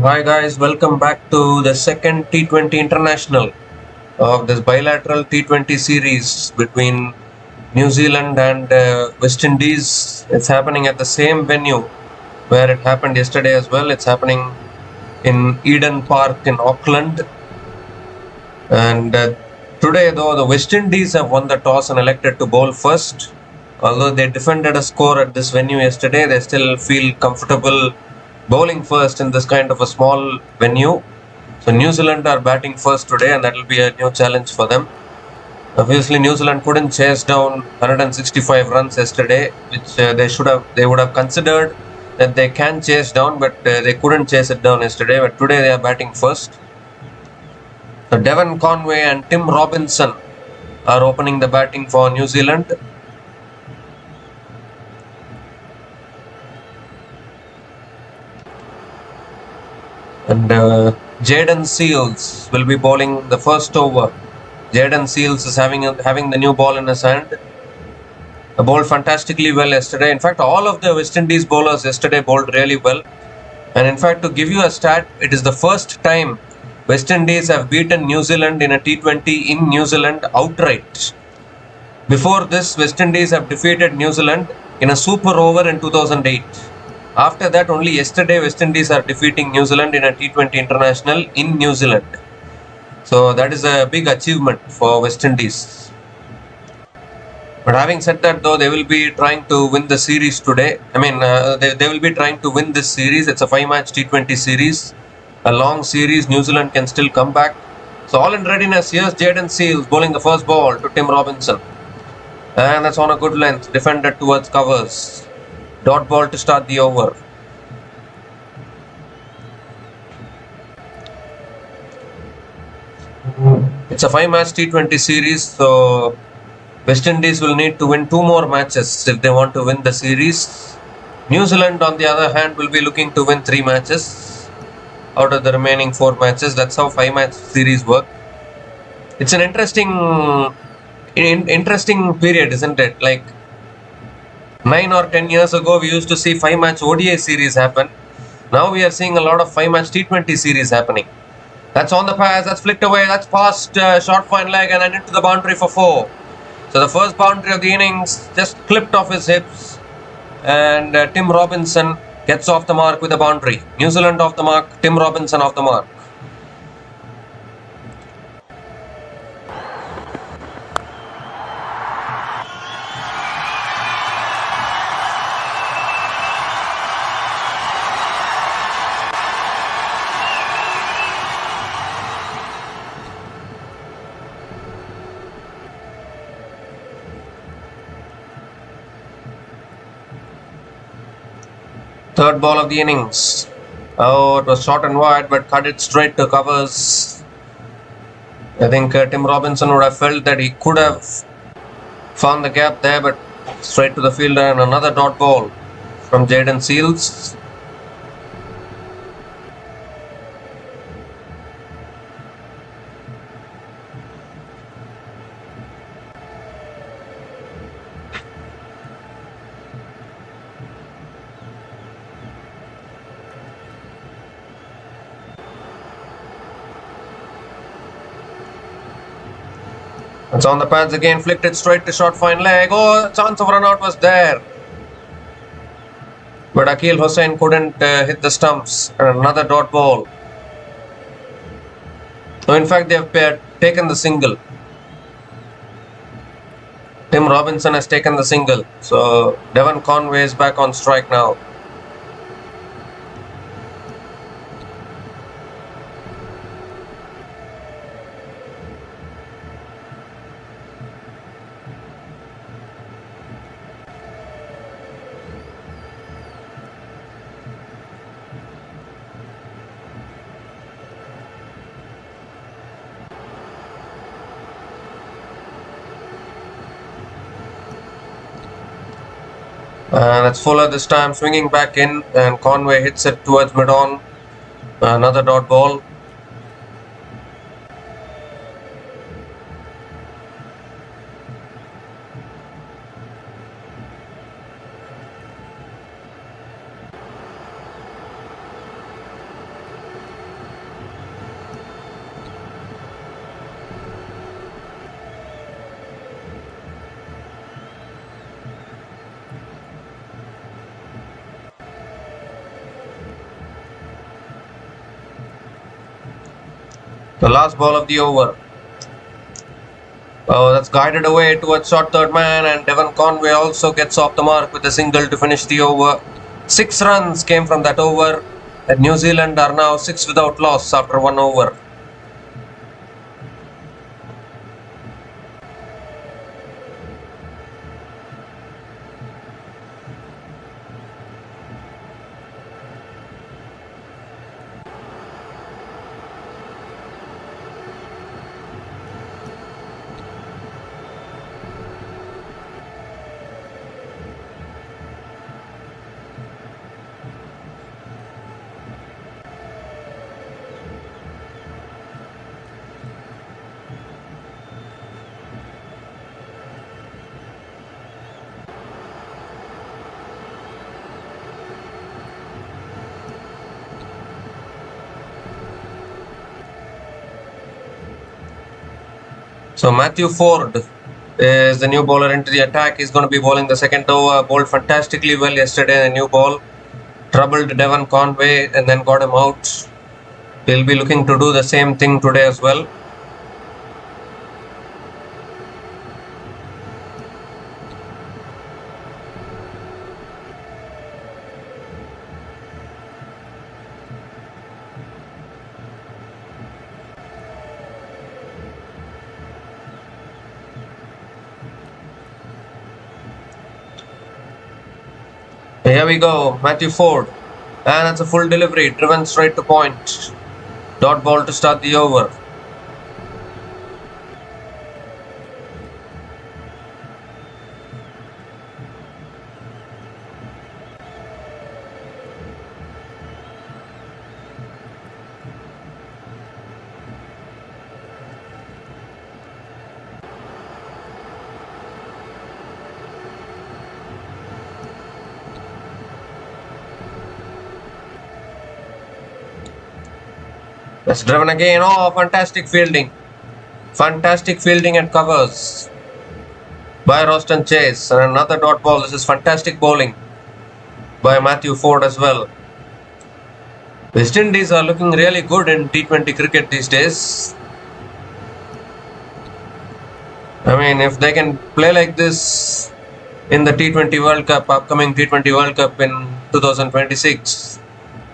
Hi guys, welcome back to the second T20 international of this bilateral T20 series between New Zealand and West Indies. It's happening at the same venue where it happened yesterday as well. It's happening in Eden Park in Auckland. And today, though, the West Indies have won the toss and elected to bowl first. Although they defended a score at this venue yesterday, they still feel comfortable bowling first in this kind of a small venue. So New Zealand are batting first today, and that will be a new challenge for them. Obviously, New Zealand couldn't chase down 165 runs yesterday, which they would have considered that they can chase down, but they couldn't chase it down yesterday. But today they are batting first. So Devon Conway and Tim Robinson are opening the batting for New Zealand. And Jayden Seales will be bowling the first over. Jayden Seales is having the new ball in his hand. Bowled fantastically well yesterday. In fact, all of the West Indies bowlers yesterday bowled really well. And in fact, to give you a stat, it is the first time West Indies have beaten New Zealand in a T20 in New Zealand outright. Before this, West Indies have defeated New Zealand in a super over in 2008. After that, only yesterday, West Indies are defeating New Zealand in a T20 international in New Zealand. So that is a big achievement for West Indies. But having said that, though, they will be trying to win the series today. They will be trying to win this series. It's a 5-match T20 series. A long series. New Zealand can still come back. So all in readiness. Here's Jayden Seales bowling the first ball to Tim Robinson. And that's on a good length. Defended towards covers. Dot ball to start the over. It's a 5-match T20 series. So West Indies will need to win 2 more matches if they want to win the series. New Zealand, on the other hand, will be looking to win 3 matches out of the remaining 4 matches. That's how 5-match series work. It's an interesting period, isn't it? Like 9 or 10 years ago, we used to see 5-match ODI series happen. Now we are seeing a lot of 5-match T20 series happening. That's on the pass. That's flicked away. That's past short fine leg and into the boundary for 4. So the first boundary of the innings just clipped off his hips, and Tim Robinson gets off the mark with a boundary. New Zealand off the mark, Tim Robinson off the mark. Third ball of the innings. Oh, it was short and wide, but cut it straight to covers. I think Tim Robinson would have felt that he could have found the gap there, but straight to the fielder, and another dot ball from Jayden Seales. It's on the pads again, flicked it straight to short fine leg. Oh, chance of run out was there. But Akeal Hossain couldn't hit the stumps. And another dot ball. So in fact, they have taken the single. Tim Robinson has taken the single. So Devon Conway is back on strike now. That's Fuller this time, swinging back in, and Conway hits it towards mid-on. Another dot ball. The last ball of the over. Oh, that's guided away towards short third man, and Devon Conway also gets off the mark with a single to finish the over. 6 runs came from that over, and New Zealand are now 6 without loss after 1 over. So Matthew Ford is the new bowler into the attack. He's going to be bowling the second over. Bowled fantastically well yesterday in a new ball. Troubled Devon Conway and then got him out. He'll be looking to do the same thing today as well. Here we go, Matthew Ford, and it's a full delivery, driven straight to point. Dot ball to start the over. That's driven again. Oh, fantastic fielding. Fantastic fielding and covers by Roston Chase. And another dot ball. This is fantastic bowling by Matthew Ford as well. West Indies are looking really good in T20 cricket these days. I mean, if they can play like this in the T20 World Cup, upcoming T20 World Cup in 2026,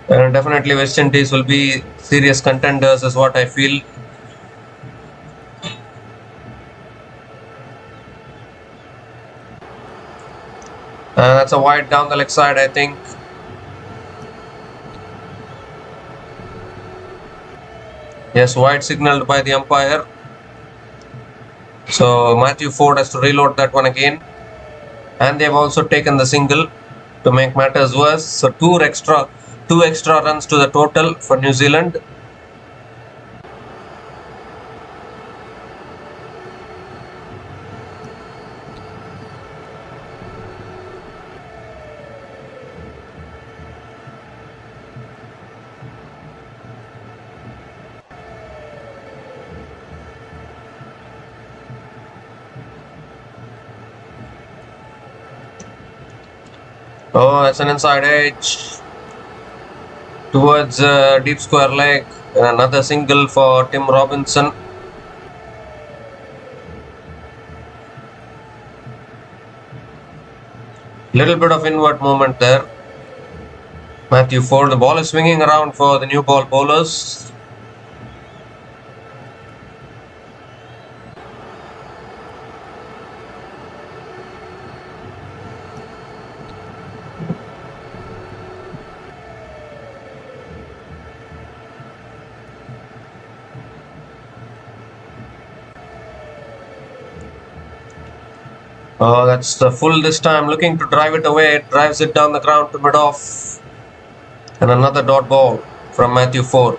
definitely West Indies will be serious contenders is what I feel. That's a wide down the leg side, I think. Yes, wide signaled by the umpire. So Matthew Ford has to reload that one again. And they've also taken the single to make matters worse. So two extra runs to the total for New Zealand. Oh, that's an inside edge towards deep square leg. Another single for Tim Robinson. Little bit of inward movement there. Matthew Ford. The ball is swinging around for the new ball bowlers. Oh, that's the full this time, looking to drive it away, drives it down the ground to mid-off. And another dot ball from Matthew Ford.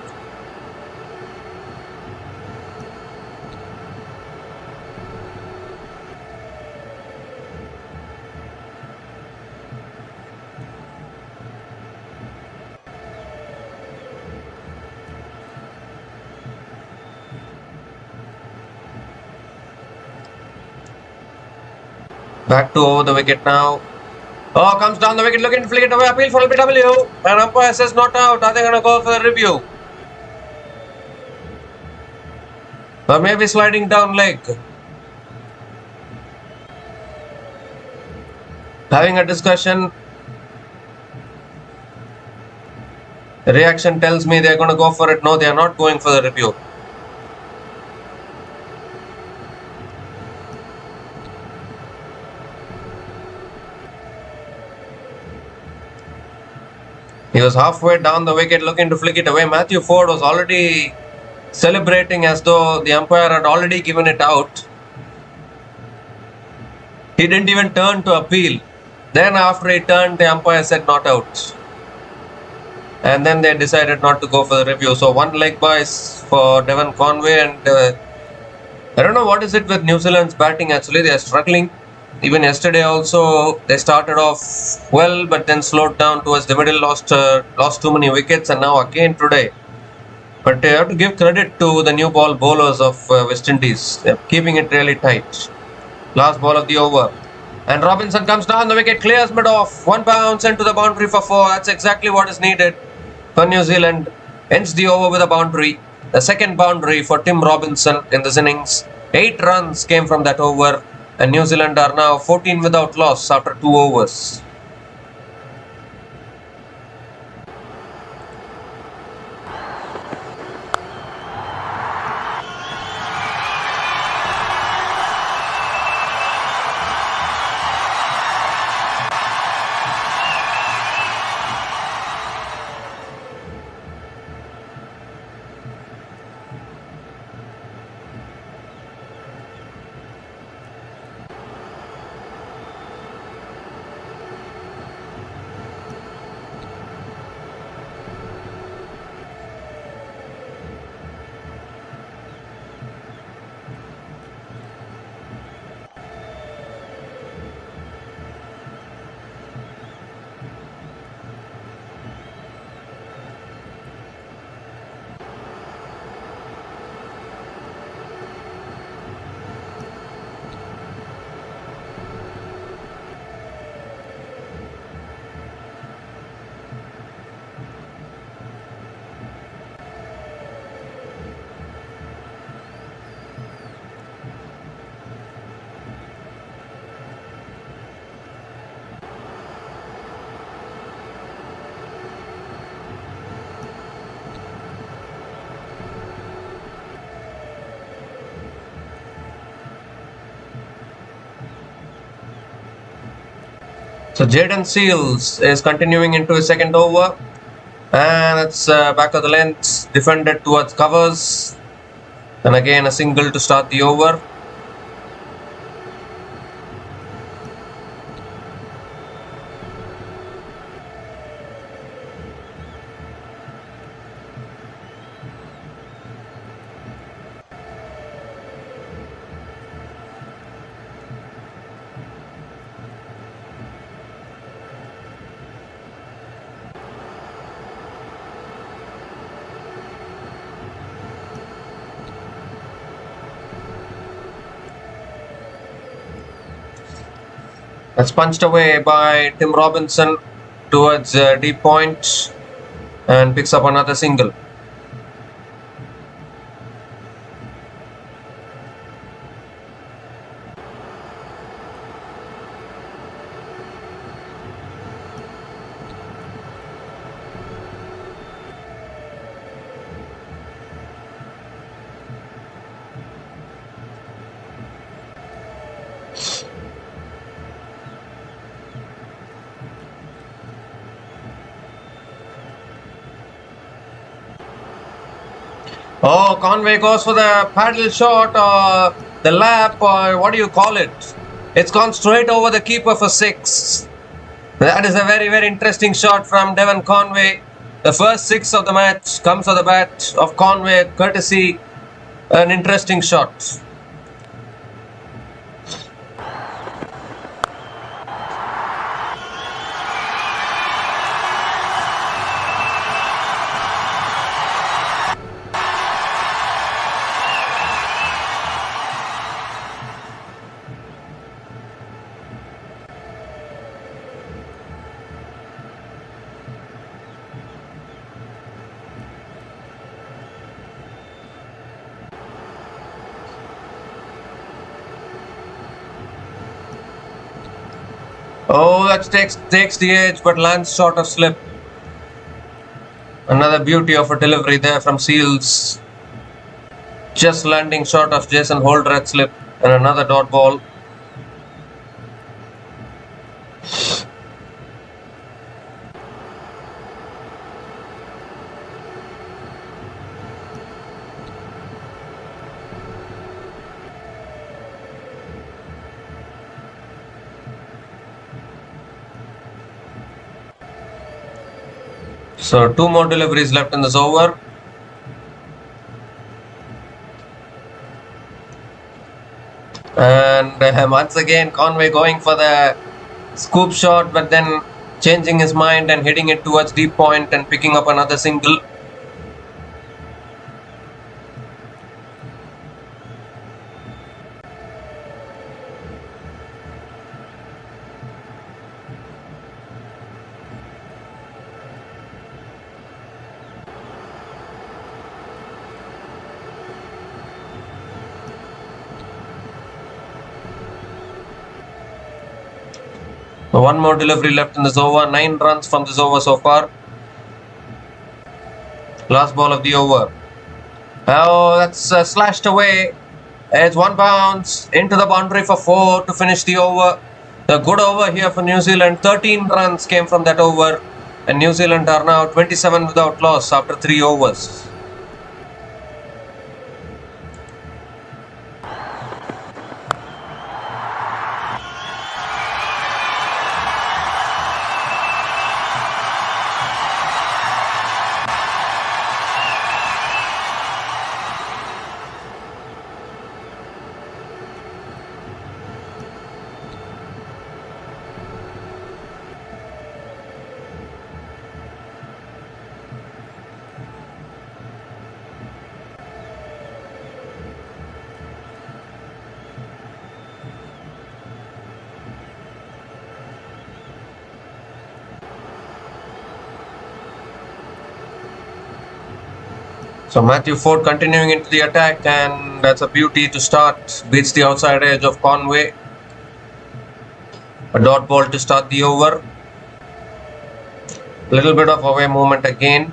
Back to over the wicket now. Oh, comes down the wicket, looking to flick it away. Appeal for LBW. And umpire says not out. Are they going to go for the review? Or maybe sliding down leg. Having a discussion. The reaction tells me they're going to go for it. No, they are not going for the review. He was halfway down the wicket looking to flick it away. Matthew Ford was already celebrating as though the umpire had already given it out. He didn't even turn to appeal. Then after he turned, the umpire said not out. And then they decided not to go for the review. So one leg buys for Devon Conway, and I don't know what is it with New Zealand's batting actually. They are struggling. Even yesterday also they started off well, but then slowed down towards the middle, lost too many wickets, and now again today. But they have to give credit to the new ball bowlers of West Indies. They're keeping it really tight. Last ball of the over. And Robinson comes down the wicket, clears mid-off. One bounce into the boundary for 4. That's exactly what is needed for New Zealand. Ends the over with a boundary. The second boundary for Tim Robinson in this innings. 8 runs came from that over. And New Zealand are now 14 without loss after 2 overs. So Jaden Seals is continuing into his second over, and it's back of the length, defended towards covers, and again a single to start the over. That's punched away by Tim Robinson towards deep point and picks up another single. Oh, Conway goes for the paddle shot or the lap, or what do you call it? It's gone straight over the keeper for 6. That is a very, very interesting shot from Devon Conway. The first 6 of the match comes on the bat of Conway, courtesy an interesting shot. Oh, that takes the edge, but lands short of slip. Another beauty of a delivery there from Seals. Just landing short of Jason Holdred's slip, and another dot ball. So 2 more deliveries left in this over. And once again Conway going for the scoop shot, but then changing his mind and hitting it towards deep point and picking up another single. One more delivery left in this over. 9 runs from this over so far. Last ball of the over. Oh, that's slashed away. It's one bounce into the boundary for 4 to finish the over. The good over here for New Zealand. 13 runs came from that over. And New Zealand are now 27 without loss after 3 overs. So Matthew Ford continuing into the attack, and that's a beauty to start. Beats the outside edge of Conway. A dot ball to start the over. Little bit of away movement again.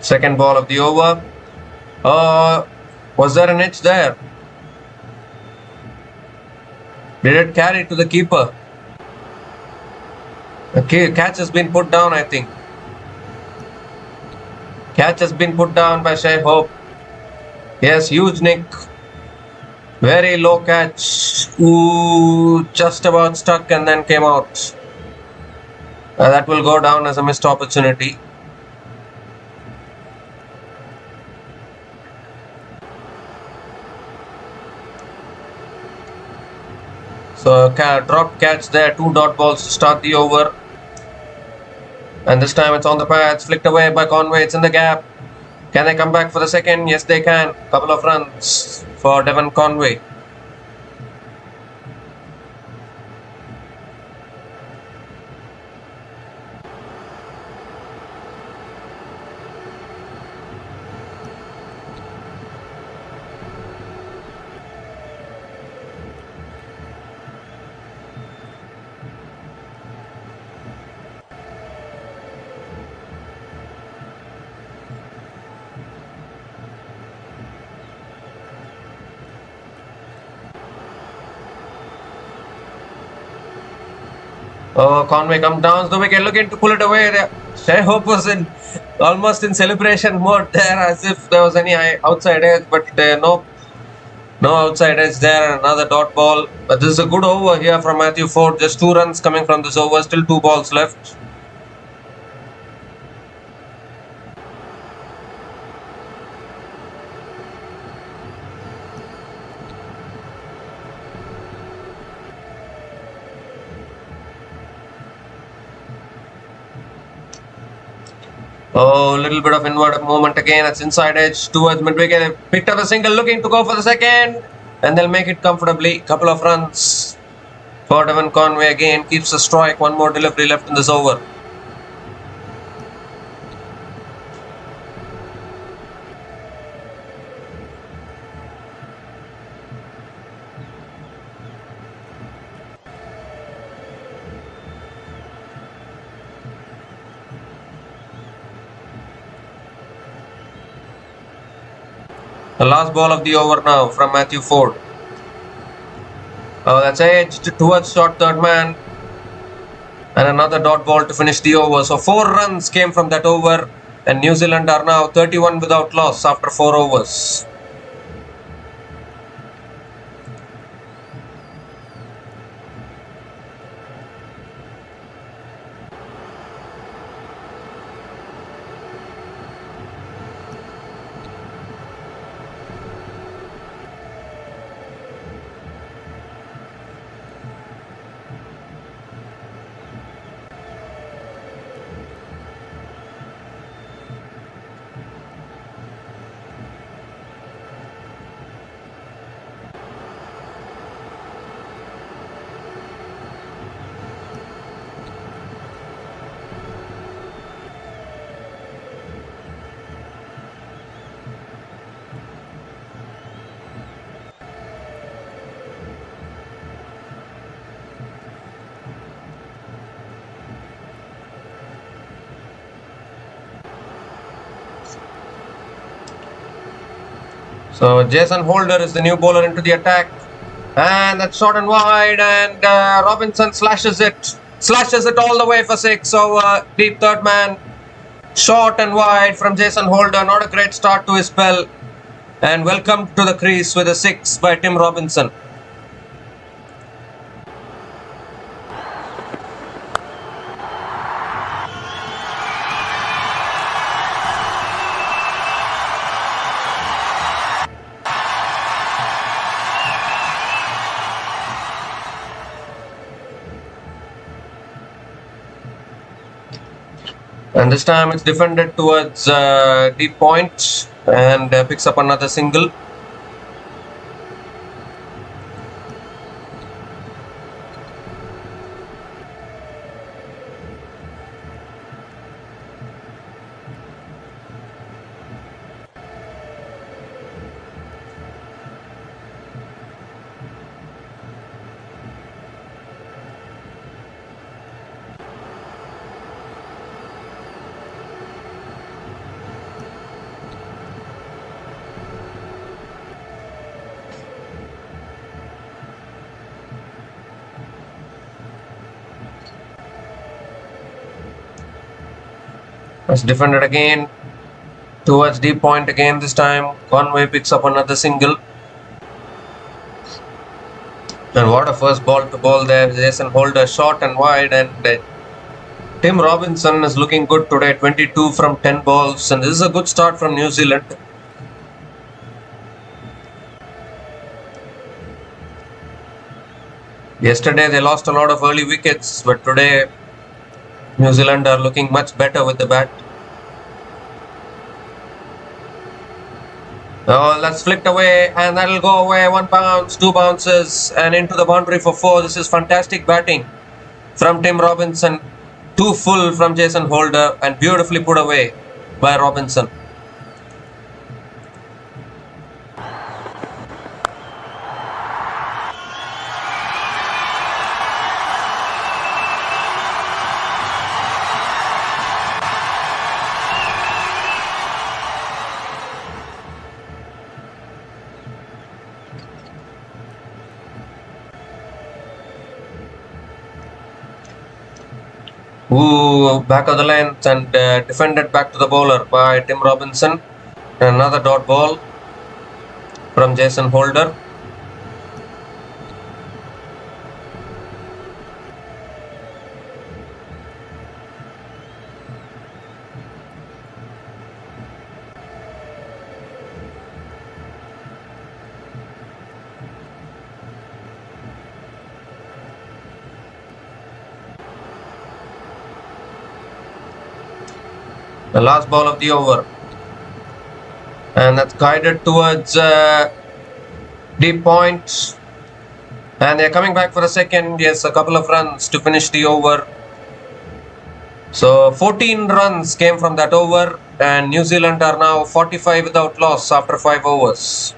Second ball of the over. Was there an edge there? Did it carry to the keeper? Okay, catch has been put down, I think. Catch has been put down by Shai Hope. Yes, huge nick. Very low catch. Ooh, just about stuck and then came out. That will go down as a missed opportunity. So drop catch there, 2 dot balls to start the over. And this time it's on the pads, flicked away by Conway, it's in the gap. Can they come back for the second? Yes, they can. Couple of runs for Devon Conway. Oh, Conway comes down the wicket, looking to pull it away there. Shai Hope was almost in celebration mode there, as if there was any outside edge, but no outside edge there, and another dot ball. But this is a good over here from Matthew Ford. Just 2 runs coming from this over, still 2 balls left. Oh, a little bit of inward movement again. It's inside edge towards mid-wicket. Picked up a single, looking to go for the second. And they'll make it comfortably. Couple of runs for Devon Conway again. Keeps the strike. One more delivery left in this over. The last ball of the over now from Matthew Ford. Oh, that's edged towards short third man. And another dot ball to finish the over. So 4 runs came from that over. And New Zealand are now 31 without loss after 4 overs. So Jason Holder is the new bowler into the attack. And that's short and wide, and Robinson slashes it all the way for 6. So deep third man, short and wide from Jason Holder. Not a great start to his spell. And welcome to the crease with a 6 by Tim Robinson. And this time it's defended towards deep point and picks up another single. It's defended again towards deep point again. This time Conway picks up another single. And what a first ball to bowl there. Jason Holder short and wide, and Tim Robinson is looking good today. 22 from 10 balls, and this is a good start from New Zealand. Yesterday they lost a lot of early wickets, but today New Zealand are looking much better with the bat. Oh, that's flicked away, and that'll go away. 1 bounce, 2 bounces, and into the boundary for 4. This is fantastic batting from Tim Robinson. 2 full from Jason Holder, and beautifully put away by Robinson. Ooh, back of the length and defended back to the bowler by Tim Robinson. Another dot ball from Jason Holder. The last ball of the over. And that's guided towards deep point. And they're coming back for a second. Yes, a couple of runs to finish the over. So 14 runs came from that over. And New Zealand are now 45 without loss after 5 overs.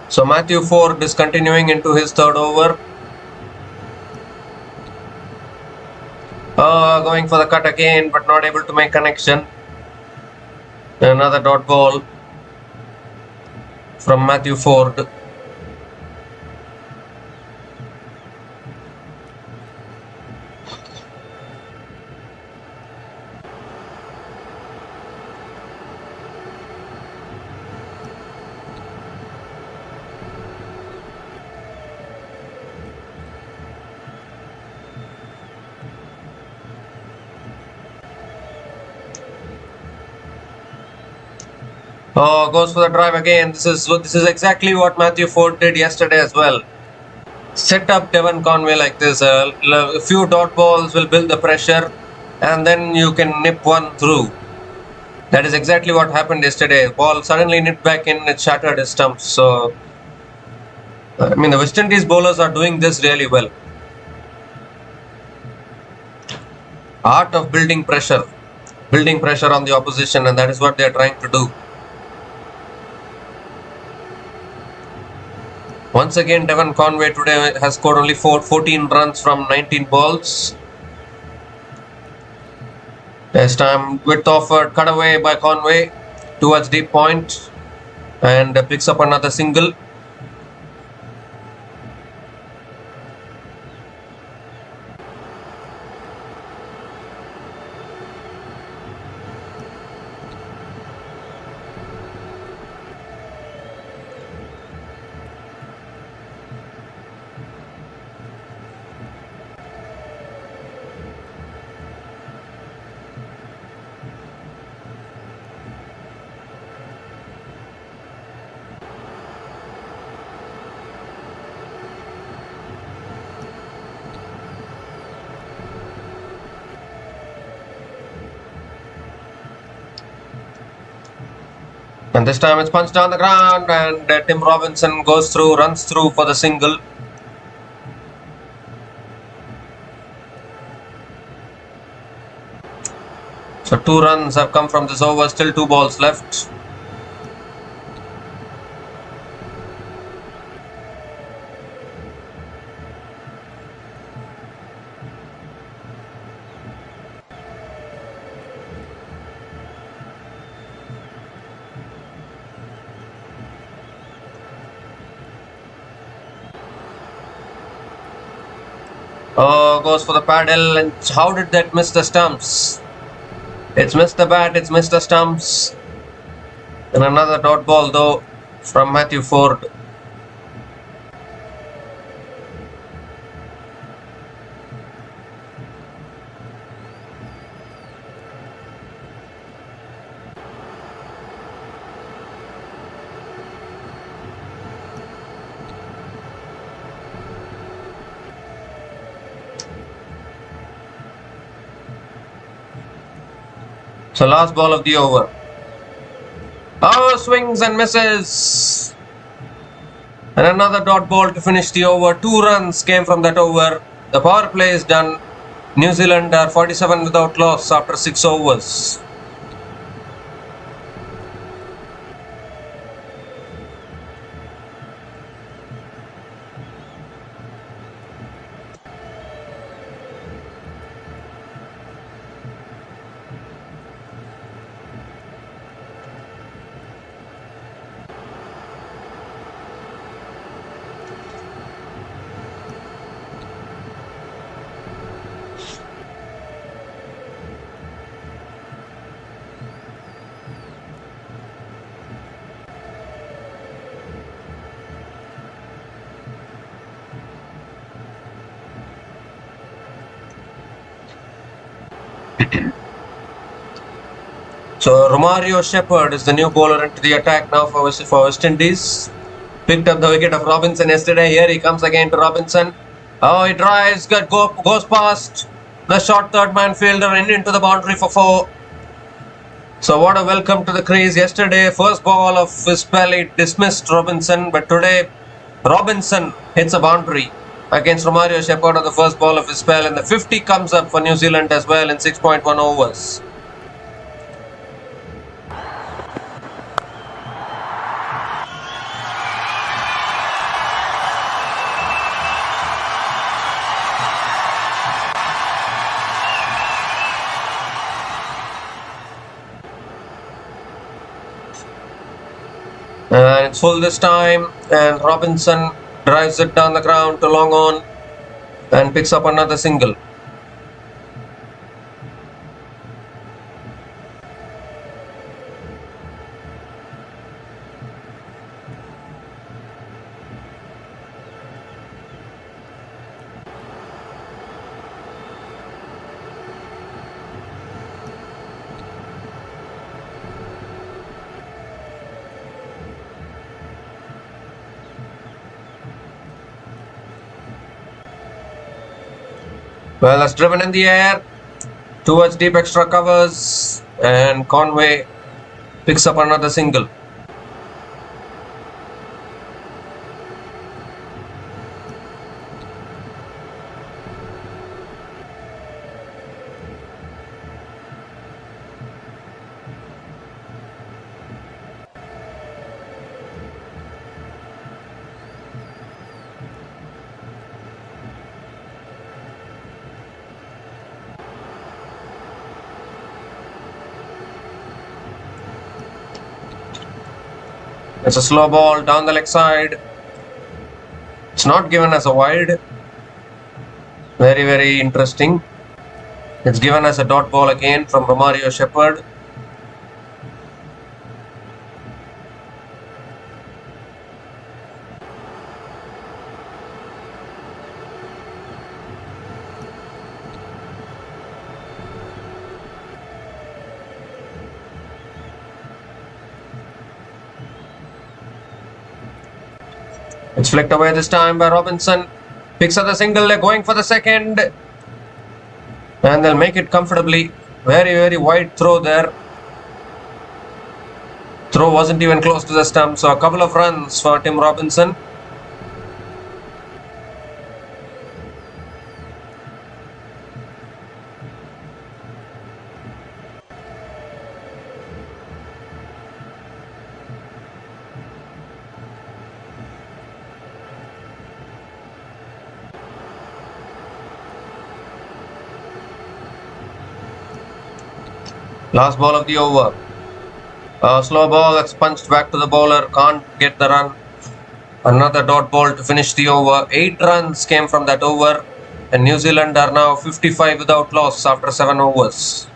So Matthew Ford is continuing into his third over. Going for the cut again, but not able to make connection. Another dot ball from Matthew Ford. Goes for the drive again. This is exactly what Matthew Ford did yesterday as well. Set up Devon Conway like this. A few dot balls will build the pressure, and then you can nip one through. That is exactly what happened yesterday. Ball suddenly nipped back in, it shattered his stumps. So, I mean, the West Indies bowlers are doing this really well. Art of building pressure on the opposition, and that is what they are trying to do. Once again, Devon Conway today has scored only 14 runs from 19 balls. This time, width offered, cut away by Conway towards deep point, and picks up another single. And this time it's punched down the ground, and Tim Robinson runs through for the single. So 2 runs have come from this over, still 2 balls left. Goes for the paddle, and how did that miss the stumps? It's missed the bat, it's missed the stumps. And another dot ball though from Matthew Ford. So last ball of the over. Swings and misses. And another dot ball to finish the over. 2 runs came from that over. The power play is done. New Zealand are 47 without loss after 6 overs. So Romario Shepherd is the new bowler into the attack now for West Indies. Picked up the wicket of Robinson yesterday. Here he comes again to Robinson. Oh, he drives, goes past the short third man fielder and into the boundary for 4. So what a welcome to the crease. Yesterday, first ball of his spell, he dismissed Robinson, but today Robinson hits a boundary against Romario Shepherd on the first ball of his spell, and the 50 comes up for New Zealand as well in 6.1 overs. And it's full this time, and Robinson drives it down the ground to long on and picks up another single. Well, that's driven in the air towards deep extra covers, and Conway picks up another single. It's a slow ball down the leg side. It's not given as a wide. Very, very interesting. It's given as a dot ball again from Romario Shepherd. It's flicked away this time by Robinson. Picks up the single, they're going for the second. And they'll make it comfortably. Very, very wide throw there. Throw wasn't even close to the stump, so a couple of runs for Tim Robinson. Last ball of the over. A slow ball that's punched back to the bowler. Can't get the run. Another dot ball to finish the over. 8 runs came from that over. And New Zealand are now 55 without loss after 7 overs.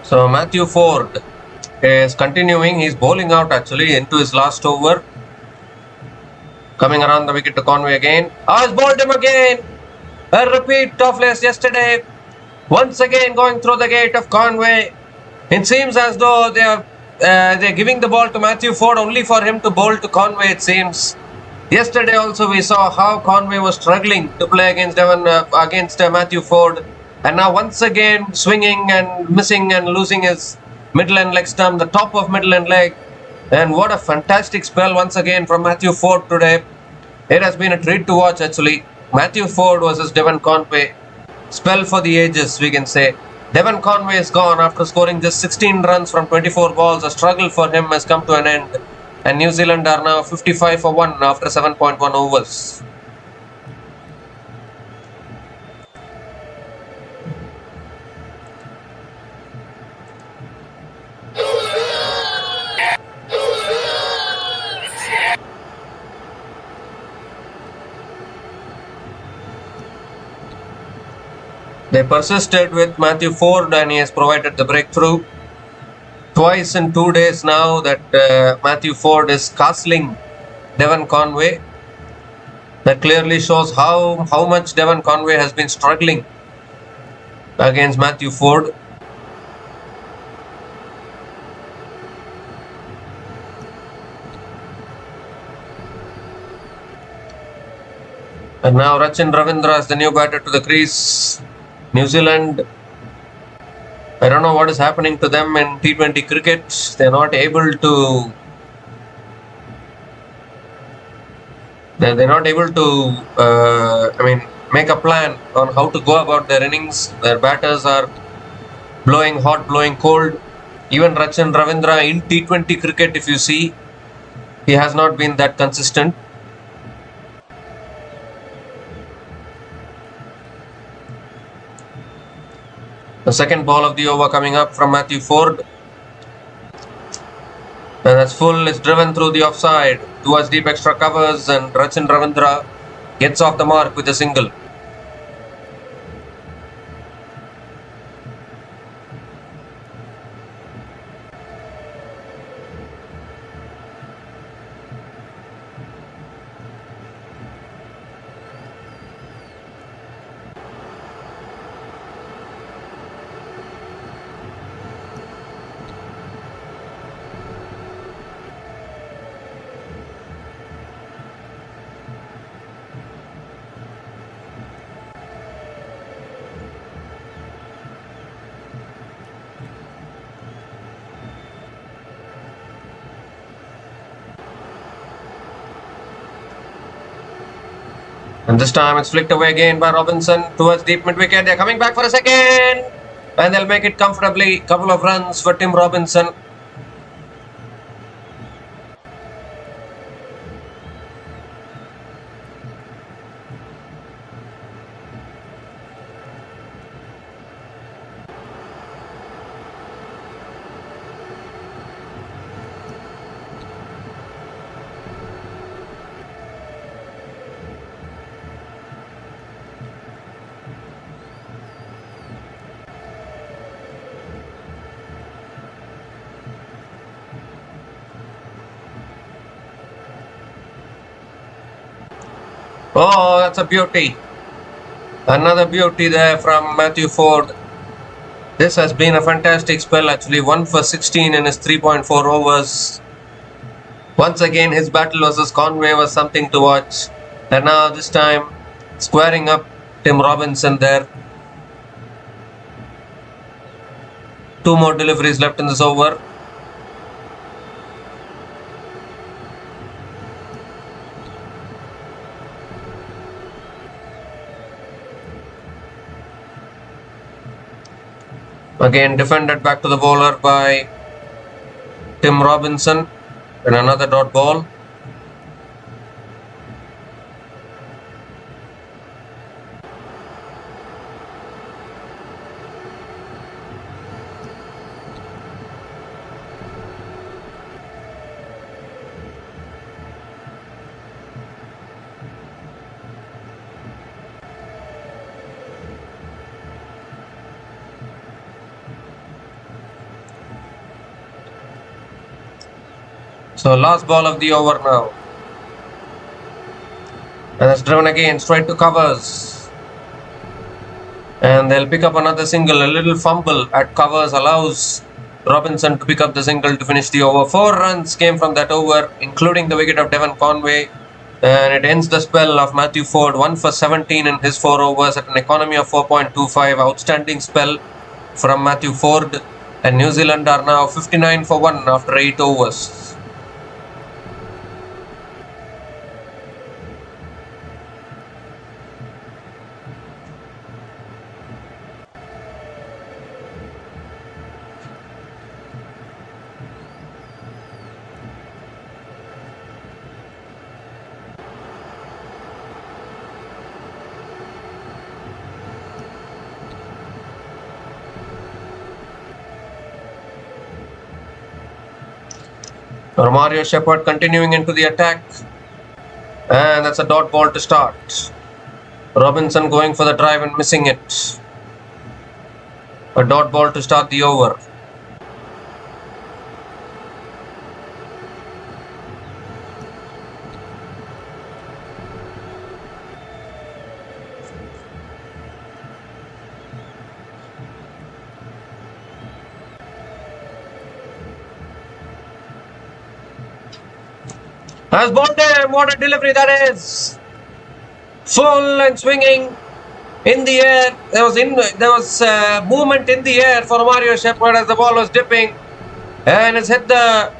So Matthew Ford is continuing. He's bowling out actually into his last over. Coming around the wicket to Conway again. He's bowled him again. A repeat of yesterday. Once again going through the gate of Conway. It seems as though they're giving the ball to Matthew Ford only for him to bowl to Conway, it seems. Yesterday also we saw how Conway was struggling to play against Matthew Ford. And now once again swinging and missing and losing his Middle end leg stump, the top of middle end leg. And what a fantastic spell once again from Matthew Forde today. It has been a treat to watch actually. Matthew Forde versus Devon Conway. Spell for the ages, we can say. Devon Conway is gone after scoring just 16 runs from 24 balls. A struggle for him has come to an end. And New Zealand are now 55 for 1 after 7.1 overs. They persisted with Matthew Forde and he has provided the breakthrough. Twice in 2 days now that Matthew Forde is castling Devon Conway. That clearly shows how much Devon Conway has been struggling against Matthew Forde. And now Rachin Ravindra is the new batter to the crease. New Zealand, I don't know what is happening to them in T20 cricket. They're not able to make a plan on how to go about their innings. Their batters are blowing hot, blowing cold. Even Rachin Ravindra in T20 cricket, if you see, he has not been that consistent. The second ball of the over coming up from Matthew Forde. And that's full, it's driven through the offside towards deep extra covers and Rachin Ravindra gets off the mark with a single. And this time it's flicked away again by Robinson towards deep mid-wicket. They're coming back for a second. And they'll make it comfortably. Couple of runs for Tim Robinson. Oh, that's a beauty. Another beauty there from Matthew Forde. This has been a fantastic spell actually. 1 for 16 in his 3.4 overs. Once again his battle versus Conway was something to watch. And now this time squaring up Tim Robinson there. 2 more deliveries left in this over. Again defended back to the bowler by Tim Robinson and another dot ball. So last ball of the over now. And that's driven again straight to covers. And they'll pick up another single. A little fumble at covers allows Robinson to pick up the single to finish the over. 4 runs came from that over, including the wicket of Devon Conway. And it ends the spell of Matthew Forde. 1 for 17 in his 4 overs at an economy of 4.25. Outstanding spell from Matthew Forde. And New Zealand are now 59 for 1 after 8 overs. Romario Shepherd continuing into the attack. And that's a dot ball to start. Robinson going for the drive and missing it. A dot ball to start the over. Has bowled him. What a delivery that is! Full and swinging in the air. There was movement in the air for Mario Shepherd as the ball was dipping, and it's hit the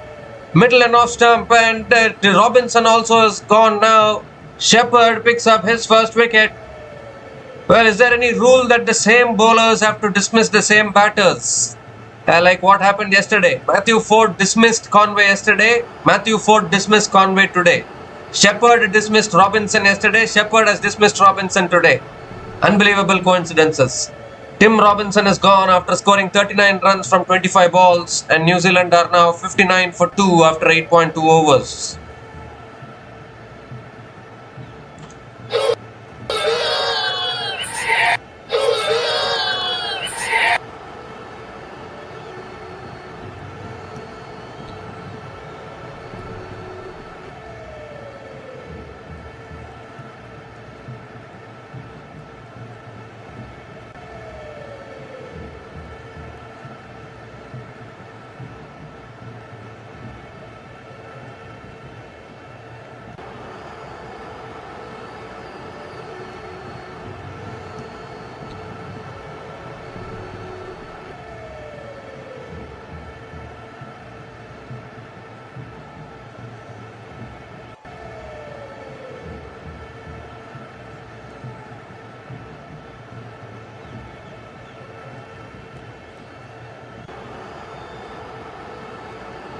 middle and off stump. And Robinson also is gone now. Shepherd picks up his first wicket. Well, is there any rule that the same bowlers have to dismiss the same batters? Like what happened yesterday. Matthew Ford dismissed Conway yesterday. Matthew Ford dismissed Conway today. Shepherd dismissed Robinson yesterday. Shepherd has dismissed Robinson today. Unbelievable coincidences. Tim Robinson is gone after scoring 39 runs from 25 balls, and New Zealand are now 59 for 2 after 8.2 overs.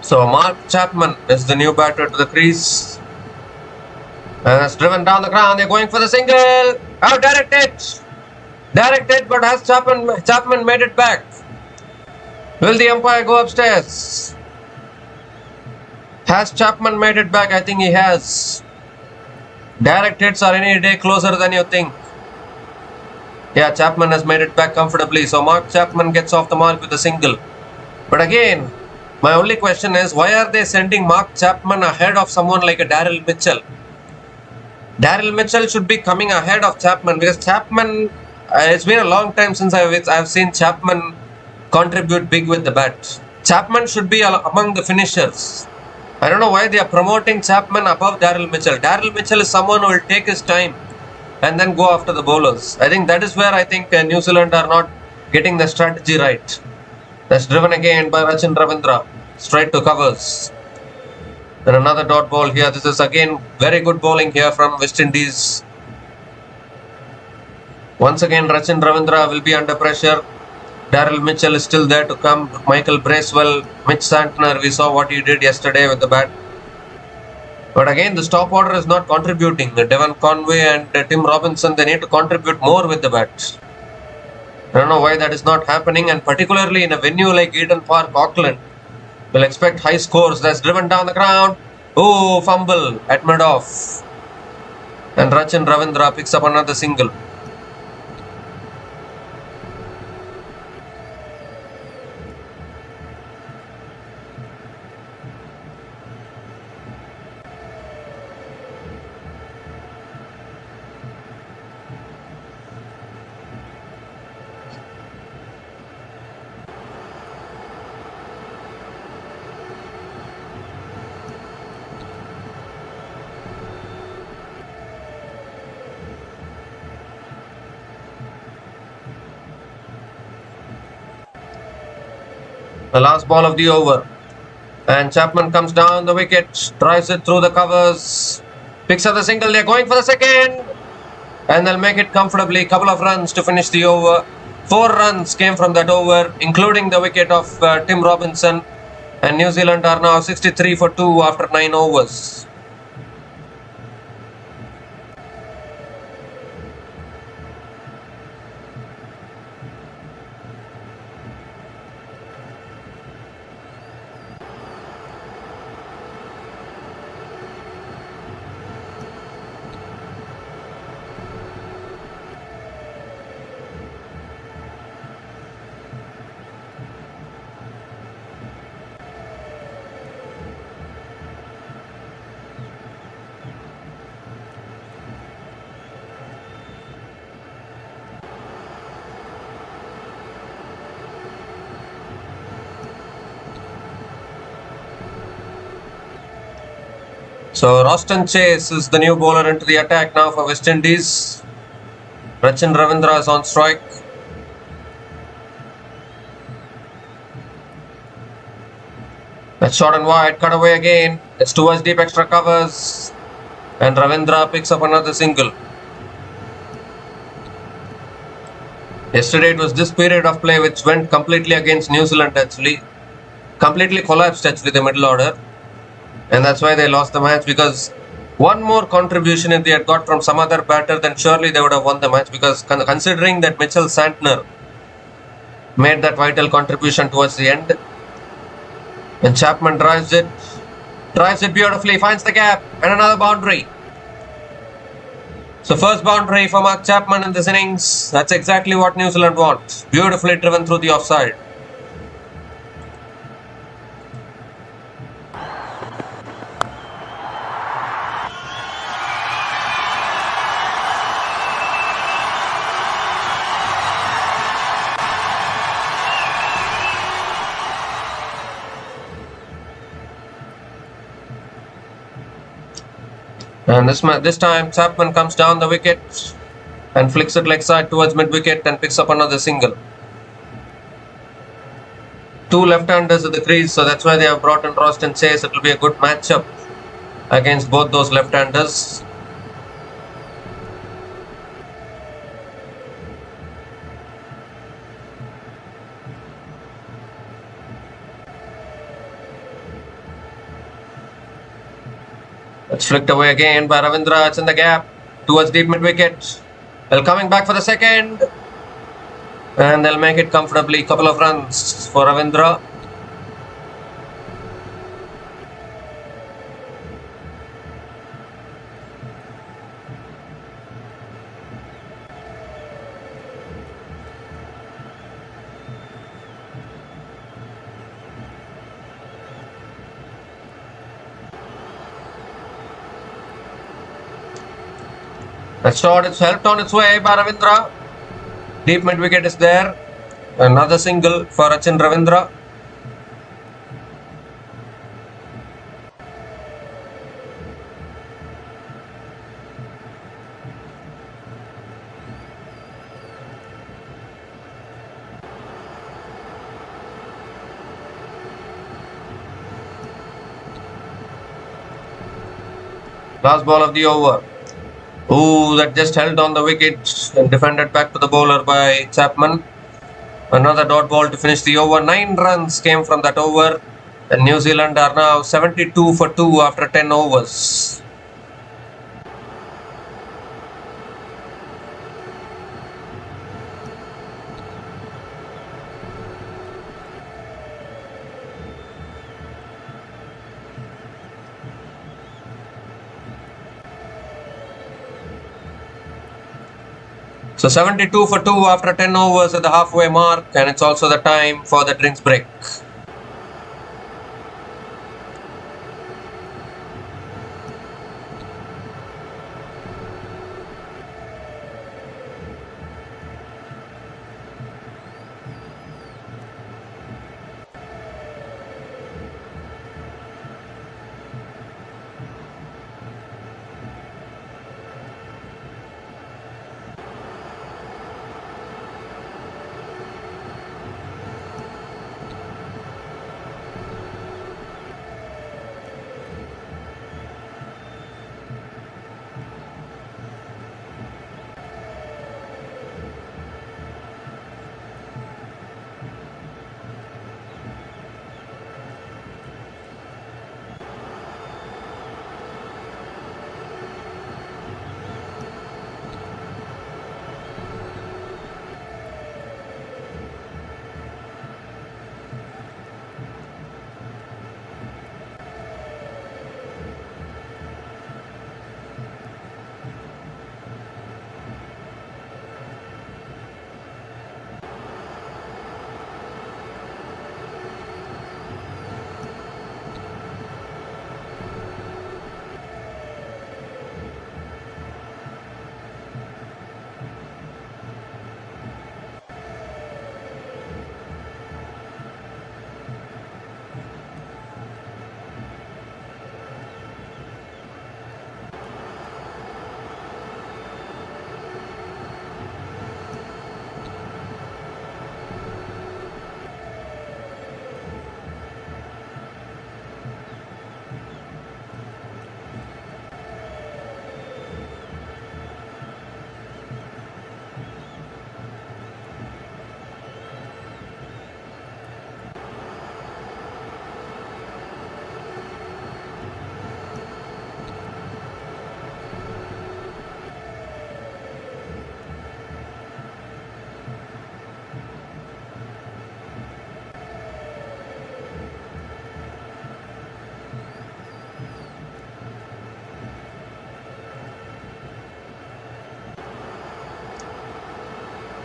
So Mark Chapman is the new batter to the crease. And it's driven down the ground. They're going for the single. Oh, directed, but has Chapman made it back? Will the umpire go upstairs? Has Chapman made it back? I think he has. Direct hits are any day closer than you think. Yeah, Chapman has made it back comfortably. So Mark Chapman gets off the mark with a single. But again, my only question is, why are they sending Mark Chapman ahead of someone like a Daryl Mitchell? Daryl Mitchell should be coming ahead of Chapman, because Chapman, it's been a long time since I've seen Chapman contribute big with the bat. Chapman should be among the finishers. I don't know why they are promoting Chapman above Daryl Mitchell. Daryl Mitchell is someone who will take his time and then go after the bowlers. I think that is where I think New Zealand are not getting the strategy right. That's driven again by Rachin Ravindra. Straight to covers. And another dot ball here. This is again very good bowling here from West Indies. Once again, Rachin Ravindra will be under pressure. Daryl Mitchell is still there to come. Michael Bracewell, Mitch Santner, we saw what he did yesterday with the bat. But again, the stop order is not contributing. Devon Conway and Tim Robinson, they need to contribute more with the bat. I don't know why that is not happening, and particularly in a venue like Eden Park, Auckland, we'll expect high scores. That's driven down the ground. Oh, fumble at mid-off. And Rachin Ravindra picks up another single. The last ball of the over. And Chapman comes down the wicket, drives it through the covers, picks up the single. They're going for the second. And they'll make it comfortably. Couple of runs to finish the over. 4 runs came from that over, including the wicket of Tim Robinson. And New Zealand are now 63 for 2 after 9 overs. So Roston Chase is the new bowler into the attack now for West Indies. Rachin Ravindra is on strike. That's short and wide, cut away again. It's towards deep extra covers. And Ravindra picks up another single. Yesterday it was this period of play which went completely against New Zealand actually. Completely collapsed actually the middle order. And that's why they lost the match, because one more contribution if they had got from some other batter, then surely they would have won the match, because considering that Mitchell Santner made that vital contribution towards the end. And Chapman drives it beautifully, finds the gap, and another boundary. So first boundary for Mark Chapman in this innings. That's exactly what New Zealand wants. Beautifully driven through the offside. And this time Chapman comes down the wicket and flicks it leg side towards mid-wicket and picks up another single. 2 left-handers at the crease, so that's why they have brought in Roston Chase. It will be a good matchup against both those left-handers. It's flicked away again by Ravindra. It's in the gap towards deep mid-wicket. Well, coming back for the second. And they'll make it comfortably. Couple of runs for Ravindra. That shot is helped on its way by Ravindra. Deep mid-wicket is there. Another single for Rachin Ravindra. Last ball of the over. Ooh, that just held on the wicket and defended back to the bowler by Chapman. Another dot ball to finish the over. 9 runs came from that over. And New Zealand are now 72 for 2 after 10 overs. So 72 for 2 after 10 overs at the halfway mark, and it's also the time for the drinks break.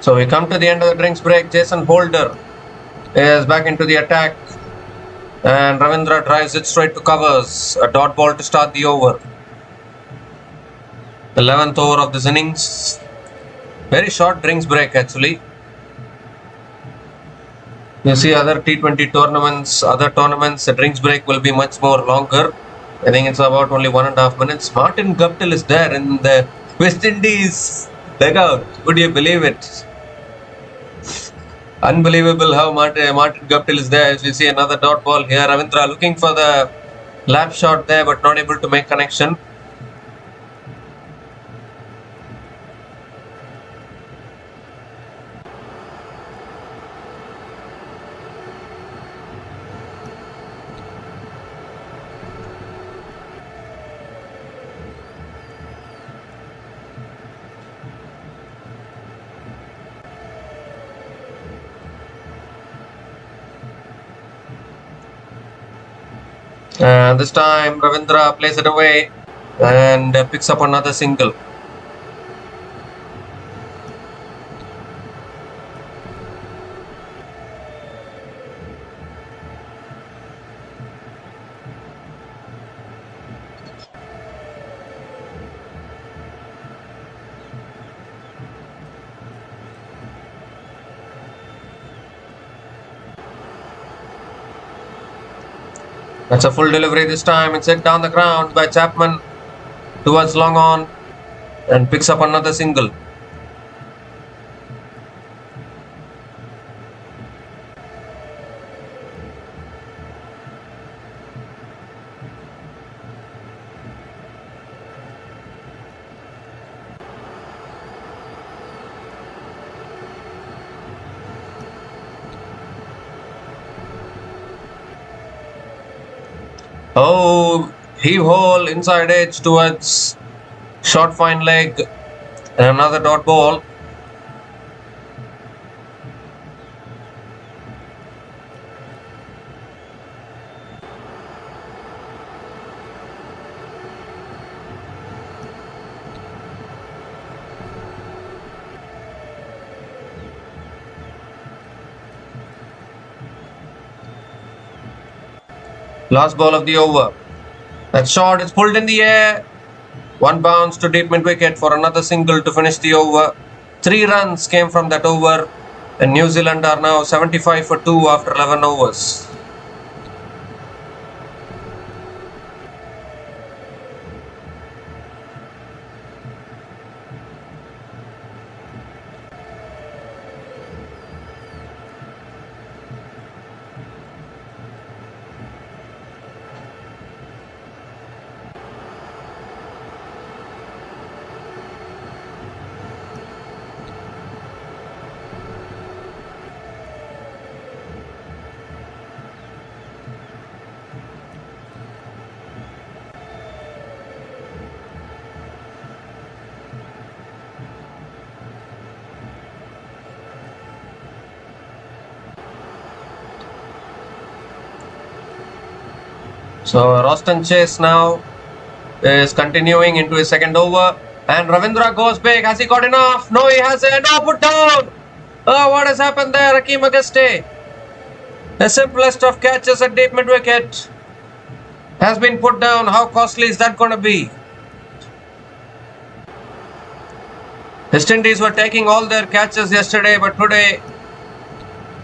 So we come to the end of the drinks break. Jason Holder is back into the attack. And Ravindra drives it straight to covers. A dot ball to start the over. 11th over of this innings. Very short drinks break actually. You see other T20 tournaments, the drinks break will be much more longer. I think it's about only 1.5 minutes. Martin Guptill is there in the West Indies dugout. Would you believe it? Unbelievable how Martin Guptill is there. As we see another dot ball here. Ravindra looking for the lap shot there, but not able to make connection. And this time Ravindra plays it away and picks up another single. That's a full delivery this time. It's hit down the ground by Chapman towards long on and picks up another single. Oh, heave hole inside edge towards short fine leg and another dot ball. Last ball of the over. That shot is pulled in the air. One bounce to deep mid wicket for another single to finish the over. 3 runs came from that over. And New Zealand are now 75 for 2 after 11 overs. So Roston Chase now is continuing into his second over. And Ravindra goes big. Has he got enough? No, he hasn't. Oh, put down. Oh, what has happened there? Hakeem Auguste. The simplest of catches at deep mid wicket has been put down. How costly is that going to be? West Indies were taking all their catches yesterday, but today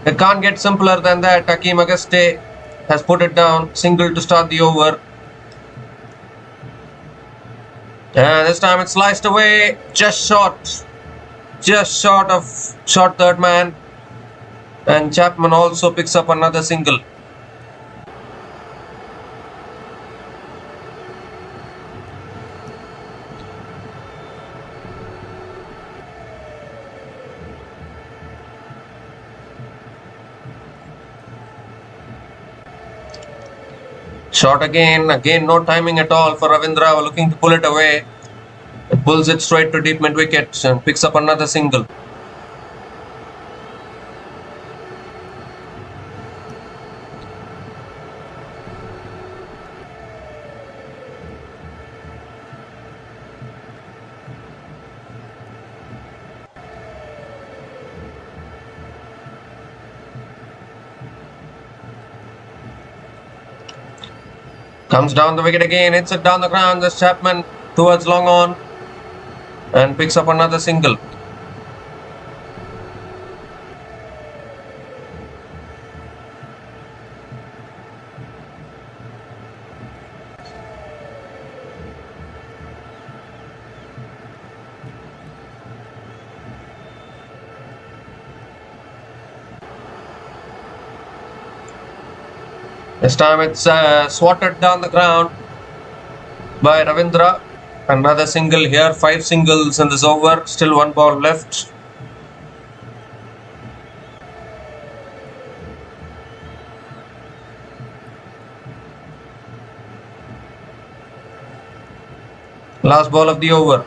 it can't get simpler than that. Hakeem Auguste has put it down. Single to start the over. And this time it's sliced away. Just short of short third man. And Chapman also picks up another single. Shot again no timing at all for Ravindra, looking to pull it away. It pulls it straight to deep mid wicket and picks up another single. Comes down the wicket again, hits it down the ground. This Chapman towards long on and picks up another single. This time it's swatted down the ground by Ravindra. Another single here, 5 singles in this over, still 1 ball left. Last ball of the over.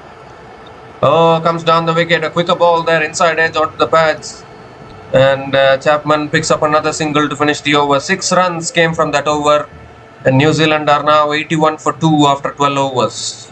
Oh, comes down the wicket, a quicker ball there, inside edge onto the pads. And Chapman picks up another single to finish the over. 6 runs came from that over. And New Zealand are now 81 for 2 after 12 overs.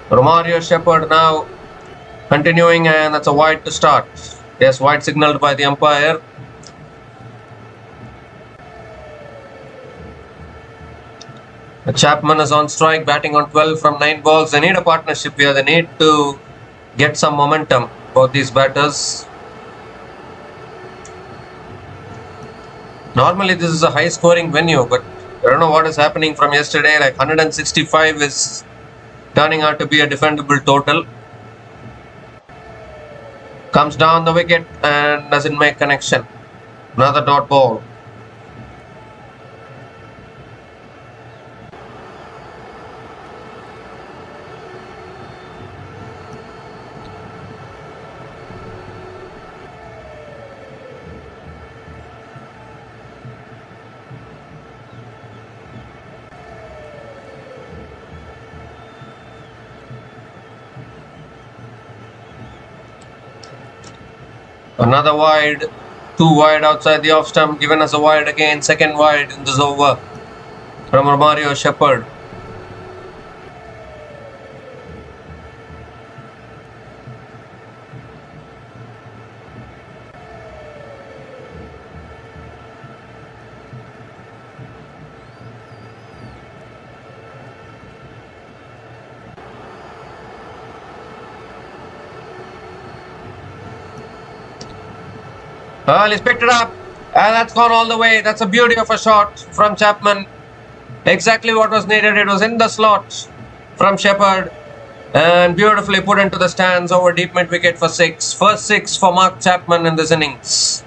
Romario Shepherd now continuing, and that's a wide to start. Yes, wide signalled by the umpire. Chapman is on strike, batting on 12 from 9 balls. They need a partnership here. They need to get some momentum, both these batters. Normally this is a high scoring venue, but I don't know what is happening from yesterday. Like 165 is turning out to be a defendable total. Comes down the wicket and doesn't make connection. Another dot ball. Another wide, 2 wide outside the off stump, given as a wide again, second wide in this over from Romario Shepherd. Well, he's picked it up, and that's gone all the way. That's a beauty of a shot from Chapman. Exactly what was needed. It was in the slot from Shepherd, and beautifully put into the stands over deep mid wicket for 6. First 6 for Mark Chapman in this innings.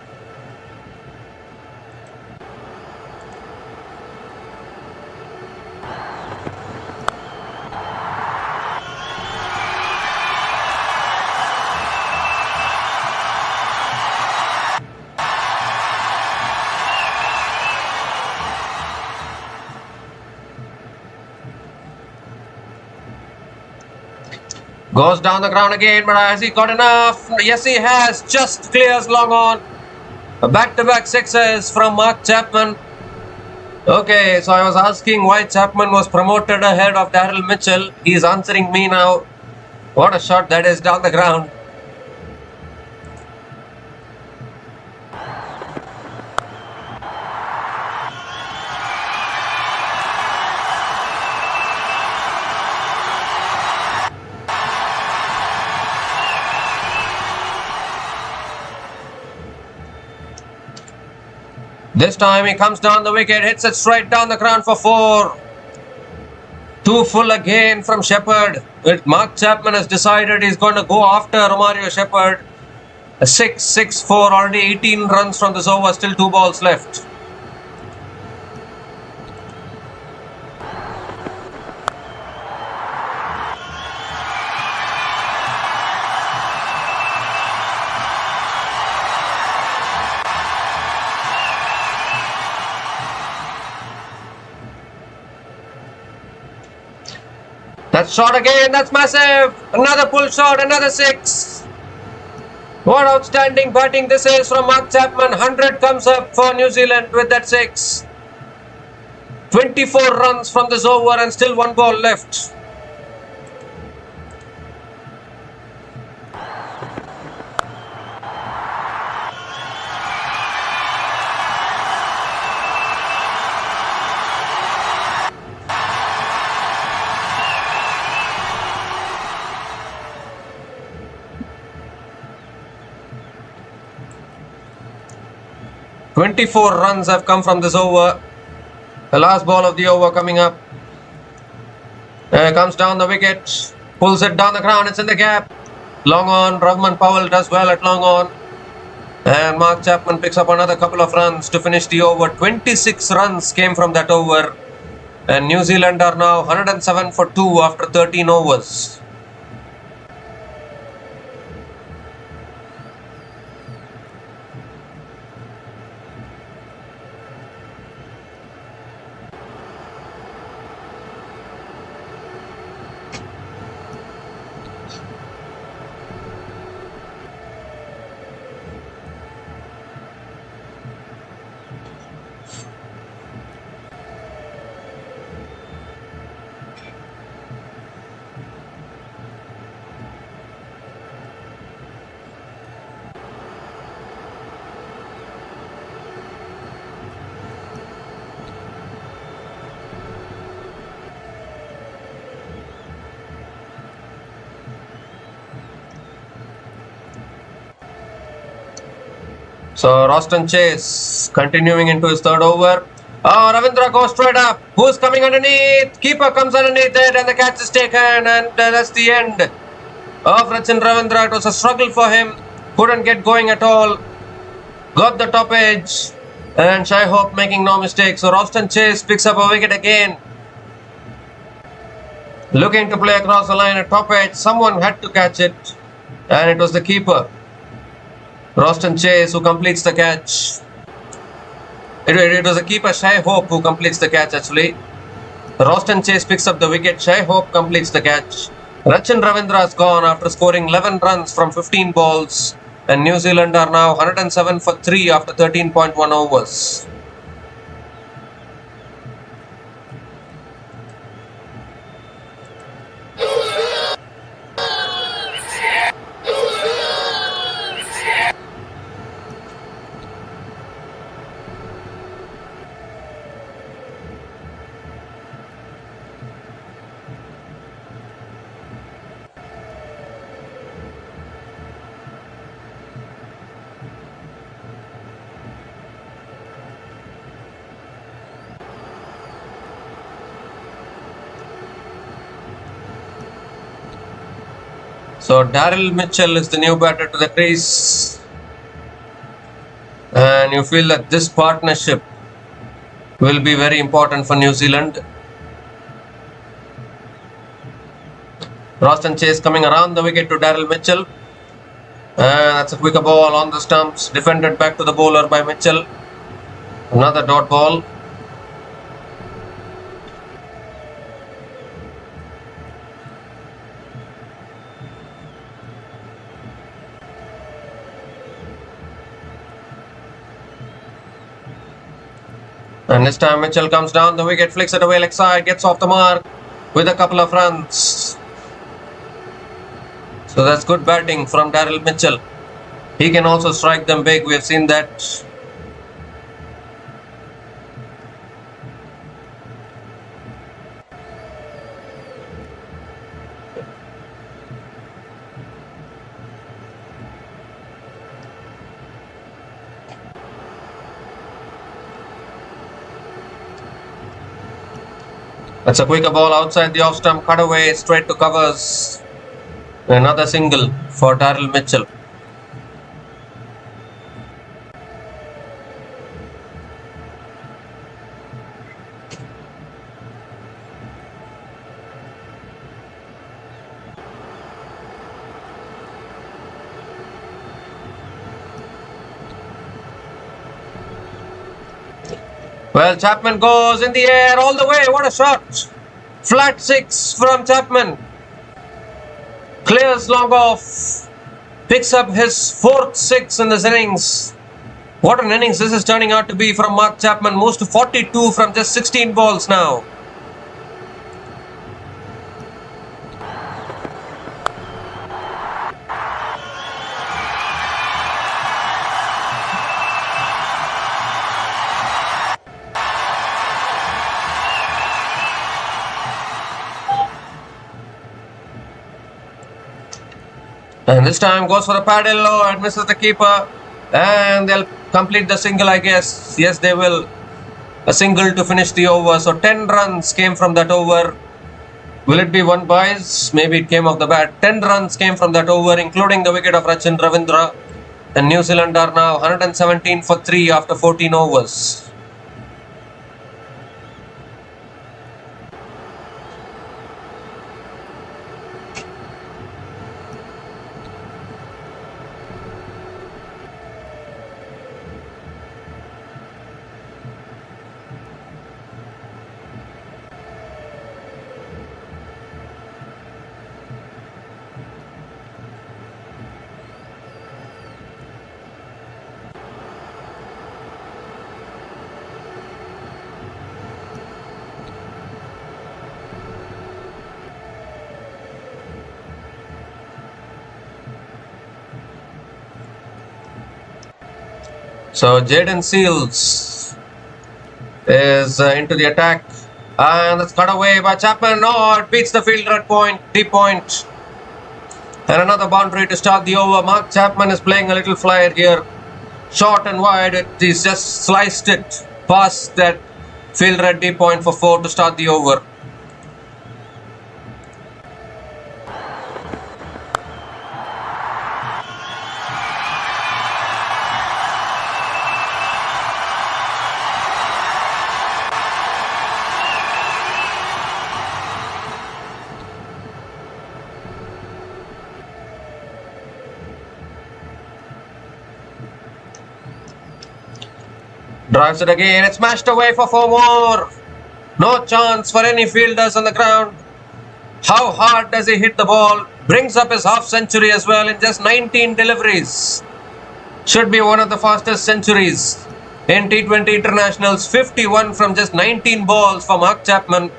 Goes down the ground again, but has he got enough? Yes, he has. Just clears long on. Back-to-back sixes from Mark Chapman. Okay, so I was asking why Chapman was promoted ahead of Daryl Mitchell. He's answering me now. What a shot that is down the ground. This time he comes down the wicket, hits it straight down the ground for 4. 2 full again from Shepherd. Mark Chapman has decided he's going to go after Romario Shepherd. A 6-6-4, already 18 runs from this over, still 2 balls left. That's shot again. That's massive. Another pull shot. Another 6. What outstanding batting this is from Mark Chapman. 100 comes up for New Zealand with that 6. 24 runs from this over and still 1 ball left. "24 runs have come from this over. The last ball of the over coming up. Comes down the wicket. Pulls it down the ground. It's in the gap. Long on. Powell does well at long on. And Mark Chapman picks up another couple of runs to finish the over. 26 runs came from that over. And New Zealand are now 107 for 2 after 13 overs. So Roston Chase continuing into his third over. Oh, Ravindra goes straight up. Who's coming underneath? Keeper comes underneath it and the catch is taken, and that's the end of Rachin Ravindra. It was a struggle for him. Couldn't get going at all. Got the top edge, and Shai Hope making no mistake. So Roston Chase picks up a wicket again. Looking to play across the line at top edge. Someone had to catch it, and it was the keeper, Roston Chase, who completes the catch. It was the keeper, Shai Hope, who completes the catch actually. Roston Chase picks up the wicket. Shai Hope completes the catch. Rachin Ravindra is gone after scoring 11 runs from 15 balls. And New Zealand are now 107 for 3 after 13.1 overs. So Daryl Mitchell is the new batter to the crease, and you feel that this partnership will be very important for New Zealand. Roston Chase coming around the wicket to Daryl Mitchell, and that's a quicker ball on the stumps, defended back to the bowler by Mitchell. Another dot ball. And this time Mitchell comes down the wicket, flicks it away leg side, gets off the mark with a couple of runs. So that's good batting from Daryl Mitchell. He can also strike them big. We have seen that. That's a quicker ball outside the off stump, cut away straight to covers. Another single for Daryl Mitchell. Well, Chapman goes in the air all the way. What a shot Flat 6 from Chapman. Clears long off. Picks up his 4th 6 in this innings. What an innings this is turning out to be from Mark Chapman. Moves to 42 from just 16 balls now. And this time goes for the paddle low and misses the keeper. And they'll complete the single, I guess. Yes, they will. A single to finish the over. So 10 runs came from that over. Will it be one byes? Maybe it came off the bat. 10 runs came from that over, including the wicket of Rachin Ravindra. And New Zealand are now 117 for 3 after 14 overs. So Jayden Seales is into the attack, and it's cut away by Chapman. No, it beats the fielder at point, deep point. And another boundary to start the over. Mark Chapman is playing a little flyer here. Short and wide, he's just sliced it past that fielder at deep point for 4 to start the over. Drives it again, it's smashed away for 4 more. No chance for any fielders on the ground. How hard does he hit the ball? Brings up his half century as well in just 19 deliveries. Should be one of the fastest centuries in T20 internationals. 51 from just 19 balls for Mark Chapman,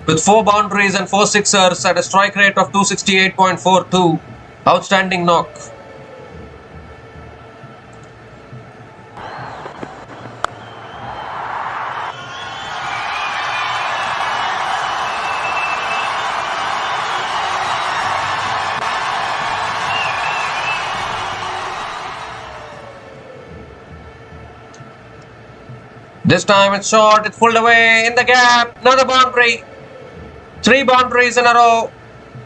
with 4 boundaries and 4 sixers at a strike rate of 268.42. Outstanding knock. This time it's short, it's pulled away in the gap, another boundary. 3 boundaries in a row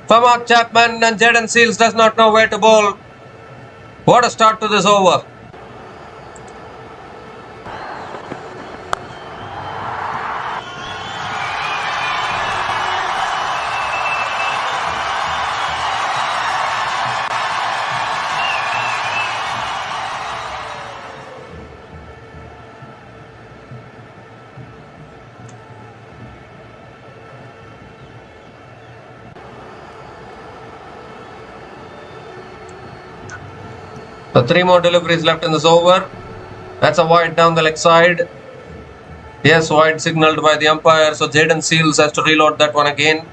for Mark Chapman, and Jayden Seales does not know where to bowl. What a start to this over. So 3 more deliveries left in this over. That's a wide down the leg side. Yes, wide signalled by the umpire. So Jayden Seales has to reload that one again.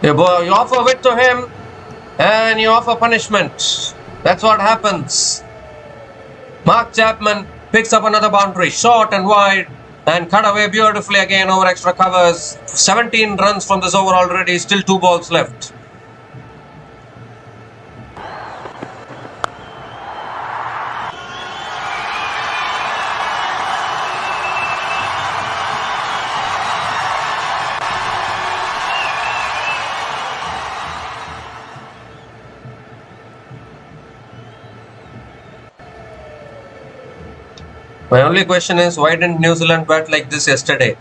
You offer wit to him and you offer punishment. That's what happens. Mark Chapman picks up another boundary, short and wide, and cut away beautifully again over extra covers. 17 runs from this over already, still 2 balls left. My only question is, why didn't New Zealand bat like this yesterday?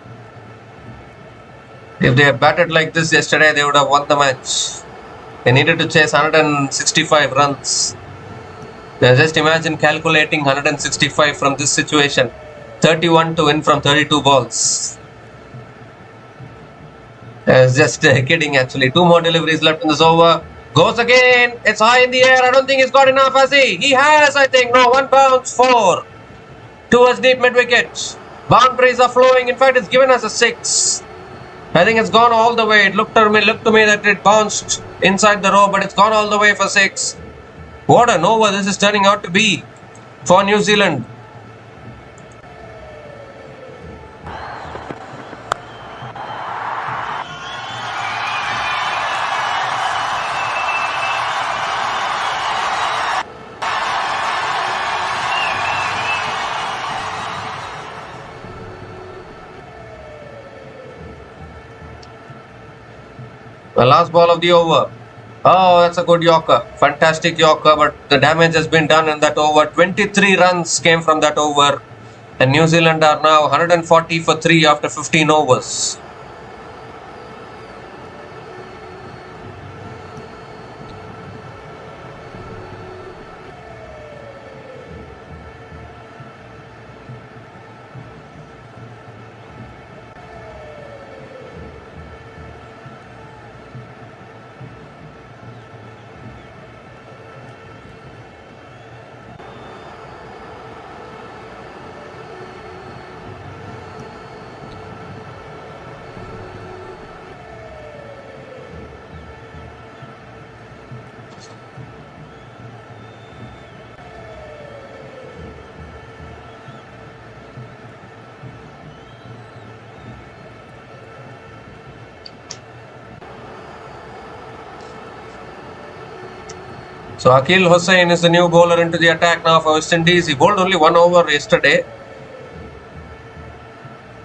If they had batted like this yesterday, they would have won the match. They needed to chase 165 runs. Now just imagine calculating 165 from this situation. 31 to win from 32 balls. I was just kidding actually. 2 more deliveries left in this over. Goes again. It's high in the air. I don't think he's got enough, has he? He has, I think. No, 1 bounce, 4. Towards deep mid-wicket. Boundaries are flowing. In fact, it's given us a 6. I think it's gone all the way. It looked to me that it bounced inside the row, but it's gone all the way for 6. What an over this is turning out to be for New Zealand. The last ball of the over. Oh, that's a good Yorker. Fantastic Yorker, but the damage has been done in that over. 23 runs came from that over. And New Zealand are now 140 for 3 after 15 overs. So Akil Hussain is the new bowler into the attack now for West Indies. He bowled only 1 over yesterday.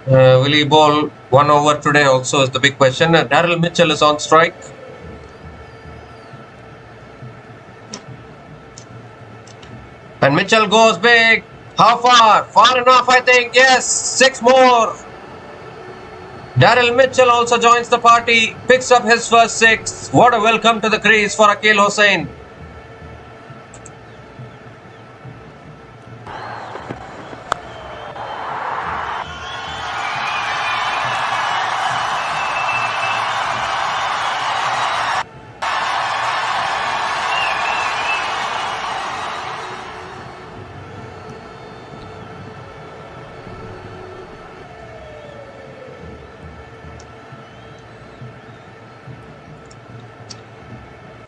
Will he bowl 1 over today also is the big question. Daryl Mitchell is on strike. And Mitchell goes big. How far? Far enough, I think. Yes, 6 more. Daryl Mitchell also joins the party. Picks up his first 6. What a welcome to the crease for Akil Hussain.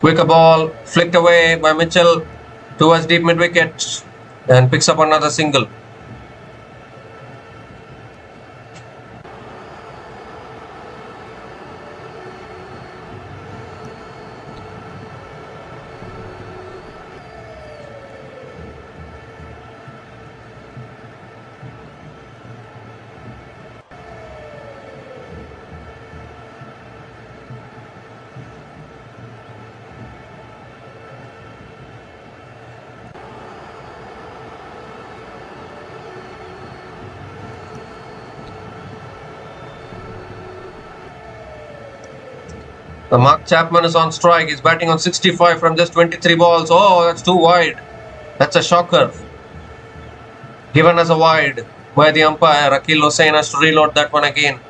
Quicker ball, flicked away by Mitchell towards deep mid-wicket and picks up another single. The Mark Chapman is on strike. He's batting on 65 from just 23 balls. Oh, that's too wide. That's a shocker. Given as a wide by the umpire. Akil Hussain has to reload that one again.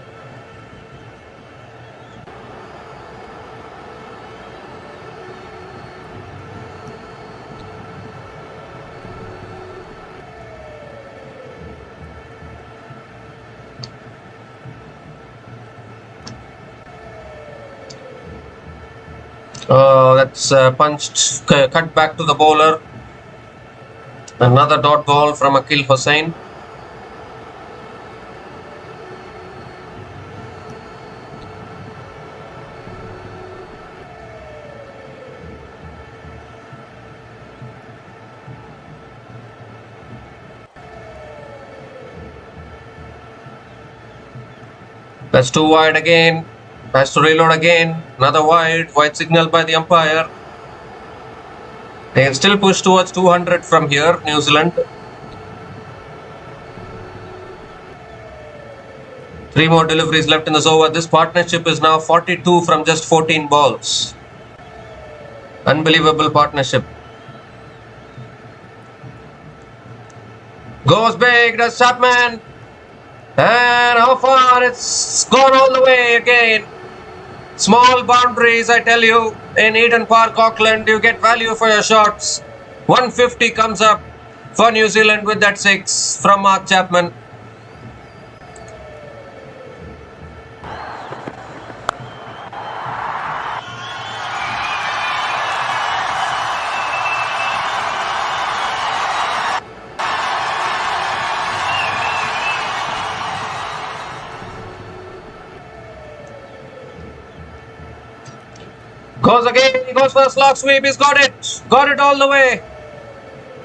That's punched, cut back to the bowler. Another dot ball from Akil Hussain. That's too wide again. Has to reload again. Another wide signal by the umpire. They can still push towards 200 from here, New Zealand. 3 more deliveries left in this over. This partnership is now 42 from just 14 balls. Unbelievable partnership. Goes big, does Chapman. And how far? It's gone all the way again. Small boundaries, I tell you. In Eden Park, Auckland, you get value for your shots. 150 comes up for New Zealand with that 6 from Mark Chapman. Goes again, he goes for a slog sweep, he's got it all the way.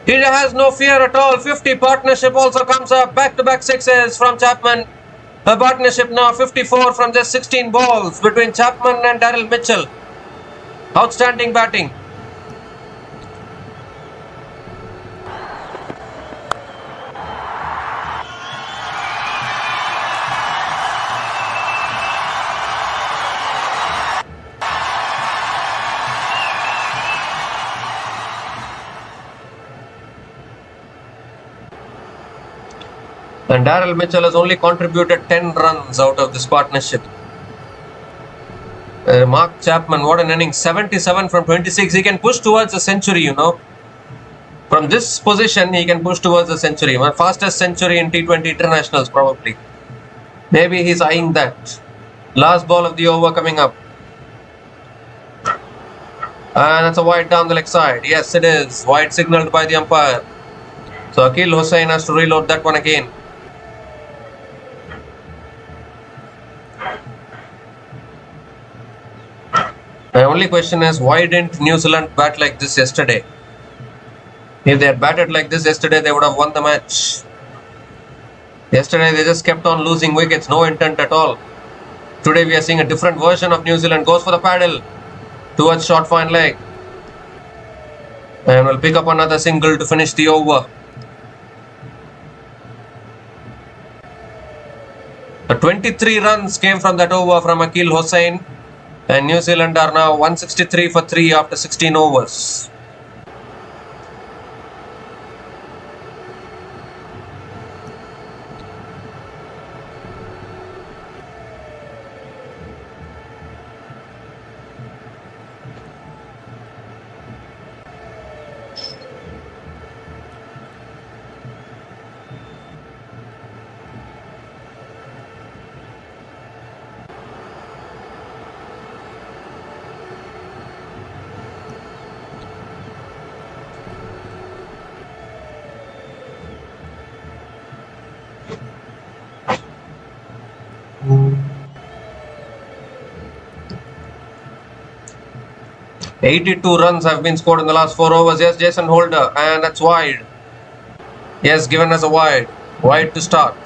He has no fear at all. 50 partnership also comes up, back-to-back sixes from Chapman. A partnership now 54 from just 16 balls between Chapman and Daryl Mitchell. Outstanding batting. And Daryl Mitchell has only contributed 10 runs out of this partnership. Mark Chapman, what an inning. 77 from 26. He can push towards a century, you know. From this position, he can push towards a century. My fastest century in T20 internationals, probably. Maybe he's eyeing that. Last ball of the over coming up. And that's a wide down the leg side. Yes, it is. Wide signaled by the umpire. So Akil Hussain has to reload that one again. My only question is, why didn't New Zealand bat like this yesterday? If they had batted like this yesterday, they would have won the match. Yesterday, they just kept on losing wickets, no intent at all. Today, we are seeing a different version of New Zealand. Goes for the paddle towards short fine leg. And will pick up another single to finish the over. 23 runs came from that over from Akil Hussain. And New Zealand are now 163 for 3 after 16 overs. "82 runs have been scored in the last 4 overs. Yes, Jason Holder, and that's wide. Yes, given as a wide. Wide to start.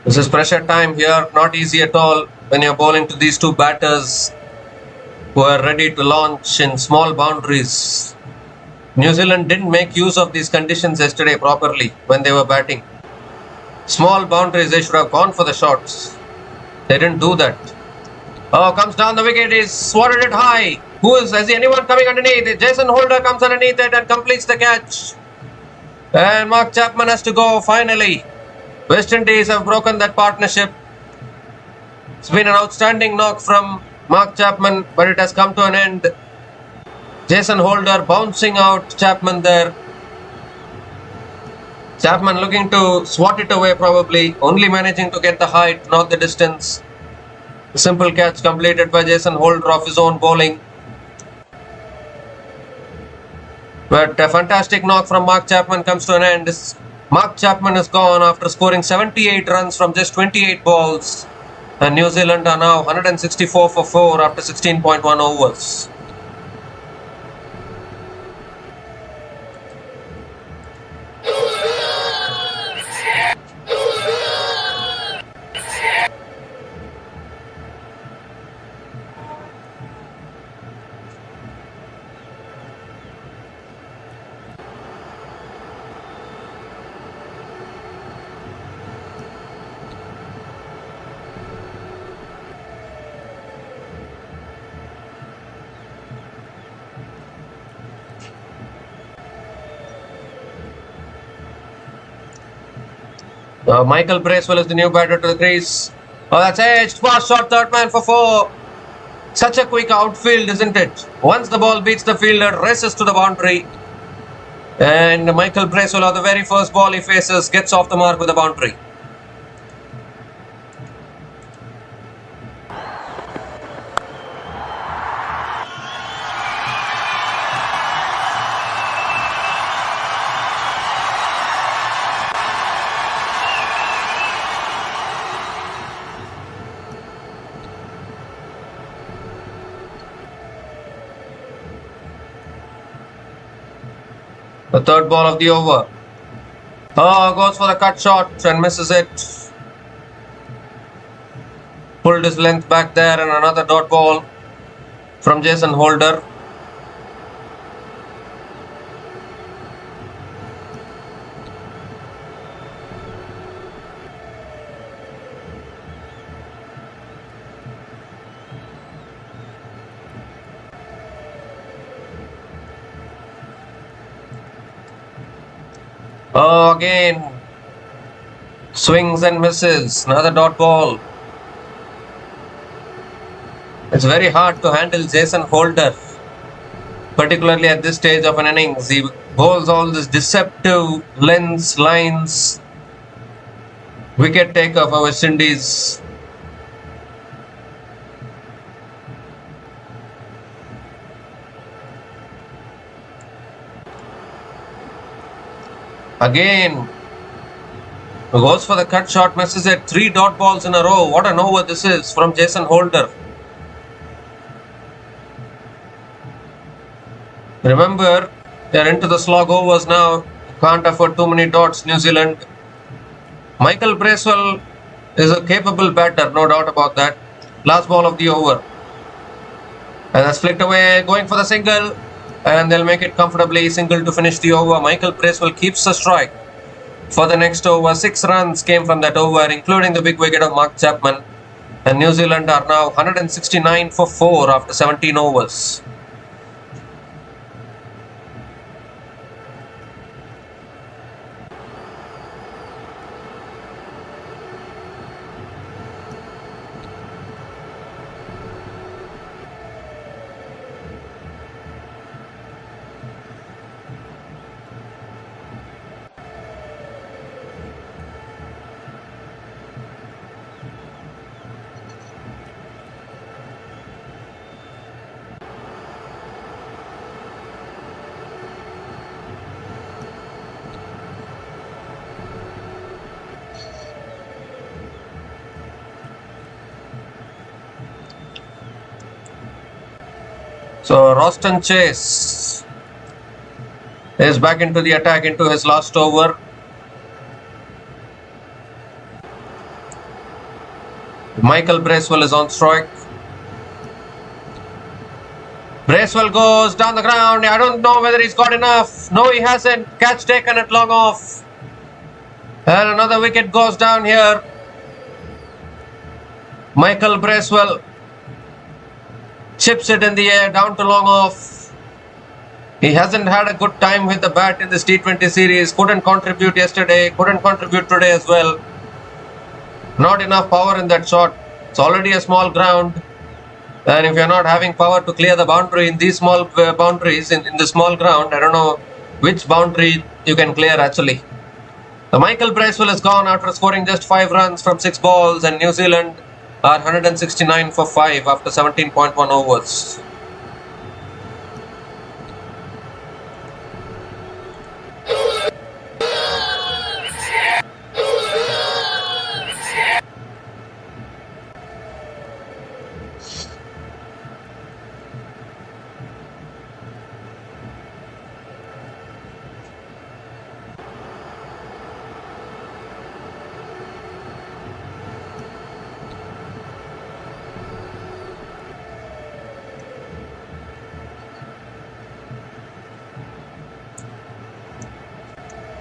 This is pressure time here. Not easy at all when you're bowling to these two batters who are ready to launch in small boundaries. New Zealand didn't make use of these conditions yesterday properly when they were batting. Small boundaries, they should have gone for the shots. They didn't do that. Oh, comes down the wicket, he's swatted it high. Is anyone coming underneath? Jason Holder comes underneath it and completes the catch. And Mark Chapman has to go finally. West Indies have broken that partnership. It's been an outstanding knock from Mark Chapman, but it has come to an end. Jason Holder bouncing out Chapman there. Chapman looking to swat it away probably, only managing to get the height, not the distance. A simple catch completed by Jason Holder off his own bowling. But a fantastic knock from Mark Chapman comes to an end. Mark Chapman is gone after scoring 78 runs from just 28 balls. And New Zealand are now 164 for 4 after 16.1 overs. Michael Bracewell is the new batter to the crease. Oh, that's edged. Fast shot, third man for 4. Such a quick outfield, isn't it? Once the ball beats the fielder, races to the boundary. And Michael Bracewell, on the very first ball he faces, gets off the mark with a boundary. The third ball of the over. Oh, goes for the cut shot and misses it. Pulled his length back there, and another dot ball from Jason Holder. Oh, again. Swings and misses. Another dot ball. It's very hard to handle Jason Holder, particularly at this stage of an innings. He bowls all this deceptive lengths, lines. Wicket taker for West Indies. Again, goes for the cut shot, misses it. 3 dot balls in a row. What an over this is from Jason Holder. Remember, they're into the slog overs now. Can't afford too many dots, New Zealand. Michael Bracewell is a capable batter, no doubt about that. Last ball of the over. And that's flicked away, going for the single. And they'll make it comfortably, single to finish the over. Michael Bracewell keeps the strike for the next over. 6 runs came from that over, including the big wicket of Mark Chapman. And New Zealand are now 169 for 4 after 17 overs. So Roston Chase is back into the attack into his last over. Michael Bracewell is on strike. Bracewell goes down the ground. I don't know whether he's got enough. No, he hasn't. Catch taken at long off. And another wicket goes down here. Michael Bracewell chips it in the air, down to long off. He hasn't had a good time with the bat in this T20 series. Couldn't contribute yesterday, couldn't contribute today as well. Not enough power in that shot. It's already a small ground. And if you're not having power to clear the boundary in these small boundaries, in the small ground, I don't know which boundary you can clear actually. The Michael Bracewell is gone after scoring just 5 runs from 6 balls, and New Zealand are 169 for 5 after 17.1 overs.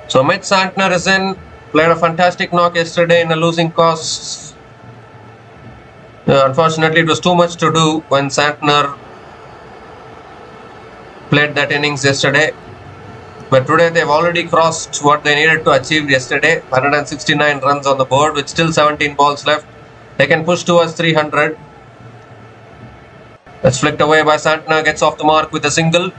So Santner is in, played a fantastic knock yesterday in a losing cause. Unfortunately, it was too much to do when Santner played that innings yesterday. But today they've already crossed what they needed to achieve yesterday. 169 runs on the board with still 17 balls left. They can push towards 300. That's flicked away by Santner. Gets off the mark with a single.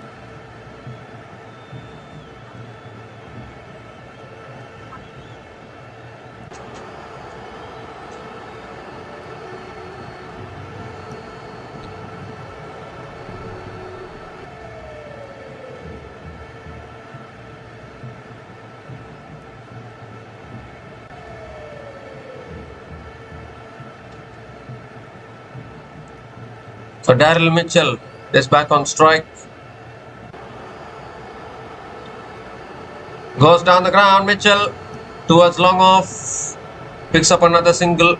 So Daryl Mitchell is back on strike. Goes down the ground. Mitchell towards long off. Picks up another single.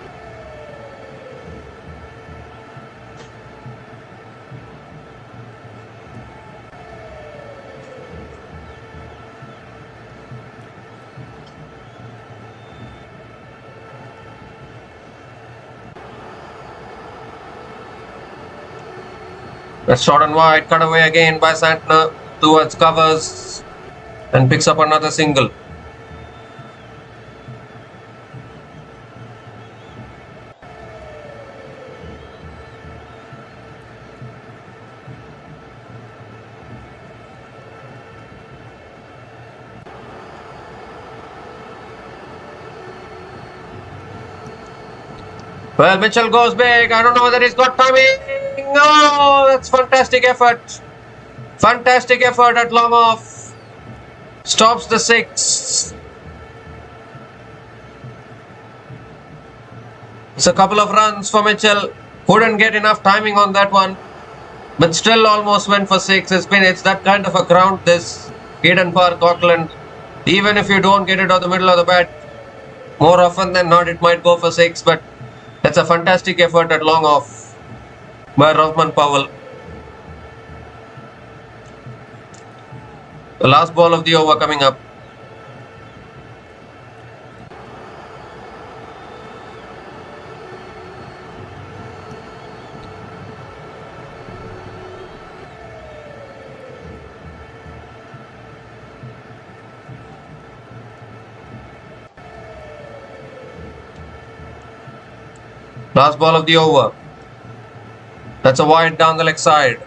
That's short and wide. Cut away again by Santner towards covers and picks up another single. Well, Mitchell goes big. I don't know whether he's got timing. No, that's fantastic effort. Fantastic effort at long off. Stops the 6. It's a couple of runs for Mitchell. Couldn't get enough timing on that one, but still almost went for 6. It's that kind of a ground, this Eden Park, Auckland. Even if you don't get it on the middle of the bat, more often than not it might go for 6, but that's a fantastic effort at long off by Powell. The last ball of the over coming up. Last ball of the over. That's a wide down the leg side.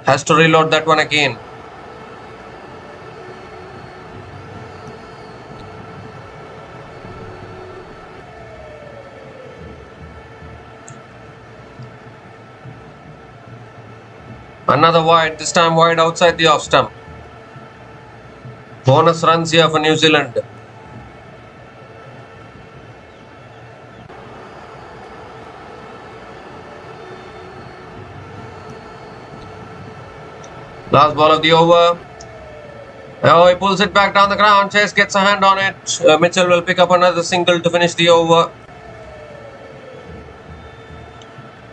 Has to reload that one again. Another wide, this time wide outside the off stump. Bonus runs here for New Zealand. Last ball of the over. Oh, he pulls it back down the ground. Chase gets a hand on it. Mitchell will pick up another single to finish the over.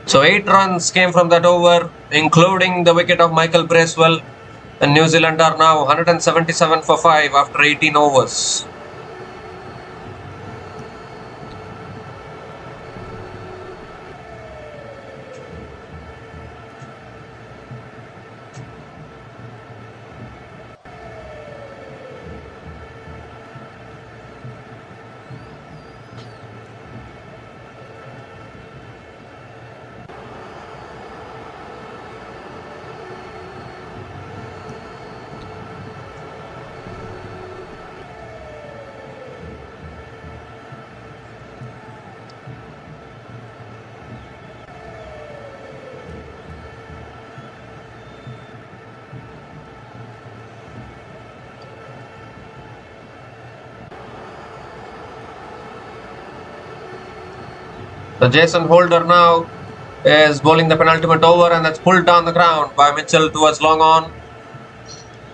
So 8 runs came from that over, including the wicket of Michael Bracewell. And New Zealand are now 177 for 5 after 18 overs. So Jason Holder now is bowling the penultimate over, and that's pulled down the ground by Mitchell towards long on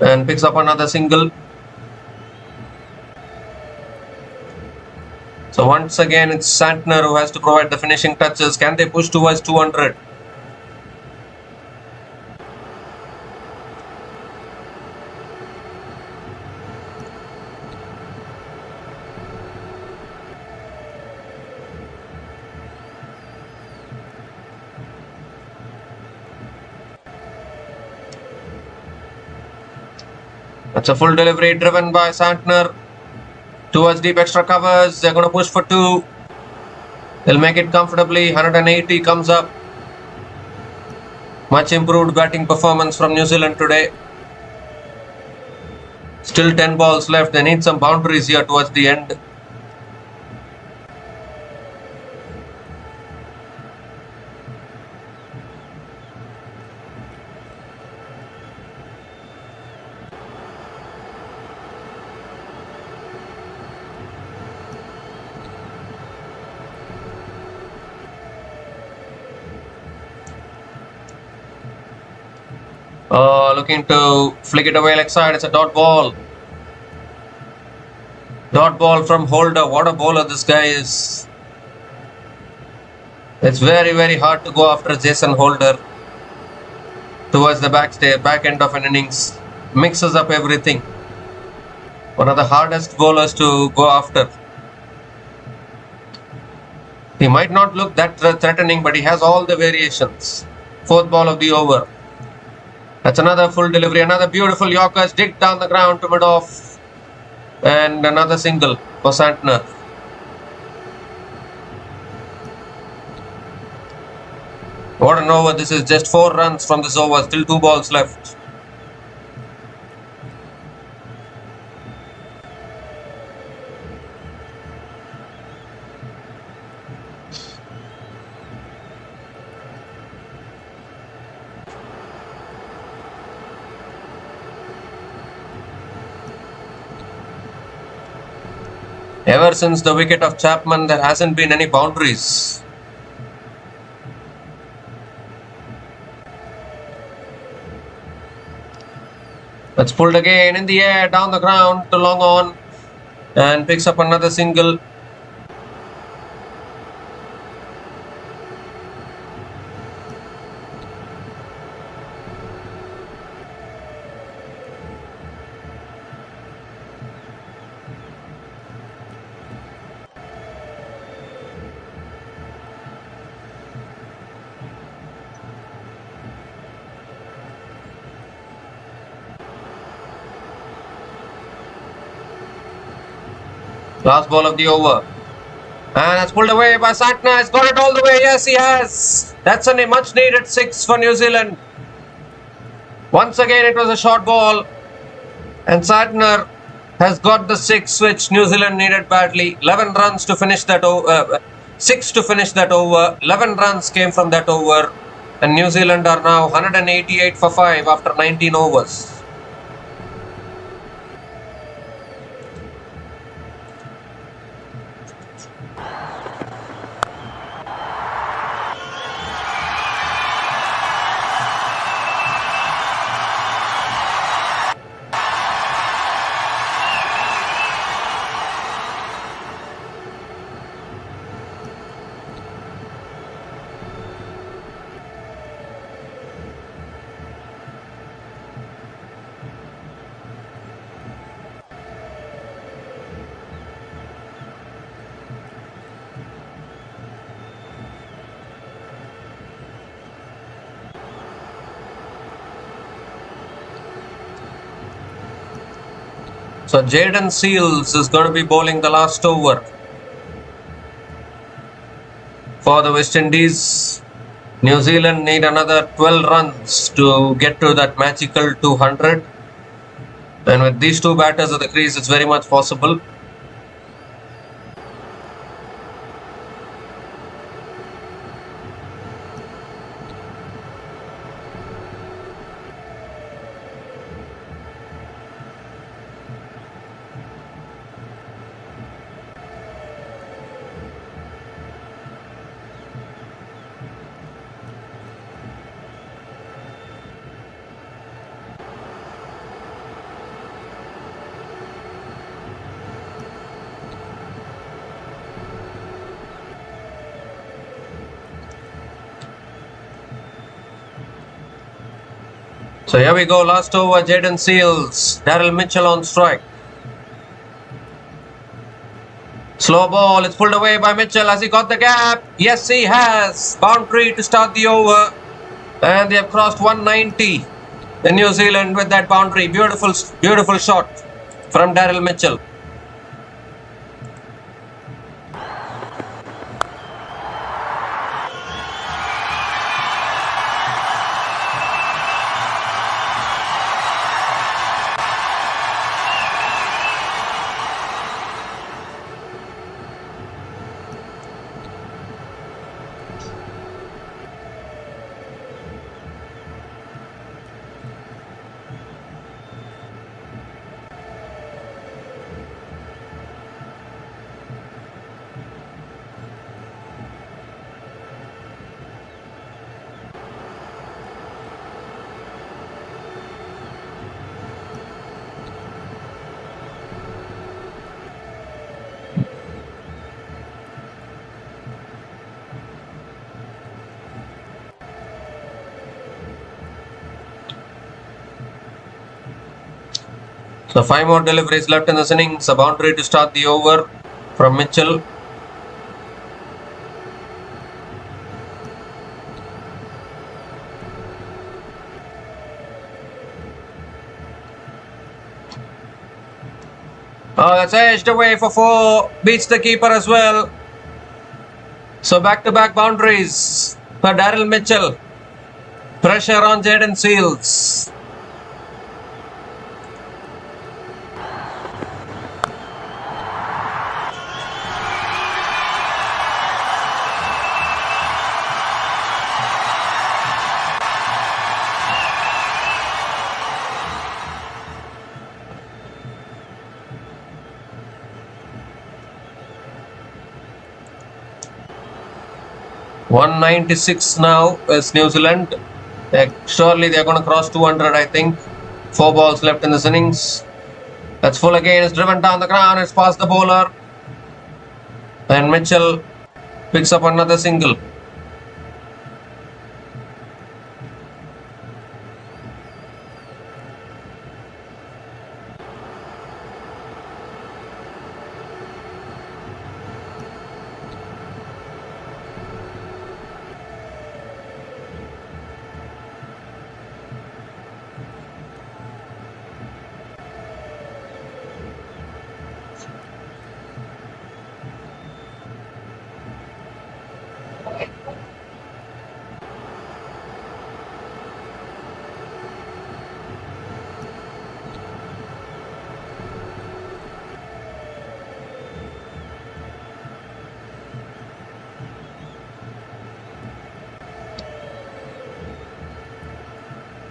and picks up another single. So once again it's Santner who has to provide the finishing touches. Can they push towards 200? That's a full delivery driven by Santner towards deep extra covers. They're going to push for 2. They'll make it comfortably. 180 comes up. Much improved batting performance from New Zealand today. Still 10 balls left. They need some boundaries here towards the end. Looking to flick it away leg side. It's a dot ball. Dot ball from Holder. What a bowler this guy is. It's very, very hard to go after Jason Holder towards the back end of an innings. Mixes up everything. One of the hardest bowlers to go after. He might not look that threatening, but he has all the variations. 4th ball of the over. That's another full delivery. Another beautiful Yorker dig down the ground to mid-off. And another single for Santner. What an over. This is just 4 runs from this over. Still 2 balls left. Ever since the wicket of Chapman, there hasn't been any boundaries. That's pulled again in the air, down the ground to long on, and picks up another single. Last ball of the over. And it's pulled away by Santner. He's got it all the way. Yes, he has. That's a much needed 6 for New Zealand. Once again, it was a short ball. And Santner has got the 6 which New Zealand needed badly. 11 runs to finish that over. 6 to finish that over. 11 runs came from that over. And New Zealand are now 188 for 5 after 19 overs. So Jaden Seals is going to be bowling the last over for the West Indies. New Zealand need another 12 runs to get to that magical 200. And with these 2 batters at the crease, it's very much possible. So here we go, last over, Jaden Seals, Daryl Mitchell on strike. Slow ball, it's pulled away by Mitchell. Has he got the gap? Yes, he has. Boundary to start the over. And they have crossed 190. The New Zealand with that boundary. Beautiful shot from Daryl Mitchell. So 5 more deliveries left in this innings. A boundary to start the over from Mitchell. Oh, that's edged away for 4. Beats the keeper as well. So back-to-back boundaries for Daryl Mitchell. Pressure on Jayden Seales. .196 now is New Zealand. Surely they're going to cross 200, I think. 4 balls left in this innings. That's full again. It's driven down the ground. It's past the bowler. And Mitchell picks up another single.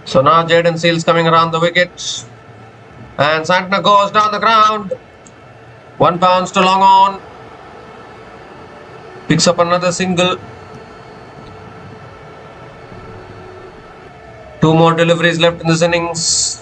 So now Jayden Seales coming around the wicket. And Santner goes down the ground. 1 bounce to long on. Picks up another single. 2 more deliveries left in this innings.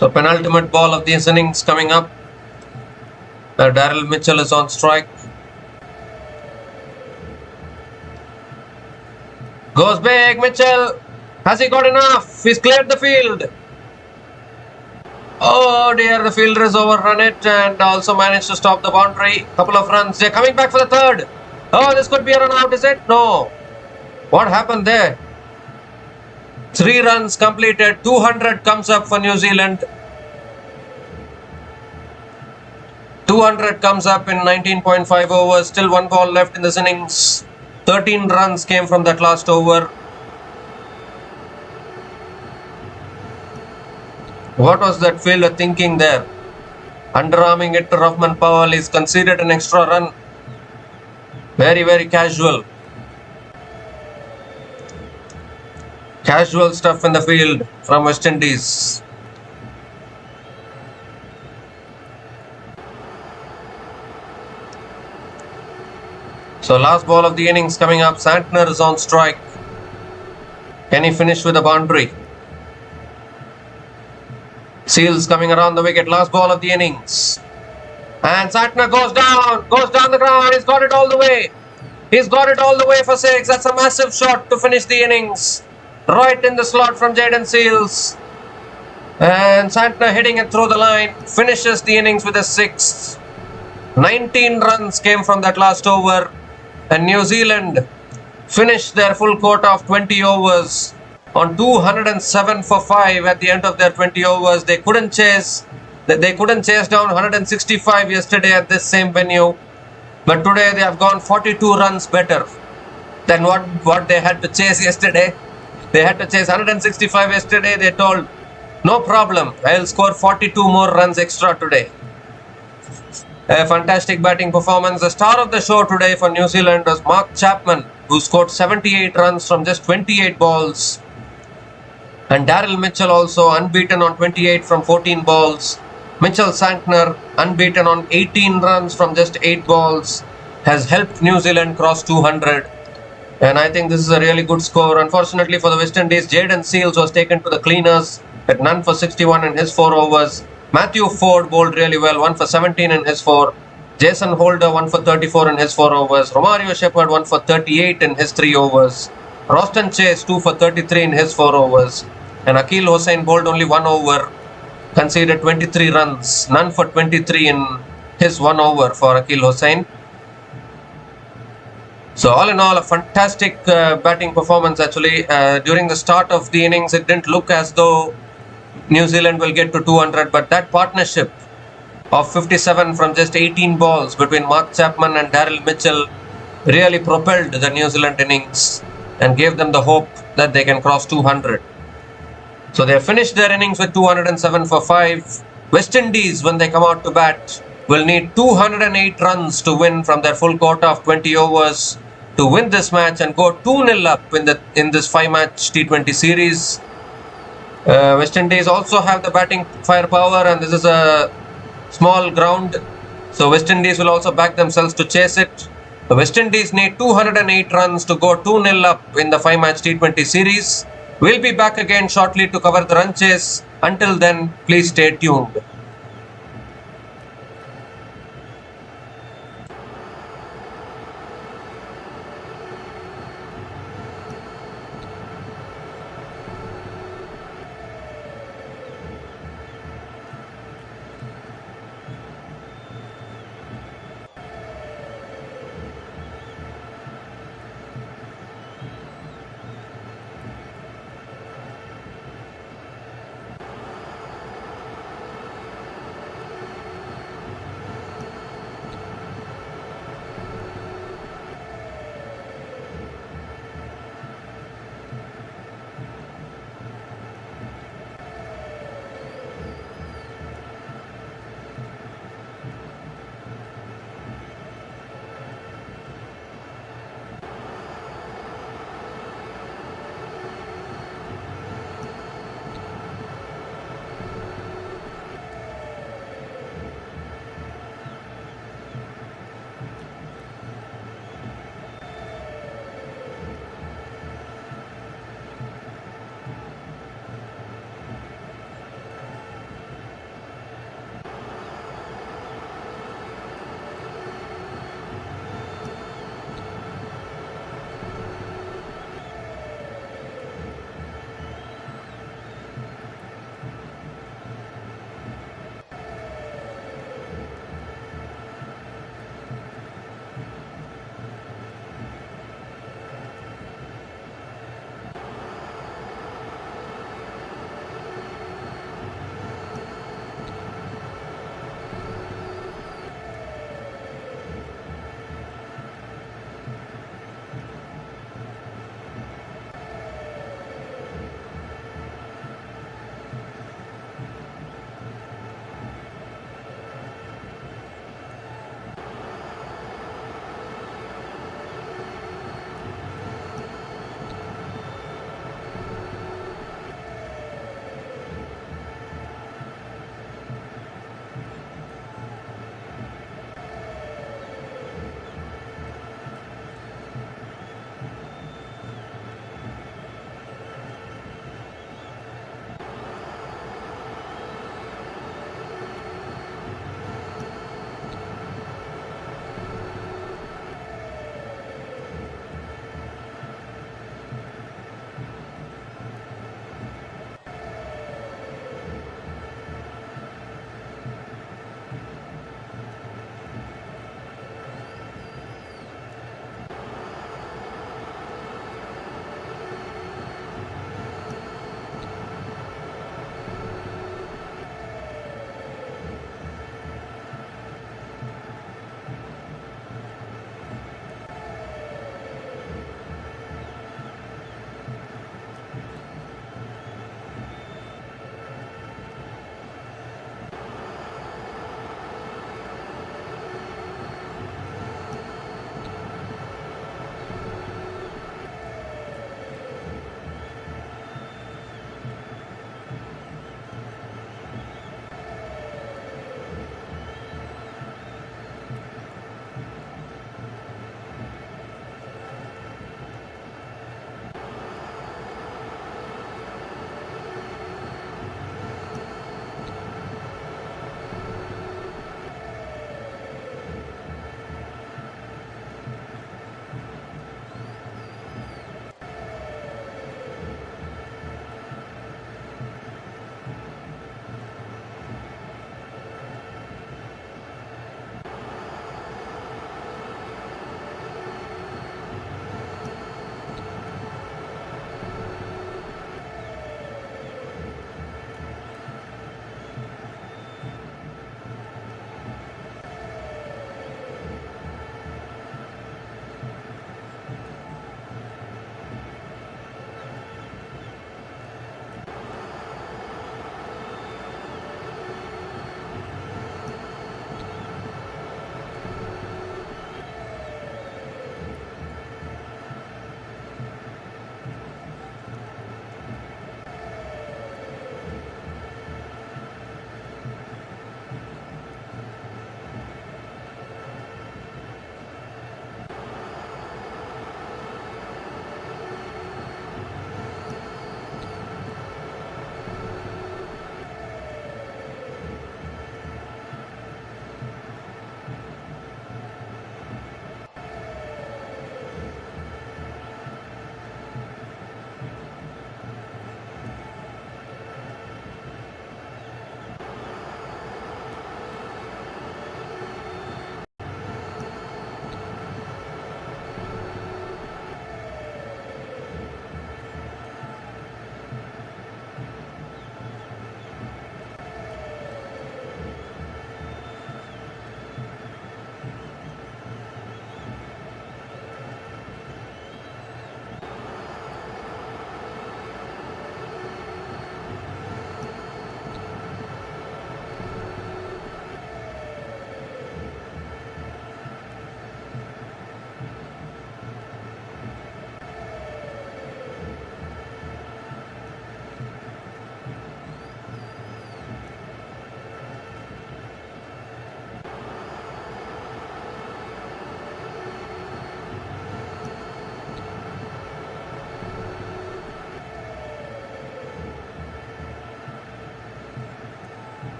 So penultimate ball of this innings coming up. Daryl Mitchell is on strike. Goes big, Mitchell. Has he got enough? He's cleared the field. Oh dear, the fielder has overrun it and also managed to stop the boundary. Couple of runs. They're coming back for the third. Oh, this could be a run out, is it? No. What happened there? 3 runs completed. 200 comes up for New Zealand. 200 comes up in 19.5 overs. Still 1 ball left in this innings. 13 runs came from that last over. What was that fielder thinking there? Underarming it to Rahman Powell. He's conceded an extra run. Very, very casual. Casual stuff in the field from West Indies. So last ball of the innings coming up. Santner is on strike. Can he finish with a boundary? Seals coming around the wicket. Last ball of the innings. And Santner goes down the ground. He's got it all the way. He's got it all the way for 6. That's a massive shot to finish the innings. Right in the slot from Jayden Seales. And Santner hitting it through the line. Finishes the innings with a 6. 19 runs came from that last over. And New Zealand finished their full quota of 20 overs on 207 for 5 at the end of their 20 overs. They couldn't chase down 165 yesterday at this same venue. But today they have gone 42 runs better than what they had to chase yesterday. They had to chase 165 yesterday. They told, no problem, I'll score 42 more runs extra today. A fantastic batting performance. The star of the show today for New Zealand was Mark Chapman, who scored 78 runs from just 28 balls. And Daryl Mitchell also unbeaten on 28 from 14 balls. Mitchell Santner, unbeaten on 18 runs from just 8 balls, has helped New Zealand cross 200. And I think this is a really good score. Unfortunately for the West Indies, Jayden Seales was taken to the cleaners at none for 61 in his 4 overs. Matthew Ford bowled really well, 1 for 17 in his 4. Jason Holder 1 for 34 in his 4 overs. Romario Shepherd 1 for 38 in his 3 overs. Roston Chase 2 for 33 in his 4 overs. And Akeal Hosein bowled only 1 over, conceded 23 runs, none for 23 in his 1 over for Akeal Hosein. So all in all, a fantastic batting performance actually. During the start of the innings, it didn't look as though New Zealand will get to 200, but that partnership of 57 from just 18 balls between Mark Chapman and Daryl Mitchell really propelled the New Zealand innings and gave them the hope that they can cross 200. So they have finished their innings with 207 for 5. West Indies, when they come out to bat, will need 208 runs to win from their full quota of 20 overs to win this match and go 2-0 up in this 5-match T20 series. West Indies also have the batting firepower, and this is a small ground, so West Indies will also back themselves to chase it. The West Indies need 208 runs to go 2-0 up in the 5-match T20 series. We'll be back again shortly to cover the run chase. Until then, please stay tuned.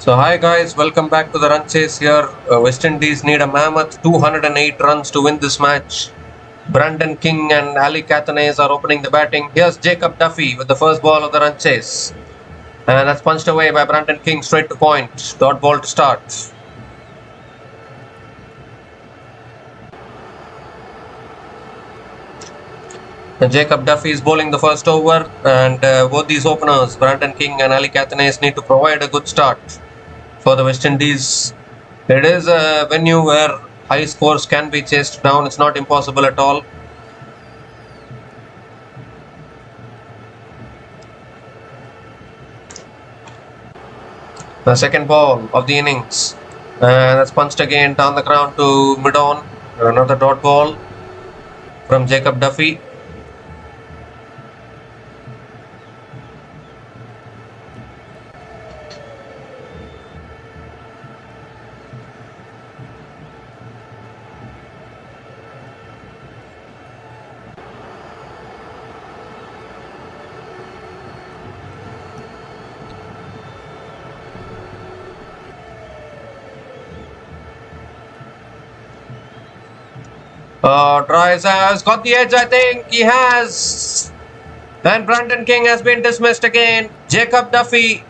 So hi guys, welcome back to the run chase here. West Indies need a mammoth 208 runs to win this match. Brandon King and Ali Catanese are opening the batting. Here's Jacob Duffy with the first ball of the run chase. And that's punched away by Brandon King straight to point. Dot ball to start. And Jacob Duffy is bowling the first over, and both these openers, Brandon King and Ali Catanese, need to provide a good start for the West Indies. It is a venue where high scores can be chased down. It's not impossible at all. The second ball of the innings, and that's punched again down the ground to mid-on. Another dot ball from Jacob Duffy. Tries has got the edge, I think. He has. And Brandon King has been dismissed again. Jacob Duffy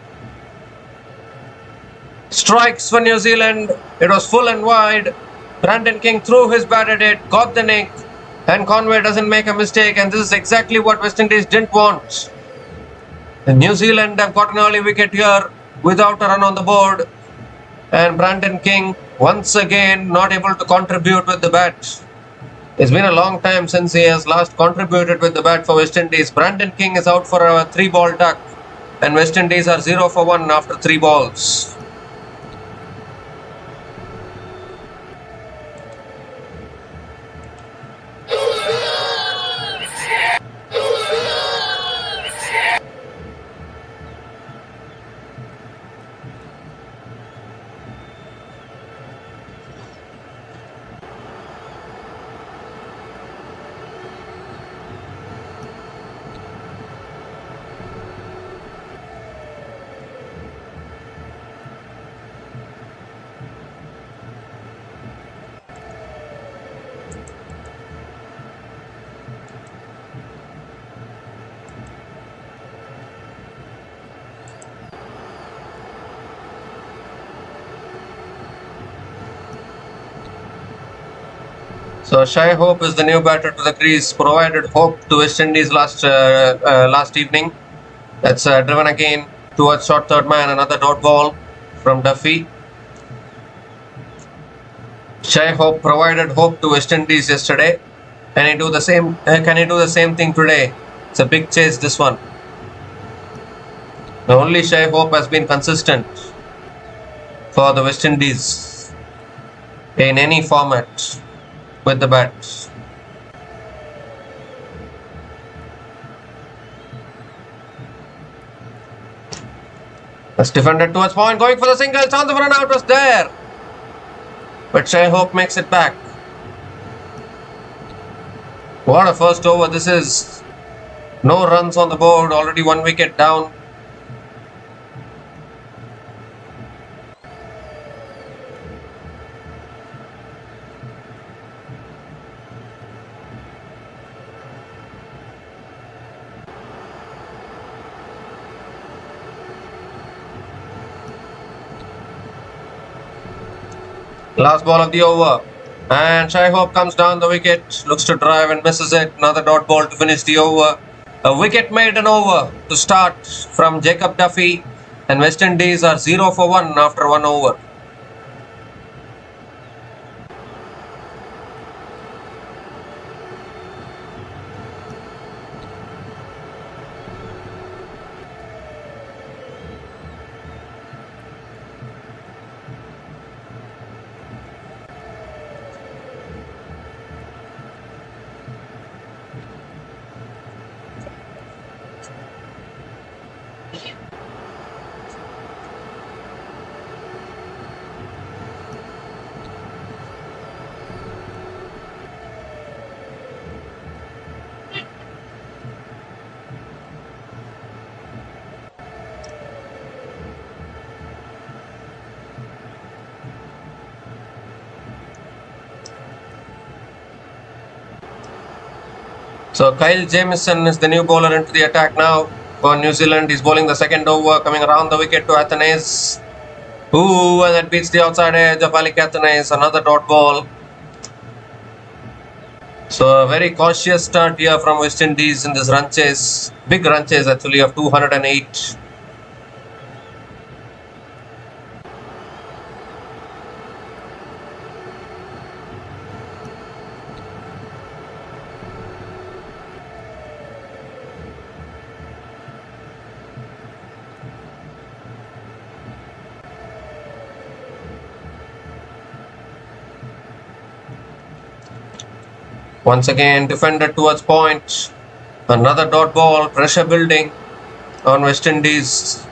strikes for New Zealand. It was full and wide. Brandon King threw his bat at it, got the nick, and Conway doesn't make a mistake. And this is exactly what West Indies didn't want. And New Zealand have got an early wicket here without a run on the board. And Brandon King once again not able to contribute with the bat. It's been a long time since he has last contributed with the bat for West Indies. Brandon King is out for a 3-ball duck, and West Indies are 0 for 1 after 3 balls. So Shai Hope is the new batter to the crease. Provided hope to West Indies last evening. That's driven again towards short third man. Another dot ball from Duffy. Shai Hope provided hope to West Indies yesterday. Can he do the same? Can he do the same thing today? It's a big chase, this one. Only Shai Hope has been consistent for the West Indies in any format with the bat. That's defended towards point, going for the single. Chance of run out was there, but Shai Hope makes it back. What a first over this is. No runs on the board, already 1 wicket down. Last ball of the over, and Shai Hope comes down the wicket, looks to drive and misses it. Another dot ball to finish the over. A wicket made an over to start from Jacob Duffy, and West Indies are 0 for 1 after 1 over. So Kyle Jamieson is the new bowler into the attack now for New Zealand. He's bowling the second over, coming around the wicket to Athanaze. Ooh, and that beats the outside edge of Ali Athanaze. Another dot ball. So a very cautious start here from West Indies in this run chase. Big run chase actually of 208. Once again defended towards point. Another dot ball, pressure building on West Indies.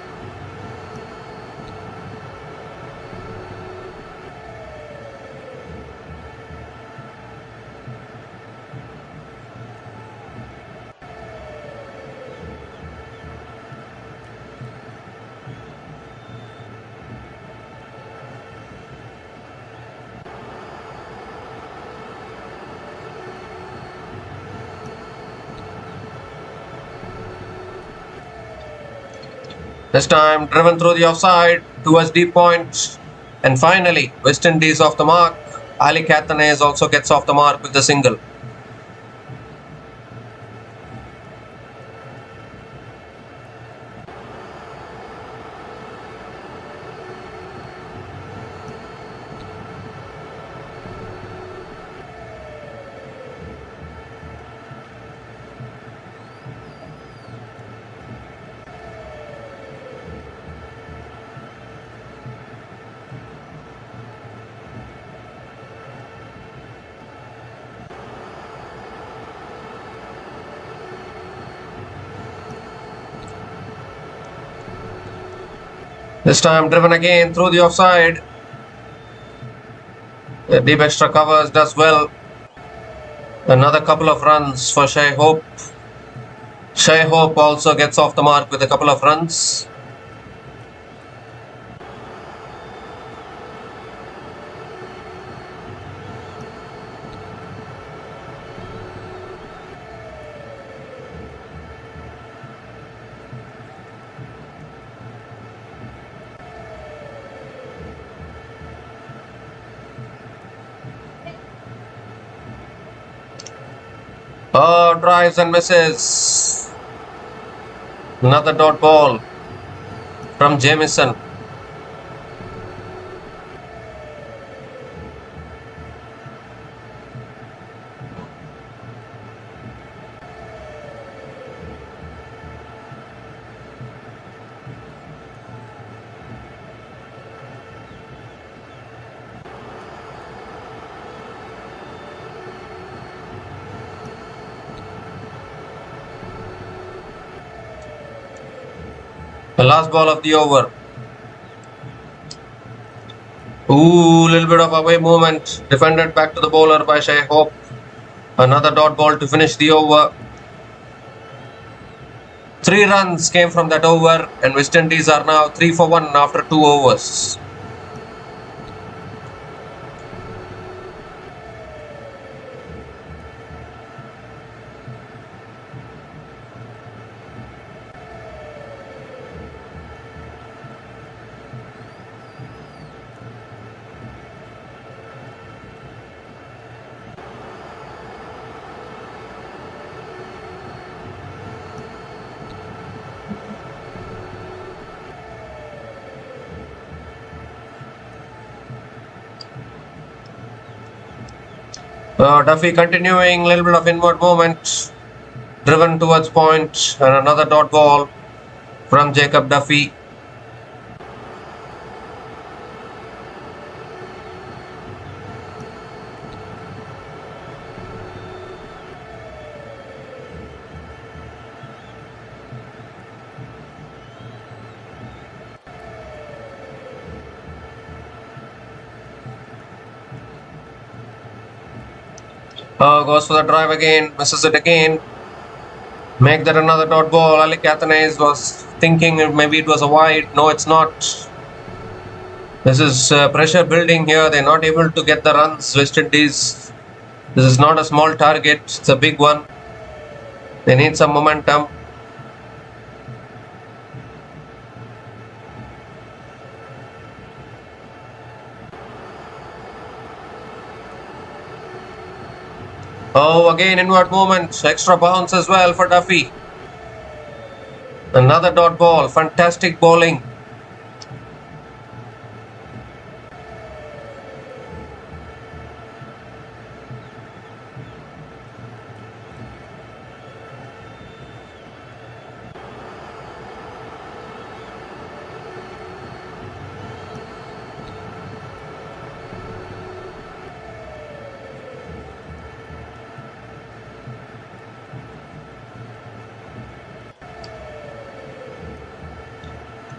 This time driven through the offside towards deep point. And finally, West Indies off the mark. Ali Athanaze also gets off the mark with the single. This time driven again through the offside. The deep extra covers does well. Another couple of runs for Shai Hope. Shai Hope also gets off the mark with a couple of runs. Oh, drives and misses. Another dot ball from Jamieson. The last ball of the over. Ooh, little bit of away movement. Defended back to the bowler by Shai Hope. Another dot ball to finish the over. 3 runs came from that over, and West Indies are now 3 for 1 after 2 overs. Duffy continuing, little bit of inward movement, driven towards point, and another dot ball from Jacob Duffy. Goes for the drive again, misses it again. Make that another dot ball. Ali Athanaze was thinking maybe it was a wide. No, it's not. This is pressure building here. They're not able to get the runs. West Indies. This is not a small target. It's a big one. They need some momentum. Oh, again inward movement. Extra bounce as well for Duffy. Another dot ball. Fantastic bowling.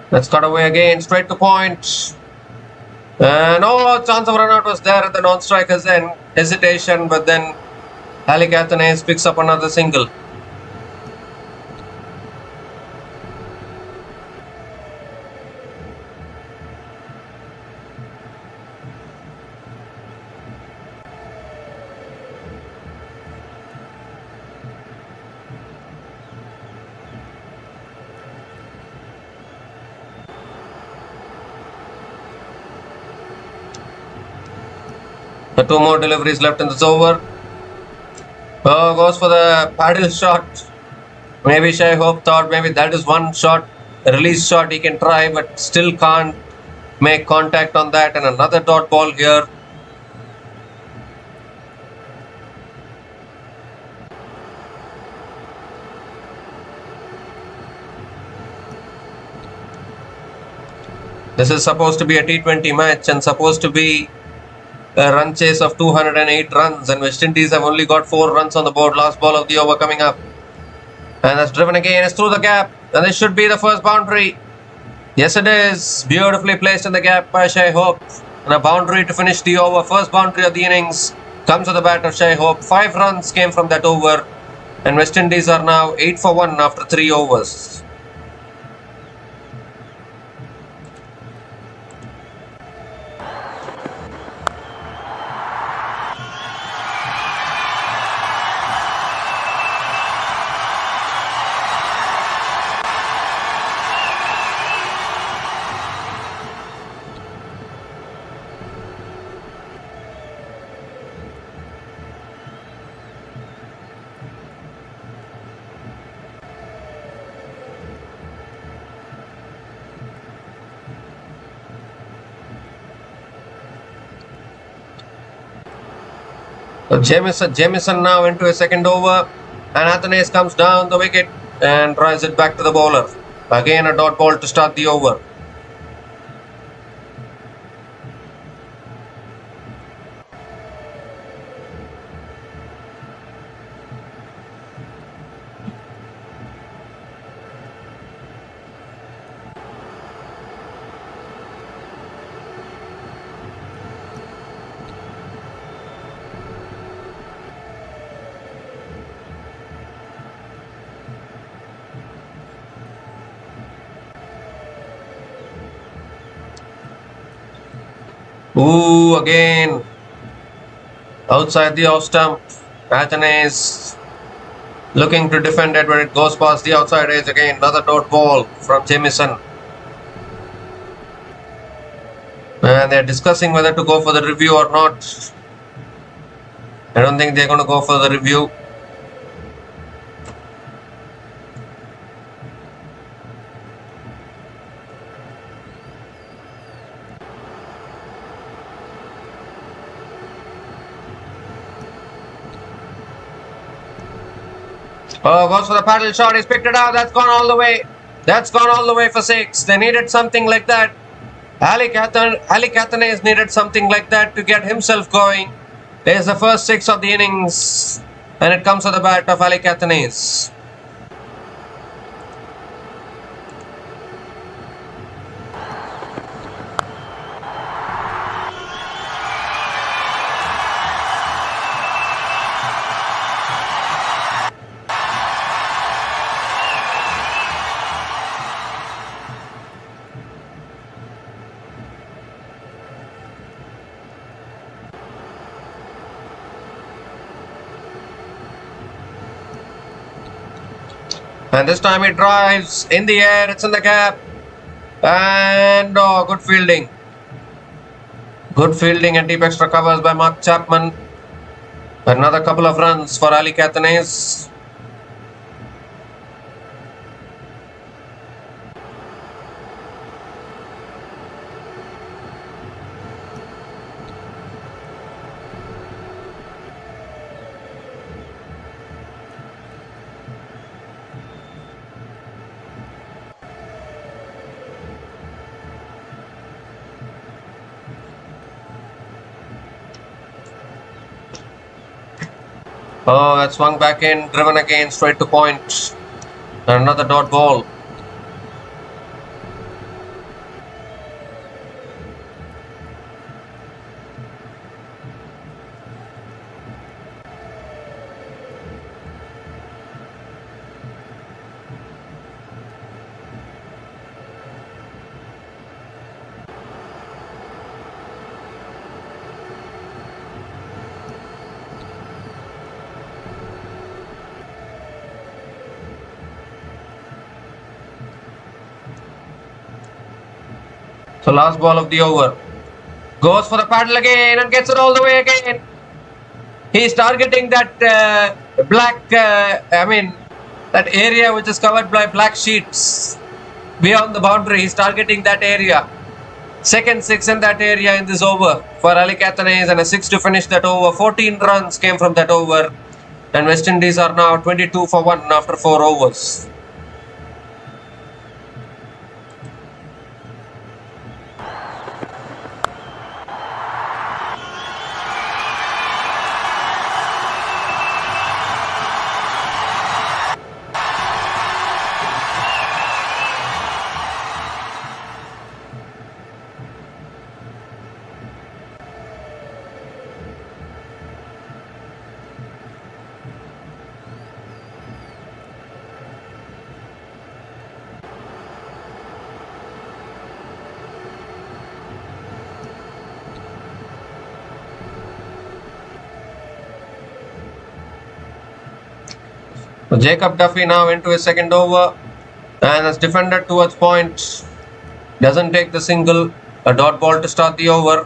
Let's cut away again. Straight to point. And oh, chance of run out was there at the non-strikers end. Hesitation, but then Alicathanes picks up another single. The two more deliveries left in this over. Oh, goes for the paddle shot. Maybe Shai Hope thought maybe that is one shot, a release shot he can try, but still can't make contact on that. And another dot ball here. This is supposed to be a T20 match and supposed to be a run chase of 208 runs, and West Indies have only got 4 runs on the board. Last ball of the over coming up. And that's driven again. It's through the gap. And this should be the first boundary. Yes, it is. Beautifully placed in the gap by Shai Hope. And a boundary to finish the over. First boundary of the innings comes to the bat of Shai Hope. 5 runs came from that over. And West Indies are now 8 for 1 after 3 overs. So Jamieson now into a second over, and Athanaze comes down the wicket and drives it back to the bowler. Again a dot ball to start the over. Ooh, again outside the off stump. Athanaze looking to defend it, but it goes past the outside edge again. Another dot ball from Jamieson. And they're discussing whether to go for the review or not. I don't think they're going to go for the review. Oh, goes for the paddle shot. He's picked it out. That's gone all the way. That's gone all the way for 6. They needed something like that. Alicathanes needed something like that to get himself going. There's the first 6 of the innings. And it comes to the bat of Alicathanes. And this time he drives in the air. It's in the gap. And oh, good fielding. Good fielding and deep extra covers by Mark Chapman. Another couple of runs for Ali Catanese. Oh, that swung back in, driven again, straight to point. And another dot ball. So last ball of the over. Goes for the paddle again and gets it all the way again. He's targeting that that area which is covered by black sheets beyond the boundary. He's targeting that area. Second six in that area in this over for Ali Catanese, and a six to finish that over. 14 runs came from that over, and West Indies are now 22 for 1 after 4 overs. So Jacob Duffy now into his second over and has defended towards point. Doesn't take the single. A dot ball to start the over.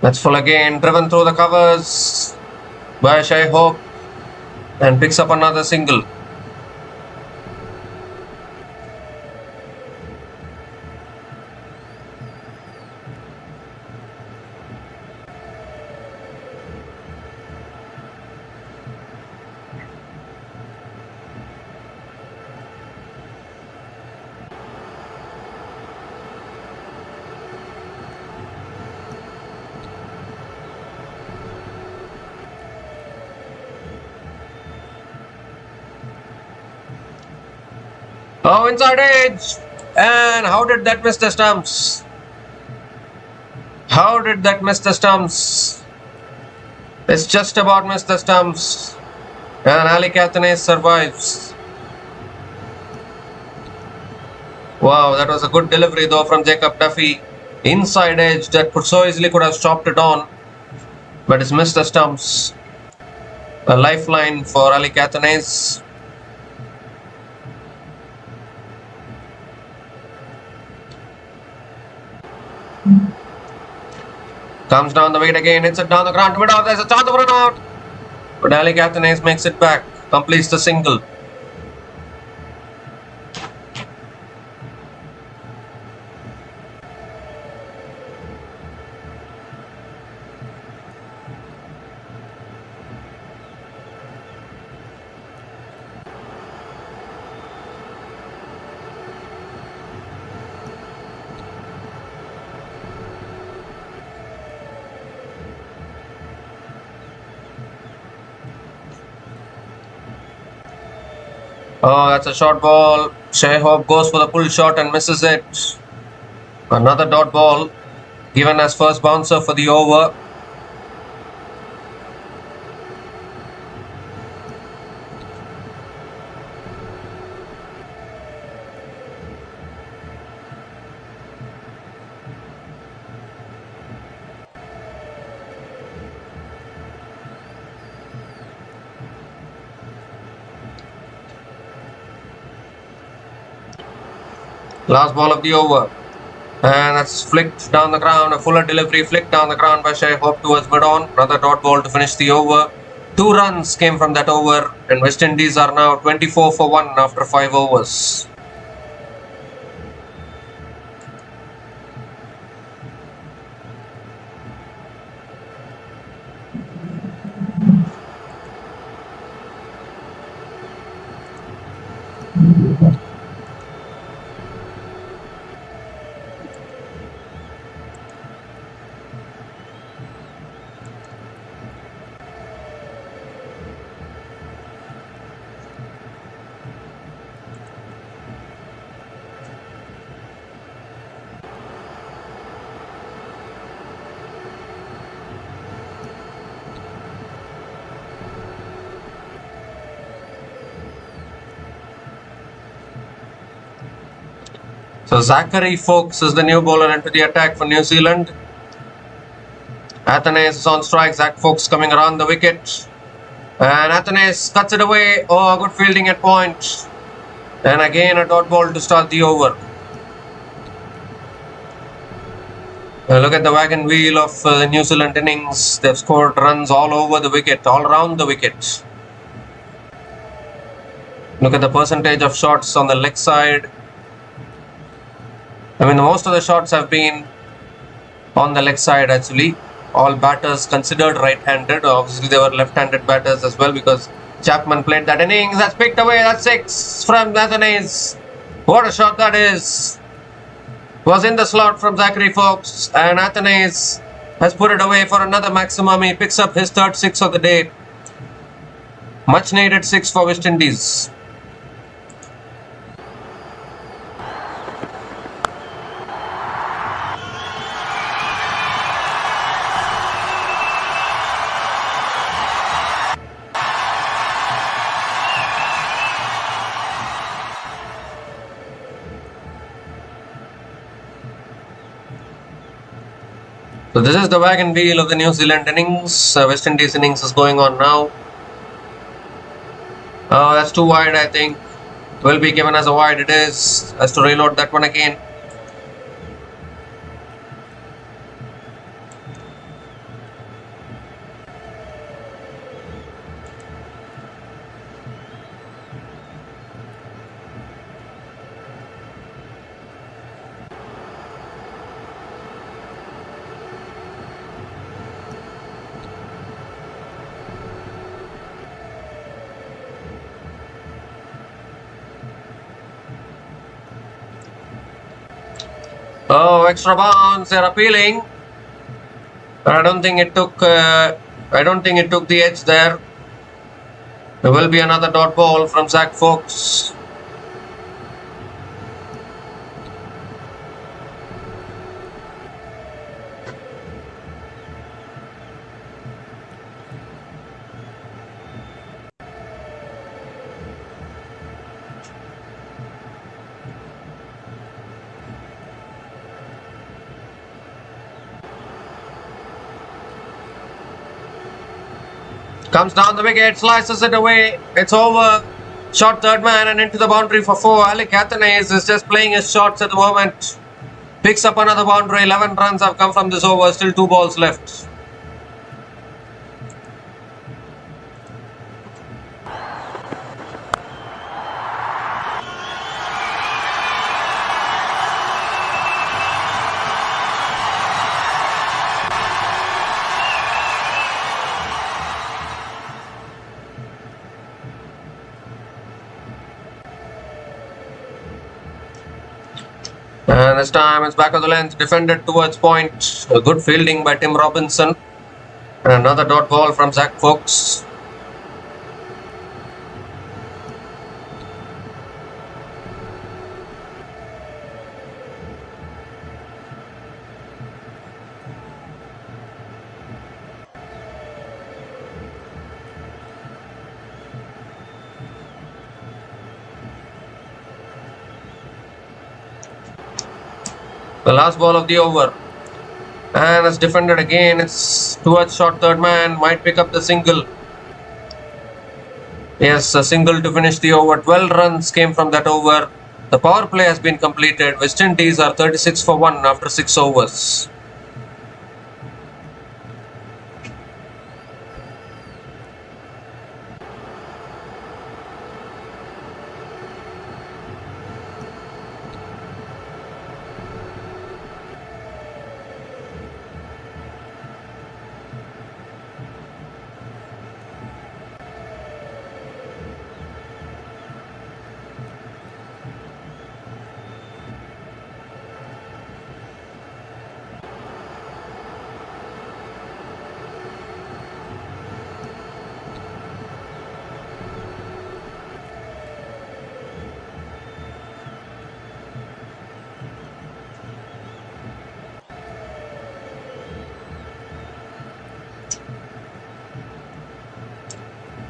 That's full again, driven through the covers by Shai Hope and picks up another single. Oh, inside edge. And how did that miss the stumps? How did that miss the stumps? It's just about missed the stumps. And Ali Catanese survives. Wow, that was a good delivery though from Jacob Duffy. Inside edge that so easily could have stopped it on. But it's missed the stumps. A lifeline for Ali Catanese. Comes down the wicket again, hits it down the ground to mid-off. There's a chance of run out. But Ali Catanese makes it back, completes the single. Oh, that's a short ball. Shai Hope goes for the pull shot and misses it. Another dot ball given as first bouncer for the over. Last ball of the over. And that's flicked down the ground. A fuller delivery flicked down the ground by Shai Hope towards mid-on. Another dot ball to finish the over. 2 runs came from that over. And West Indies are now 24 for 1 after 5 overs. So Zachary Fox is the new bowler into the attack for New Zealand. Athanaze is on strike. Zach Fox coming around the wicket. And Athanaze cuts it away. Oh, good fielding at point. And again a dot ball to start the over. Look at the wagon wheel of the New Zealand innings. They've scored runs all over the wicket, all around the wicket. Look at the percentage of shots on the leg side. I mean, most of the shots have been on the leg side actually. All batters considered right-handed. Obviously, they were left-handed batters as well because Chapman played that innings. That's picked away. That's 6 from Athanaze. What a shot that is. Was in the slot from Zachary Fox. And Athanaze has put it away for another maximum. He picks up his third 6 of the day. Much needed 6 for West Indies. So this is the wagon wheel of the New Zealand innings. West Indies innings is going on now. Oh, that's too wide, I think. Will be given as a wide. It is. Has to reload that one again. Oh, extra bounce! They're appealing. I don't think it took. I don't think it took the edge there. There will be another dot ball from Zach Fox. Comes down the wicket, slices it away. It's over. Shot third man and into the boundary for 4. Alec Athanaze is just playing his shots at the moment. Picks up another boundary. 11 runs have come from this over. Still 2 balls left. And this time it's back of the length, defended towards point. A good fielding by Tim Robinson. And another dot ball from Zach Fox. The last ball of the over. And it's defended again. It's towards short third man. Might pick up the single. Yes, a single to finish the over. 12 runs came from that over. The power play has been completed. West Indies are 36 for 1 after 6 overs.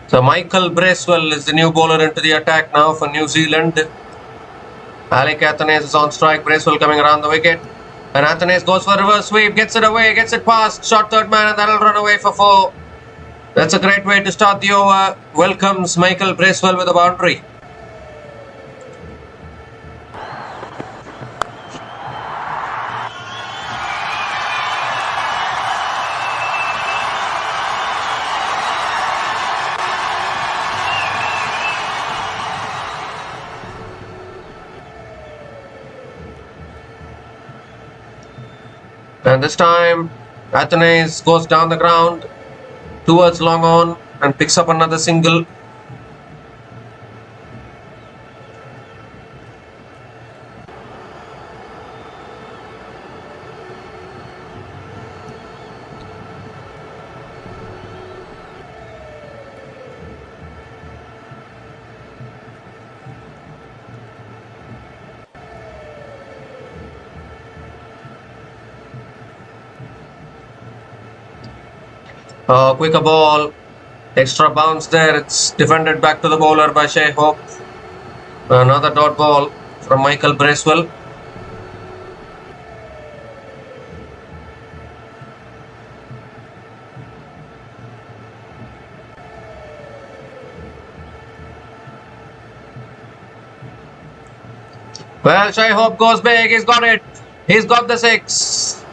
So Michael Bracewell is the new bowler into the attack now for New Zealand. Alec Athanase is on strike. Bracewell coming around the wicket. And Athanase goes for a reverse sweep. Gets it away. Gets it past. Short third man and that'll run away for 4. That's a great way to start the over. Welcomes Michael Bracewell with a boundary. And this time, Athanase goes down the ground towards long on and picks up another single. Quicker ball, extra bounce there. It's defended back to the bowler by Shai Hope. Another dot ball from Michael Bracewell. Well, Shai Hope goes big. He's got it. He's got the 6.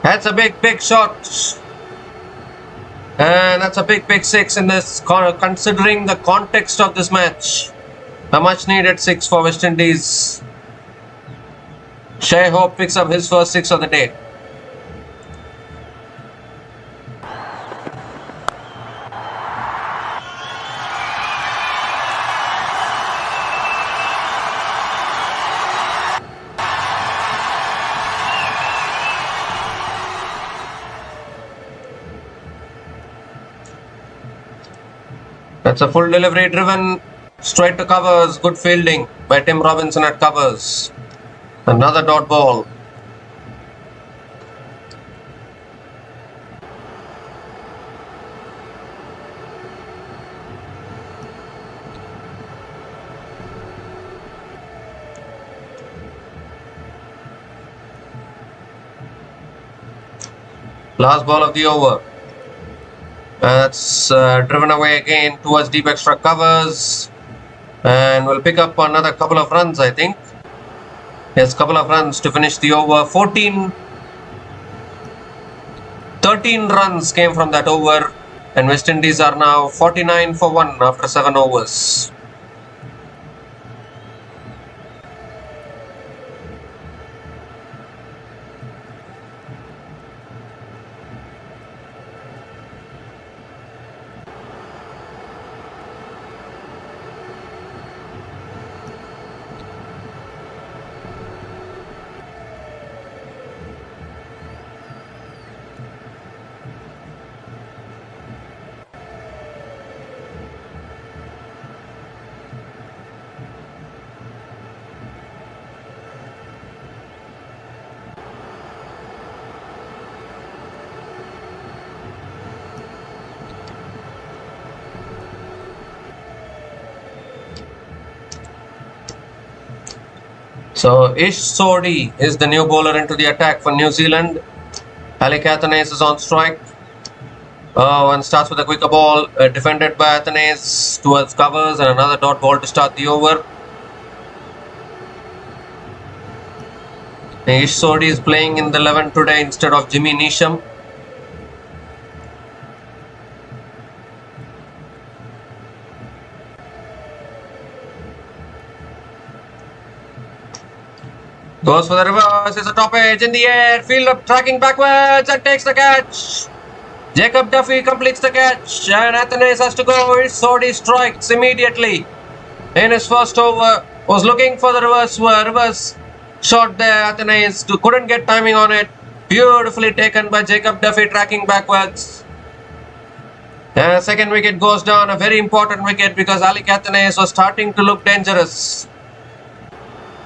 That's a big shot. And that's a big 6 in this, considering the context of this match. A much needed 6 for West Indies. Shai Hope picks up his first 6 of the day. That's a full delivery driven straight to covers. Good fielding by Tim Robinson at covers. Another dot ball. Last ball of the over. That's driven away again towards deep extra covers, and we'll pick up another couple of runs, I think. Yes, couple of runs to finish the over. 13 runs came from that over, and West Indies are now 49 for 1 after 7 overs. So Ish Sodhi is the new bowler into the attack for New Zealand. Ali Cathanes is on strike. One starts with a quicker ball, defended by Athanaze towards covers, and another dot ball to start the over. Ish Sodhi is playing in the 11 today instead of Jimmy Neesham. Goes for the reverse, it's a top edge in the air, fielder tracking backwards and takes the catch. Jacob Duffy completes the catch and Athanaze has to go. Ish Sodhi strikes immediately in his first over. Was looking for the reverse shot there. Athanaze couldn't get timing on it. Beautifully taken by Jacob Duffy tracking backwards. Second wicket goes down, a very important wicket because Ali Cathanes was starting to look dangerous.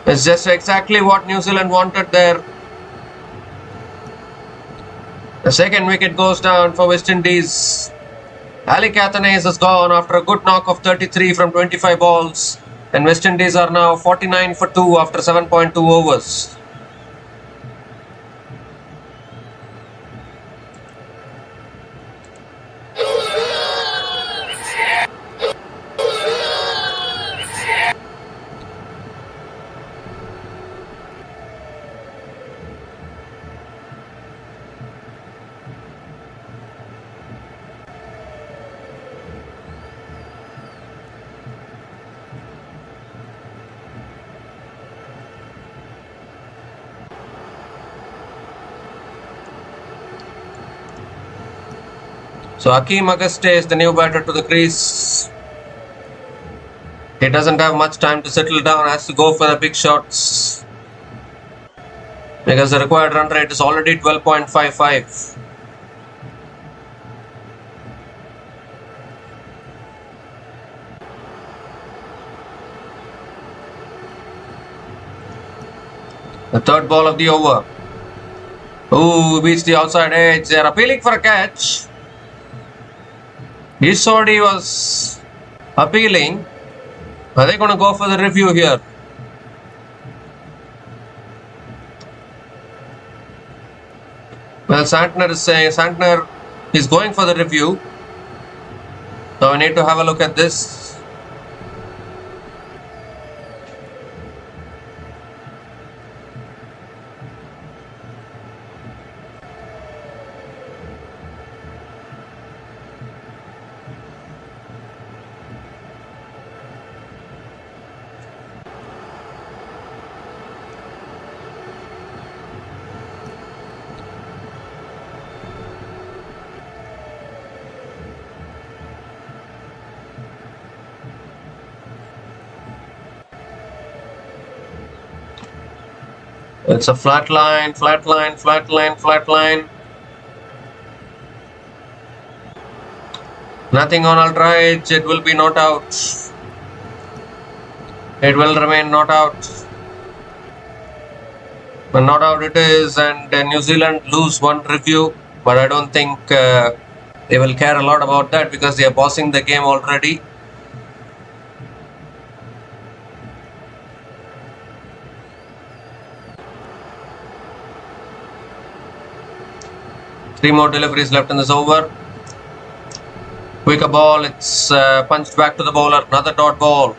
It's just exactly what New Zealand wanted there. The second wicket goes down for West Indies. Ali Cathanes has gone after a good knock of 33 from 25 balls. And West Indies are now 49 for 2 after 7.2 overs. So Hakeem Auguste is the new batter to the crease. He doesn't have much time to settle down, has to go for the big shots. Because the required run rate is already 12.55. The third ball of the over. Ooh, beats the outside edge. They are appealing for a catch. Ish Sodhi was appealing. Are they going to go for the review here? Well, Santner is saying Santner is going for the review. So we need to have a look at this. It's a flat line, flat line, flat line, flat line. Nothing on alt right, it will be not out. It will remain not out. But not out it is, and New Zealand lose one review. But I don't think they will care a lot about that because they are bossing the game already. Three more deliveries left in this over. Quicker ball, it's punched back to the bowler. Another dot ball.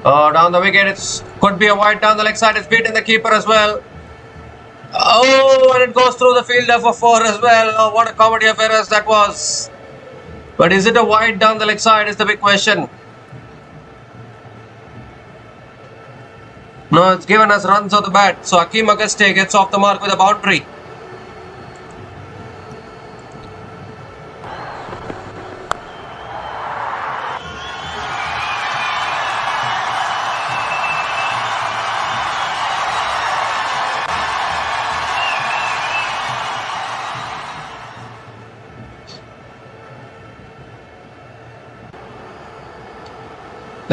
Down the wicket, it could be a wide down the leg side. It's beaten the keeper as well. Oh, and it goes through the fielder for 4 as well. Oh, what a comedy of errors that was. But is it a wide down the leg side is the big question. No, it's given us runs on the bat. So Hakeem Auguste gets off the mark with a boundary.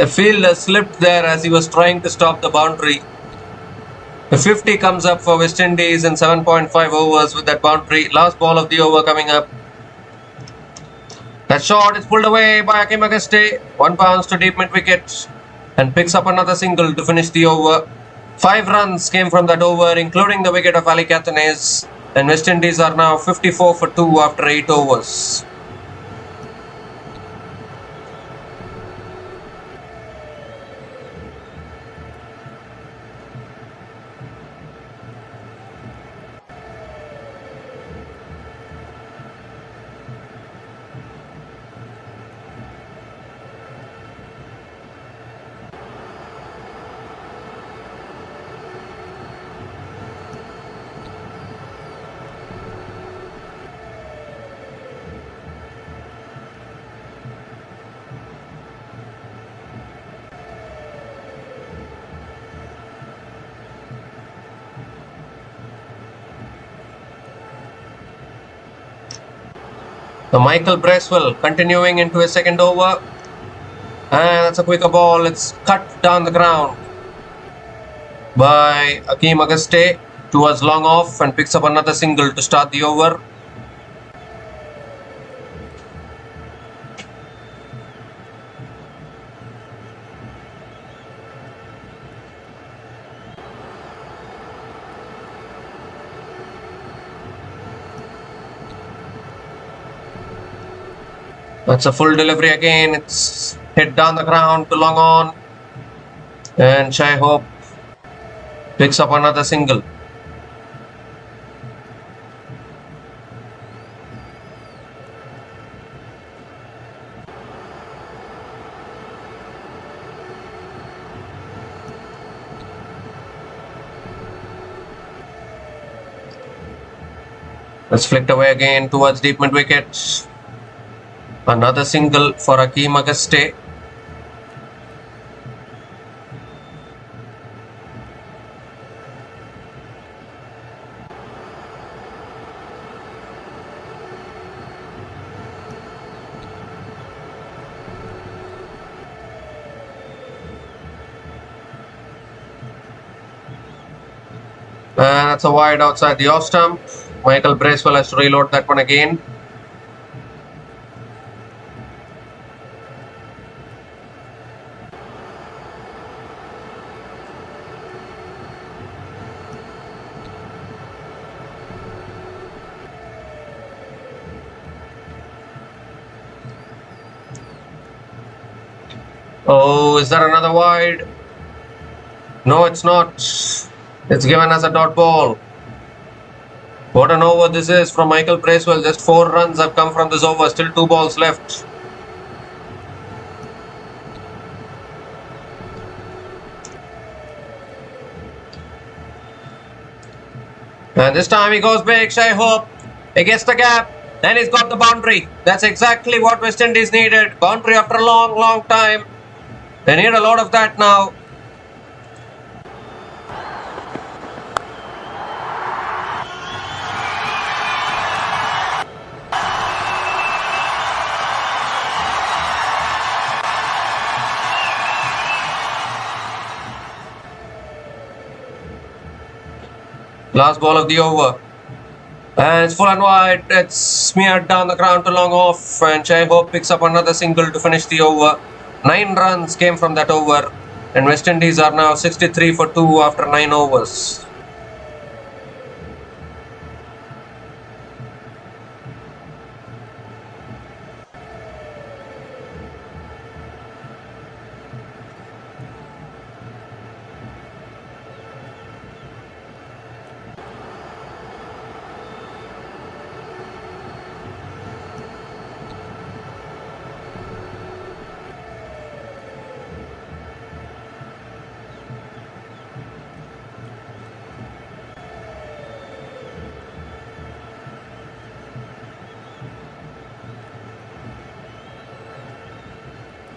The fielder slipped there as he was trying to stop the boundary. The 50 comes up for West Indies in 7.5 overs with that boundary. Last ball of the over coming up. That shot is pulled away by Akim Agaste. 1 bounce to deep mid wicket and picks up another single to finish the over. 5 runs came from that over, including the wicket of Ali Catanese. And West Indies are now 54 for 2 after 8 overs. The Michael Bracewell continuing into his second over. And that's a quicker ball. It's cut down the ground by Akim Agaste towards long off and picks up another single to start the over. That's a full delivery again. It's hit down the ground to long on. And Shai Hope picks up another single. It's flicked away again towards deep mid wicket. Another single for Akim Agaste. And that's a wide outside the off stump. Michael Bracewell has to reload that one again. Oh, is that another wide? No, it's not. It's given as a dot ball. What an over this is from Michael Bracewell. Just 4 runs have come from this over. Still 2 balls left. And this time he goes big. Shai Hope. He gets the gap. And he's got the boundary. That's exactly what West Indies needed. Boundary after a long, long time. They need a lot of that now. Last ball of the over. And it's full and wide. It's smeared down the ground to long off. And Shai Hope picks up another single to finish the over. 9 runs came from that over. And West Indies are now 63 for 2 after 9 overs.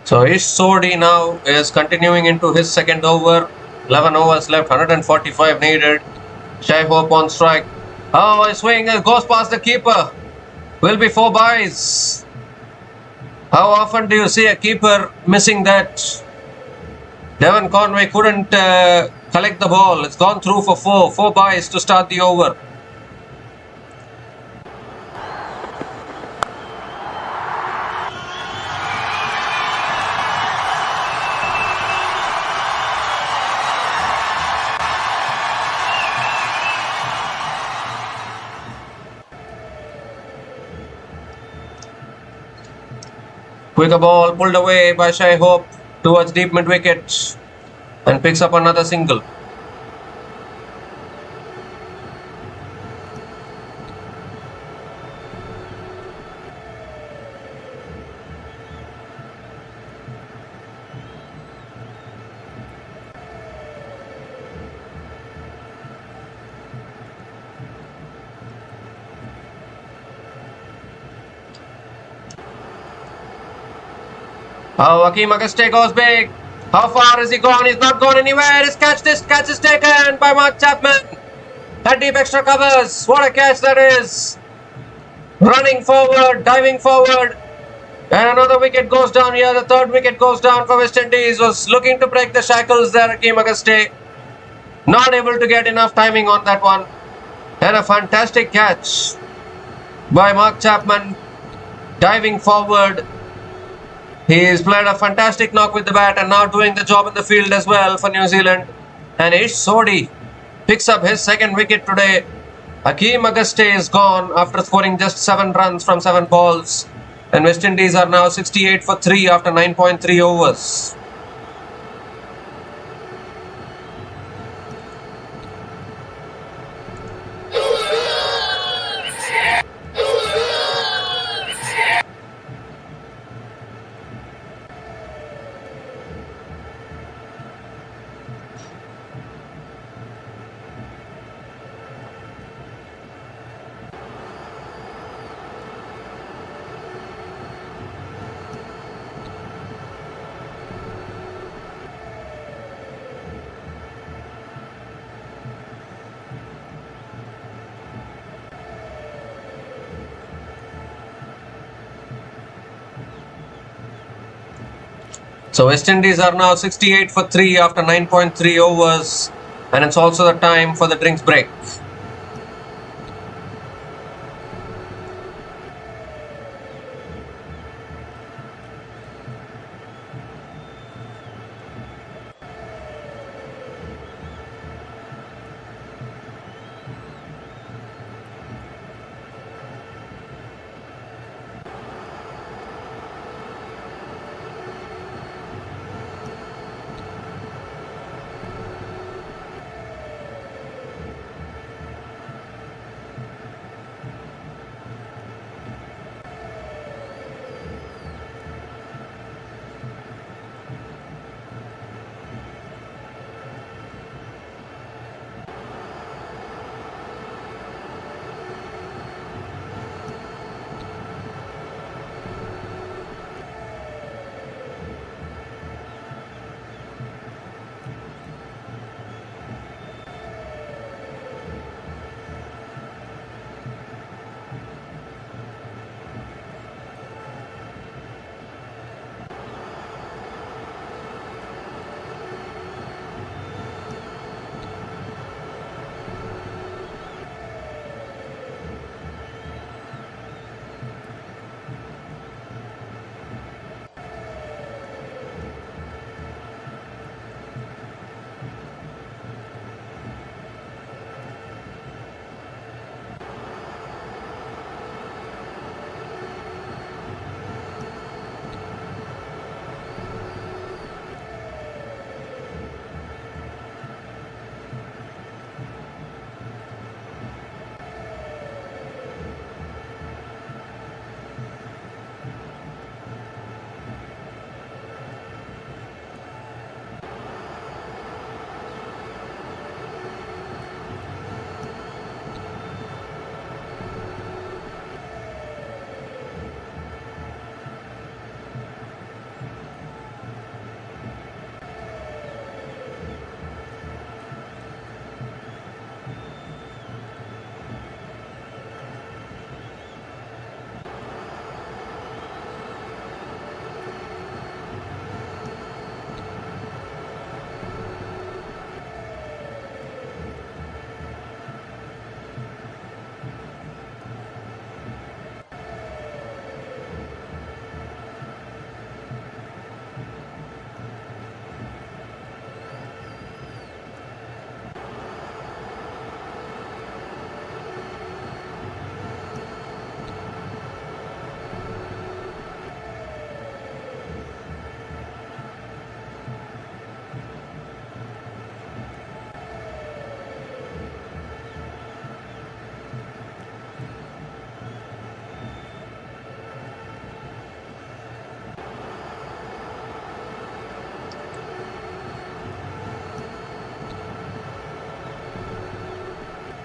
So Ish Sodhi now is continuing into his second over. 11 overs left, 145 needed. Shai Hope on strike. Oh, his swing goes past the keeper. Will be 4 byes. How often do you see a keeper missing that? Devon Conway couldn't collect the ball. It's gone through for four byes to start the over. Quicker ball pulled away by Shai Hope towards deep mid wicket and picks up another single. Oh, Hakeem Auguste goes big. How far has he gone? He's not gone anywhere. His catch is taken by Mark Chapman. At deep extra covers. What a catch that is. Running forward, diving forward. And another wicket goes down here. The third wicket goes down for West Indies. Was looking to break the shackles there, Hakeem Auguste. Not able to get enough timing on that one. And a fantastic catch by Mark Chapman. Diving forward. He's played a fantastic knock with the bat and now doing the job in the field as well for New Zealand. And Ish Sodhi picks up his second wicket today. Hakeem Auguste is gone after scoring just 7 runs from 7 balls. And West Indies are now 68 for 3 after 9.3 overs. So West Indies are now 68 for 3 after 9.3 overs. And it's also the time for the drinks break.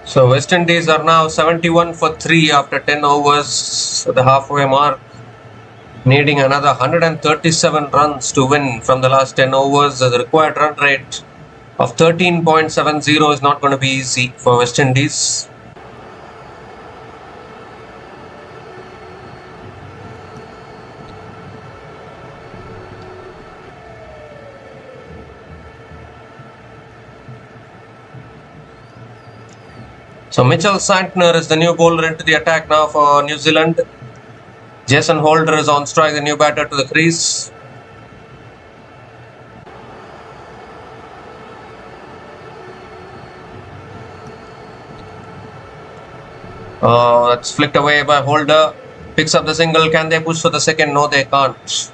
So West Indies are now 71 for 3 after 10 overs at the halfway mark, needing another 137 runs to win from the last 10 overs. The required run rate of 13.70 is not going to be easy for West Indies. So Mitchell Santner is the new bowler into the attack now for New Zealand. Jason Holder is on strike, the new batter to the crease. That's flicked away by Holder. Picks up the single. Can they push for the second? No, they can't.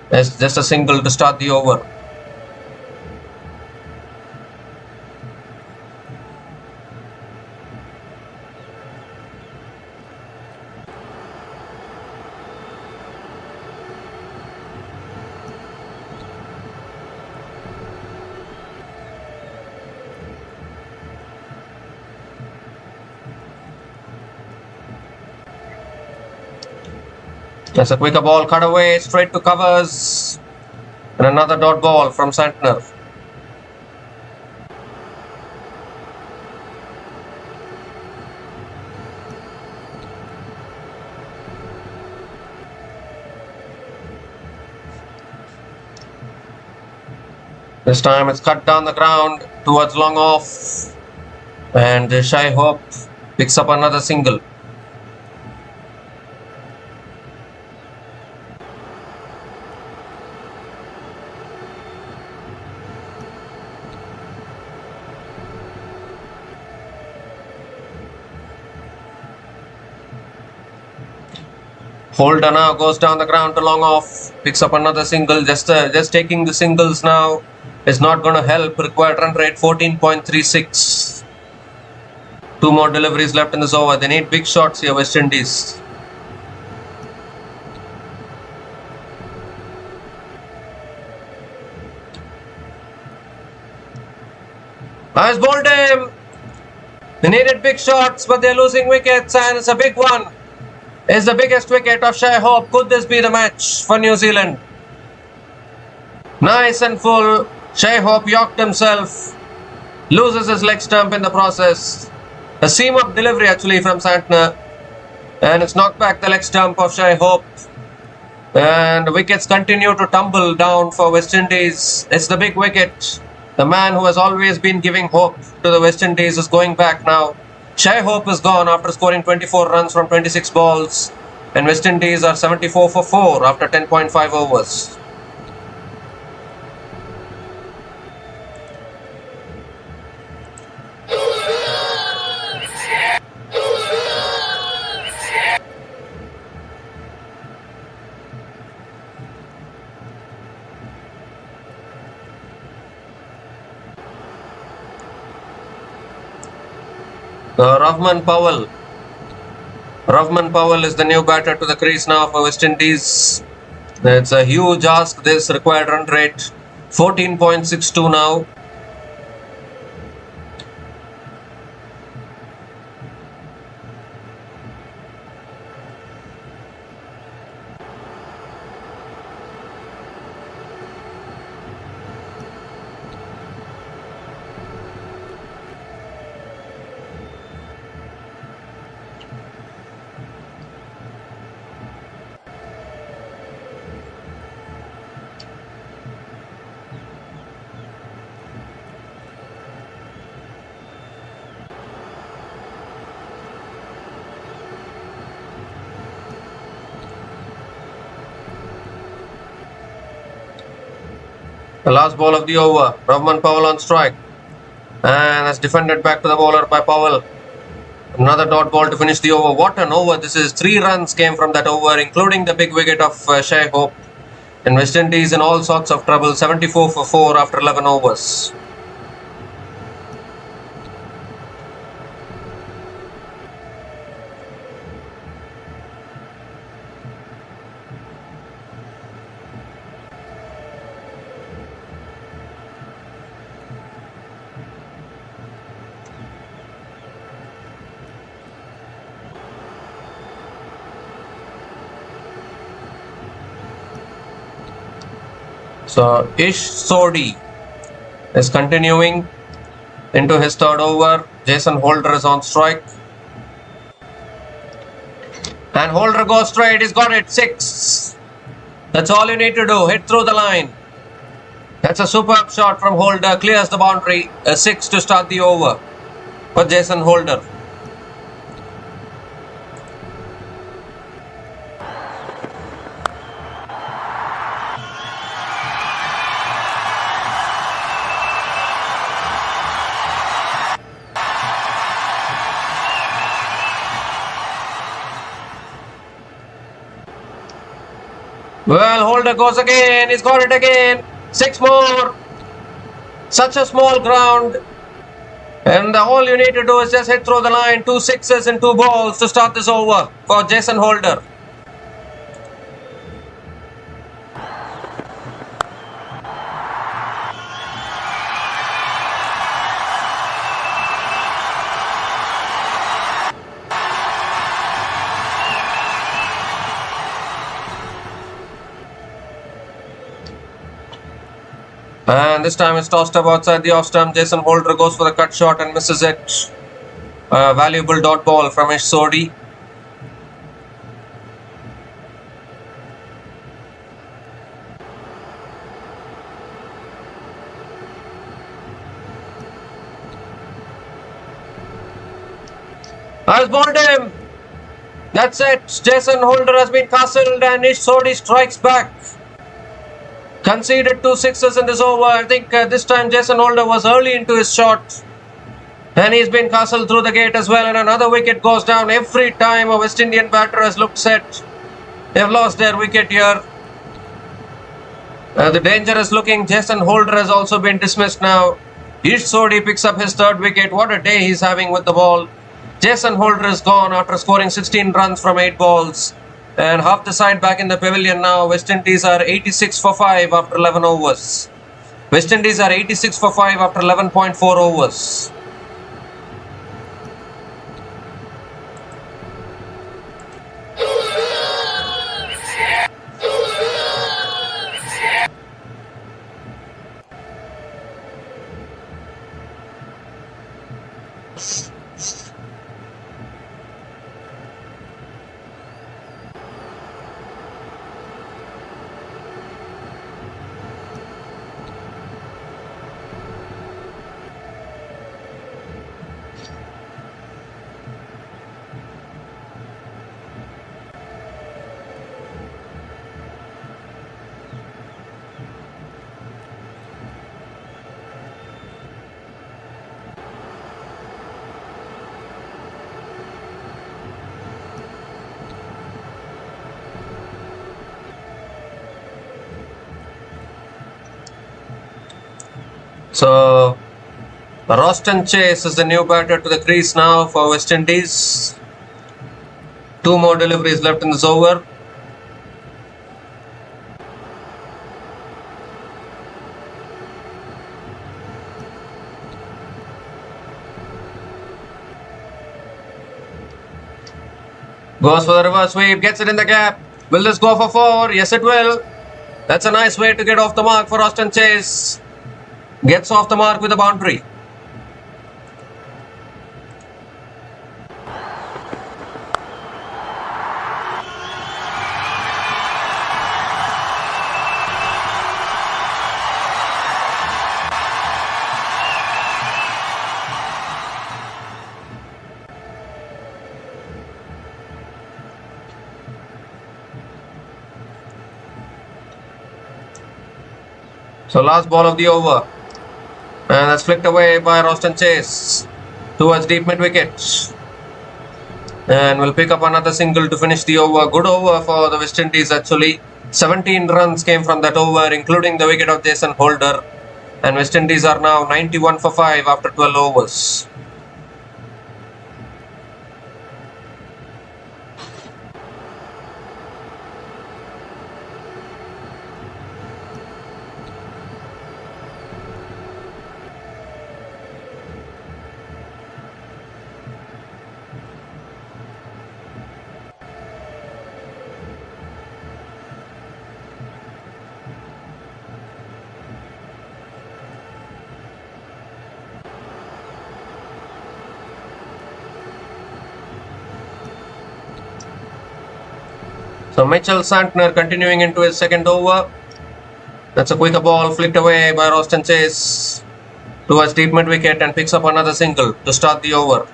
There's just a single to start the over. That's a quicker ball, cut away, straight to covers. And another dot ball from Santner. This time it's cut down the ground towards long off. And Shai Hope picks up another single. Holder now goes down the ground to long off, picks up another single. Just taking the singles now is not going to help. Required run rate 14.36. 2 more deliveries left in this over. They need big shots here, West Indies. Has bowled him. They needed big shots, but they're losing wickets, and it's a big one. It's the biggest wicket of Shai Hope. Could this be the match for New Zealand? Nice and full. Shai Hope yorked himself. Loses his leg stump in the process. A seam-up delivery actually from Santner. And it's knocked back the leg stump of Shai Hope. And the wickets continue to tumble down for West Indies. It's the big wicket. The man who has always been giving hope to the West Indies is going back now. Shai Hope is gone after scoring 24 runs from 26 balls. And West Indies are 74 for 4 after 10.5 overs. Rahman Powell. Rahman Powell is the new batter to the crease now for West Indies. It's a huge ask, this required run rate 14.62 now. The last ball of the over. Rahman Powell on strike. And that's defended back to the bowler by Powell. Another dot ball to finish the over. What an over this is. 3 runs came from that over, including the big wicket of Shai Hope. And West Indies in all sorts of trouble. 74 for 4 after 11 overs. So Ish Sodi is continuing into his third over. Jason Holder is on strike. And Holder goes straight. He's got it. 6. That's all you need to do. Hit through the line. That's a superb shot from Holder. Clears the boundary. A 6 to start the over for Jason Holder. Well, Holder goes again. He's got it again. 6 more. Such a small ground. And all you need to do is just hit through the line. 2 sixes and 2 balls to start this over for Jason Holder. And this time it's tossed up outside the off stump. Jason Holder goes for the cut shot and misses it. A valuable dot ball from Ish Sodi. Has bowled him. That's it. Jason Holder has been castled and Ish Sodi strikes back. Conceded 2 sixes in this over. I think this time Jason Holder was early into his shot. And he's been castled through the gate as well. And another wicket goes down. Every time a West Indian batter has looked set, they've lost their wicket here. The danger is looking. Jason Holder has also been dismissed now. Ish Sodi picks up his third wicket. What a day he's having with the ball. Jason Holder is gone after scoring 16 runs from 8 balls. And half the side back in the pavilion now. West Indies are 86 for 5 after 11 overs. West Indies are 86 for 5 after 11.4 overs. So, Roston Chase is the new batter to the crease now for West Indies. 2 more deliveries left in this over. Goes for the reverse sweep, gets it in the gap. Will this go for 4? Yes, it will. That's a nice way to get off the mark for Roston Chase. Gets off the mark with a boundary. So last ball of the over. And that's flicked away by Roston Chase towards deep mid wicket. And we'll pick up another single to finish the over. Good over for the West Indies actually. 17 runs came from that over, including the wicket of Jason Holder. And West Indies are now 91 for 5 after 12 overs. So Mitchell Santner continuing into his second over. That's a quicker ball flicked away by Roston Chase towards deep mid wicket and picks up another single to start the over.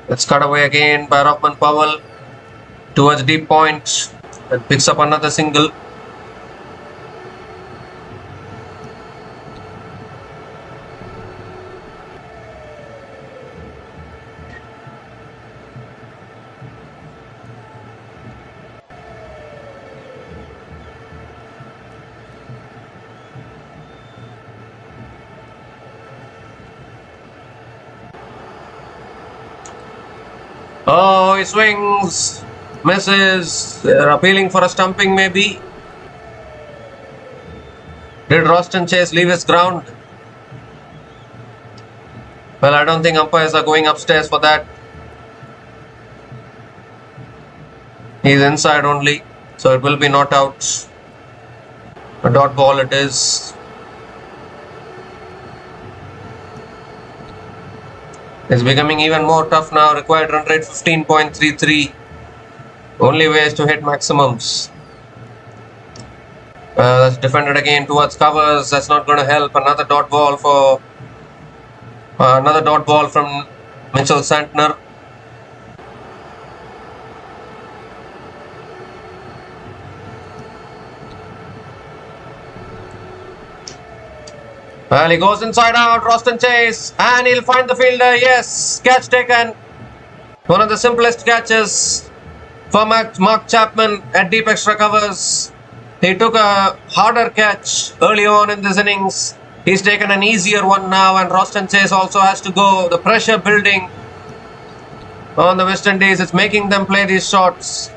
It's cut away again by Powell towards deep point and picks up another single. Oh, he swings, misses. They're appealing for a stumping maybe. Did Roston Chase leave his ground? Well, I don't think umpires are going upstairs for that. He's inside only, so it will be not out. A dot ball it is. It's becoming even more tough now. Required run rate 15.33. Only ways to hit maximums. That's defended again towards covers. That's not going to help. Another dot ball from Mitchell Santner. Well, he goes inside out, Roston Chase, and he'll find the fielder. Yes, catch taken. One of the simplest catches for Mark Chapman at deep extra covers. He took a harder catch early on in this innings. He's taken an easier one now, and Roston Chase also has to go. The pressure building on the West Indies. It's making them play these shots.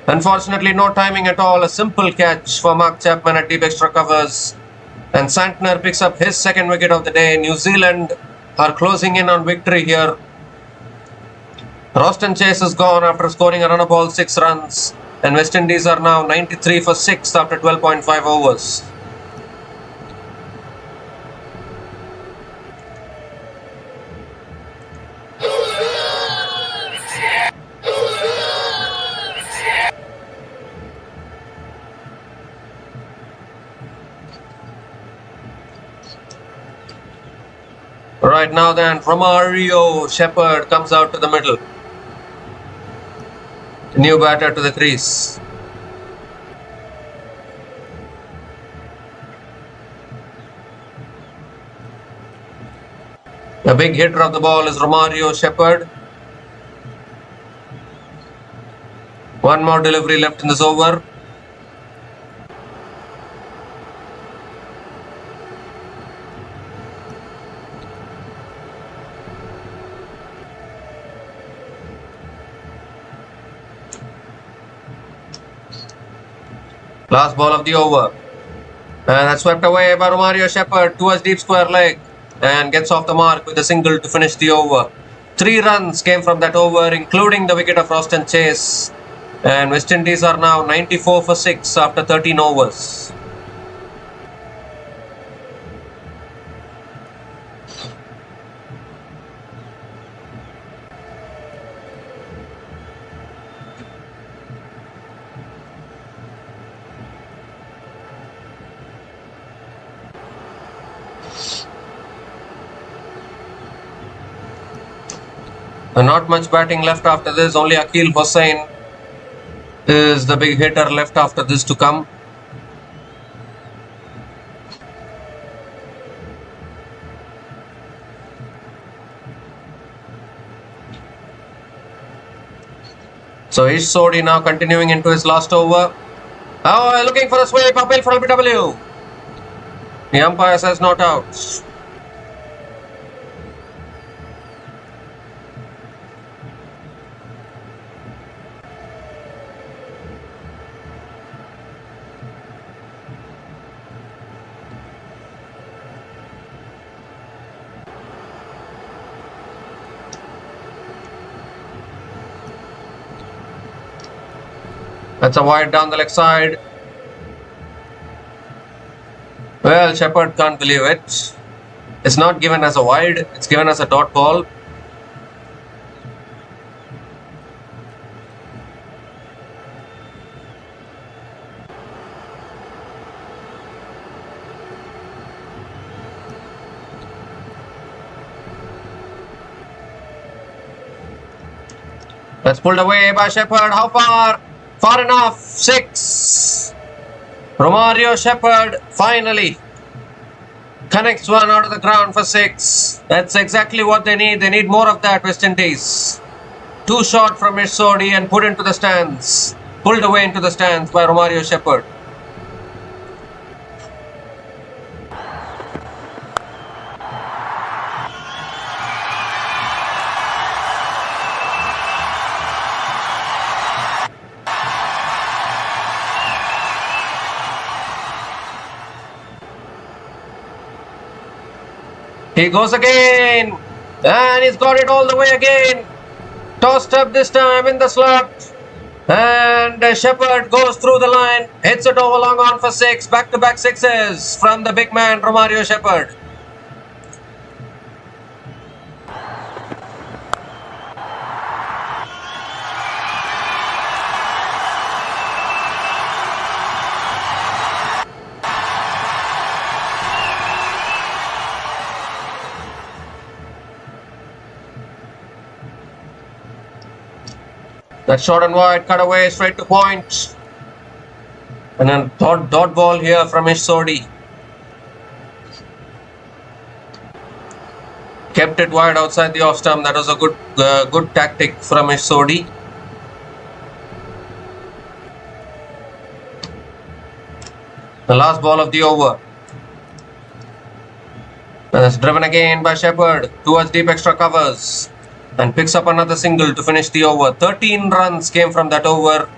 Unfortunately, no timing at all. A simple catch for Mark Chapman at deep extra covers. And Santner picks up his second wicket of the day. New Zealand are closing in on victory here. Roston Chase is gone after scoring a run of all 6 runs. And West Indies are now 93 for 6 after 12.5 overs. Right now then, Romario Shepherd comes out to the middle. New batter to the crease. The big hitter of the ball is Romario Shepherd. One more delivery left in this over. Last ball of the over. And that's swept away by Romario Shepherd towards deep square leg and gets off the mark with a single to finish the over. 3 runs came from that over, including the wicket of Roston Chase. And West Indies are now 94 for 6 after 13 overs. Not much batting left after this. Only Akil Hossain is the big hitter left after this to come. So Ish Sodhi now continuing into his last over. Oh, looking for a sweep uphill for LBW. The umpire says not out. That's a wide down the leg side. Well, Shepherd can't believe it. It's not given as a wide, it's given as a dot ball. That's pulled away by Shepherd. How far? Far enough. 6. Romario Shepherd finally connects one out of the ground for 6. That's exactly what they need. They need more of that, West Indies. 2 shot from Sodi and put into the stands. Pulled away into the stands by Romario Shepherd. He goes again, and he's got it all the way again. Tossed up this time in the slot, and Shepherd goes through the line, hits it over long on for 6. Back-to-back sixes from the big man Romario Shepherd. That short and wide, cut away, straight to point. And then dot ball here from Sodi. Kept it wide outside the off stump. That was a good tactic from Sodi. The last ball of the over. And that's driven again by Shepherd towards deep extra covers. And picks up another single to finish the over. 13 runs came from that over.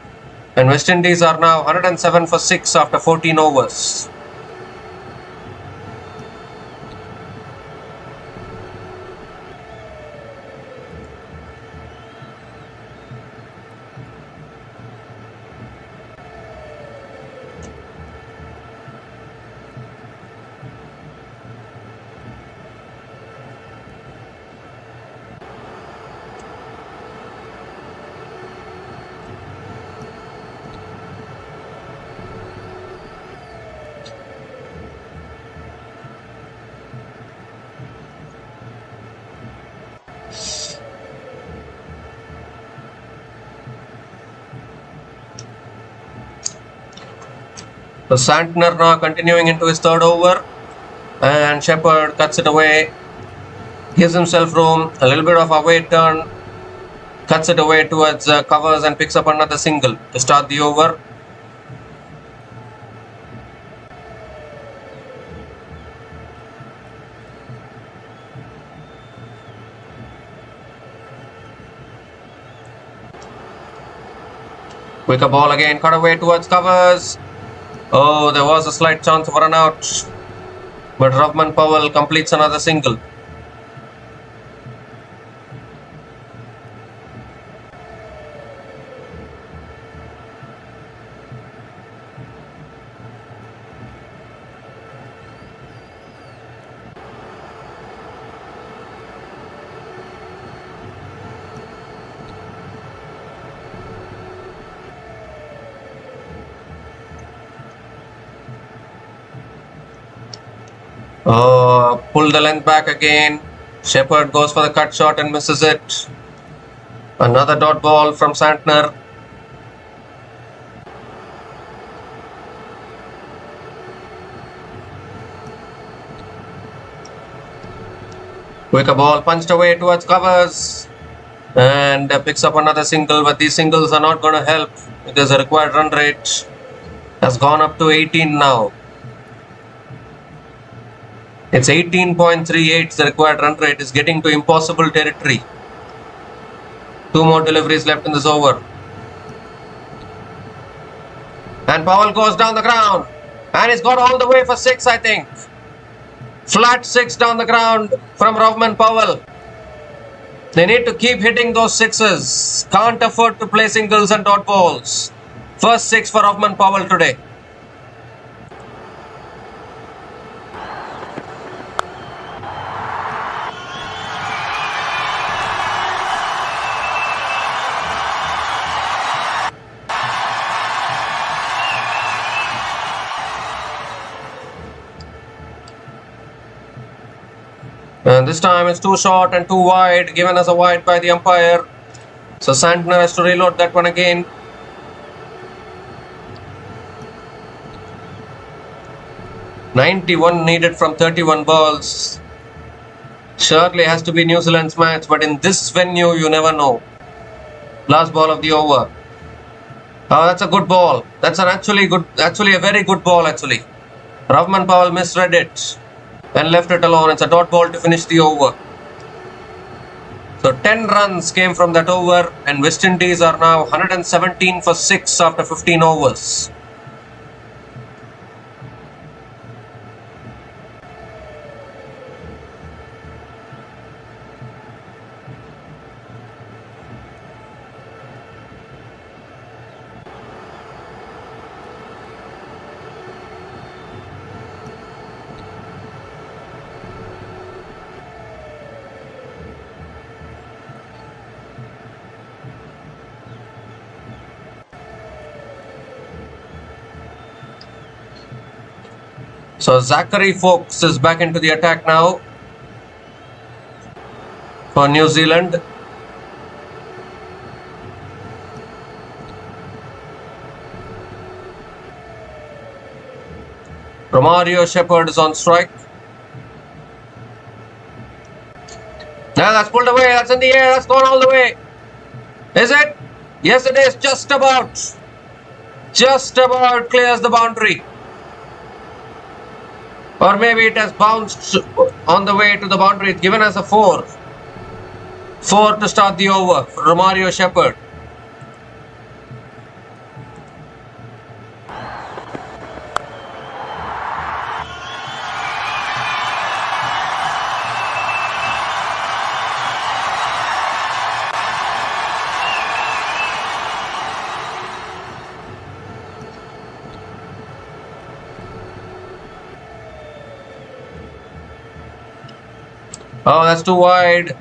And West Indies are now 107 for 6 after 14 overs. So Santner now continuing into his third over, and Shepherd cuts it away, gives himself room, a little bit of a away turn, cuts it away towards covers and picks up another single to start the over. Quicker ball again, cut away towards covers. Oh, there was a slight chance of a run out, but Powell completes another single. Pull the length back again. Shepherd goes for the cut shot and misses it. Another dot ball from Santner. Quicker ball punched away towards covers and picks up another single, but these singles are not going to help because the required run rate has gone up to 18 now. It's 18.38. The required run rate is getting to impossible territory. 2 more deliveries left in this over. And Powell goes down the ground. And he's got all the way for 6, I think. Flat 6 down the ground from Powell. They need to keep hitting those sixes. Can't afford to play singles and dot balls. First 6 for Powell today. And this time it's too short and too wide, given as a wide by the umpire. So Santner has to reload that one again. .91 needed from 31 balls. Surely has to be New Zealand's match, but in this venue you never know. Last ball of the over. Oh, that's a good ball. That's actually a very good ball actually. Powell misread it and left it alone. It's a dot ball to finish the over. So 10 runs came from that over, and West Indies are now 117 for 6 after 15 overs. So Zachary Fox is back into the attack now for New Zealand. Romario Shepherd is on strike. Now that's pulled away, that's in the air, that's gone all the way. Is it? Yes it is, just about clears the boundary. Or maybe it has bounced on the way to the boundary. It's given as a 4. 4 to start the over for Romario Shepherd. Oh, that's too wide.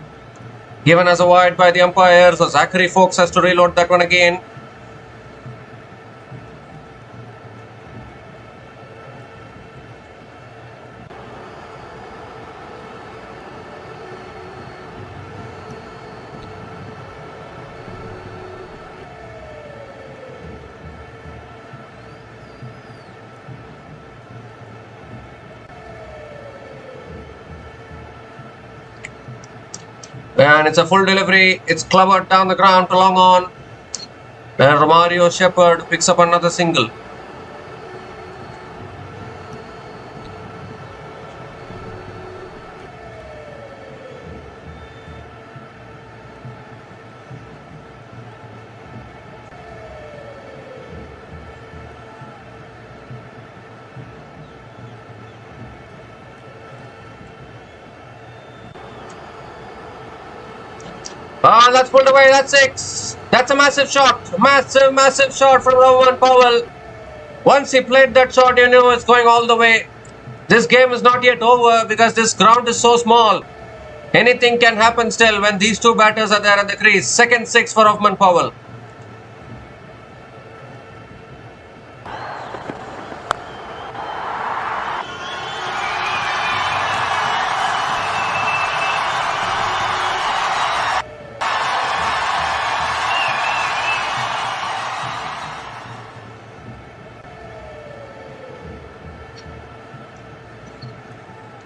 Given as a wide by the umpire. So Zachary Fox has to reload that one again. And it's a full delivery. It's clobbered down the ground to long on. And Romario Shepherd picks up another single. Oh, that's pulled away. That's 6. That's a massive shot. Massive shot from Powell. Once he played that shot, you knew it's going all the way. This game is not yet over because this ground is so small. Anything can happen still when these two batters are there at the crease. Second 6 for Powell.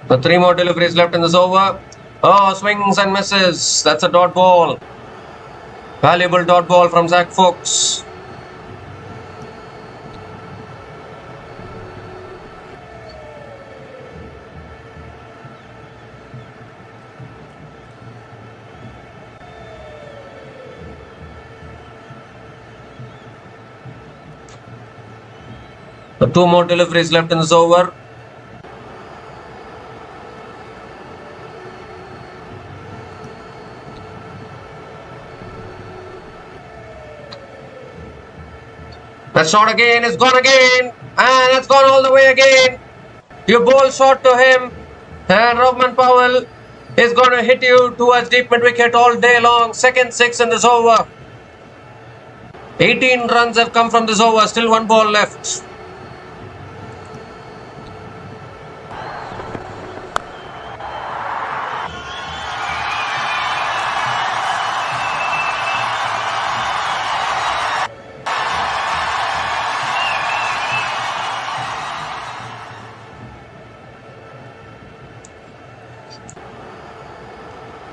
So 3 more deliveries left in this over. Oh, swings and misses. That's a dot ball. Valuable dot ball from Zach Fox. So 2 more deliveries left in this over. That shot again is gone again. And it's gone all the way again. You bowl shot to him. And Rovman Powell is going to hit you towards deep mid-wicket all day long. Second six in this over. 18 runs have come from this over. Still one ball left.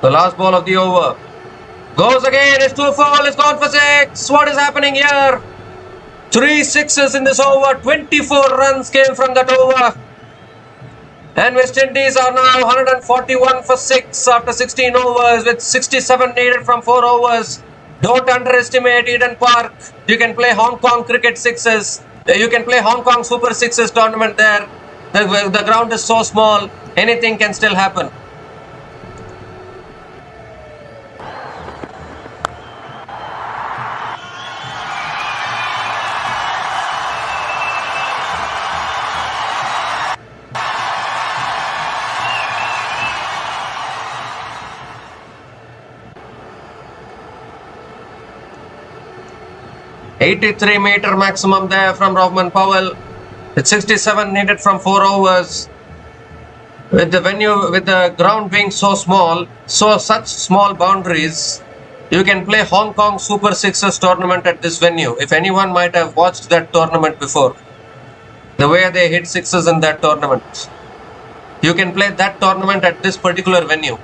The last ball of the over. Goes again. It's too full. It's gone for six. What is happening here? 3 sixes in this over. 24 runs came from that over. And West Indies are now 141 for 6 after 16 overs with 67 needed from 4 overs. Don't underestimate Eden Park. You can play Hong Kong cricket sixes. You can play Hong Kong Super Sixes tournament there. The ground is so small. Anything can still happen. "83-meter maximum there from Rovman Powell. It's 67 needed from 4 overs. With the ground being so small, such small boundaries, you can play Hong Kong Super Sixes tournament at this venue. If anyone might have watched that tournament before, the way they hit sixes in that tournament, you can play that tournament at this particular venue.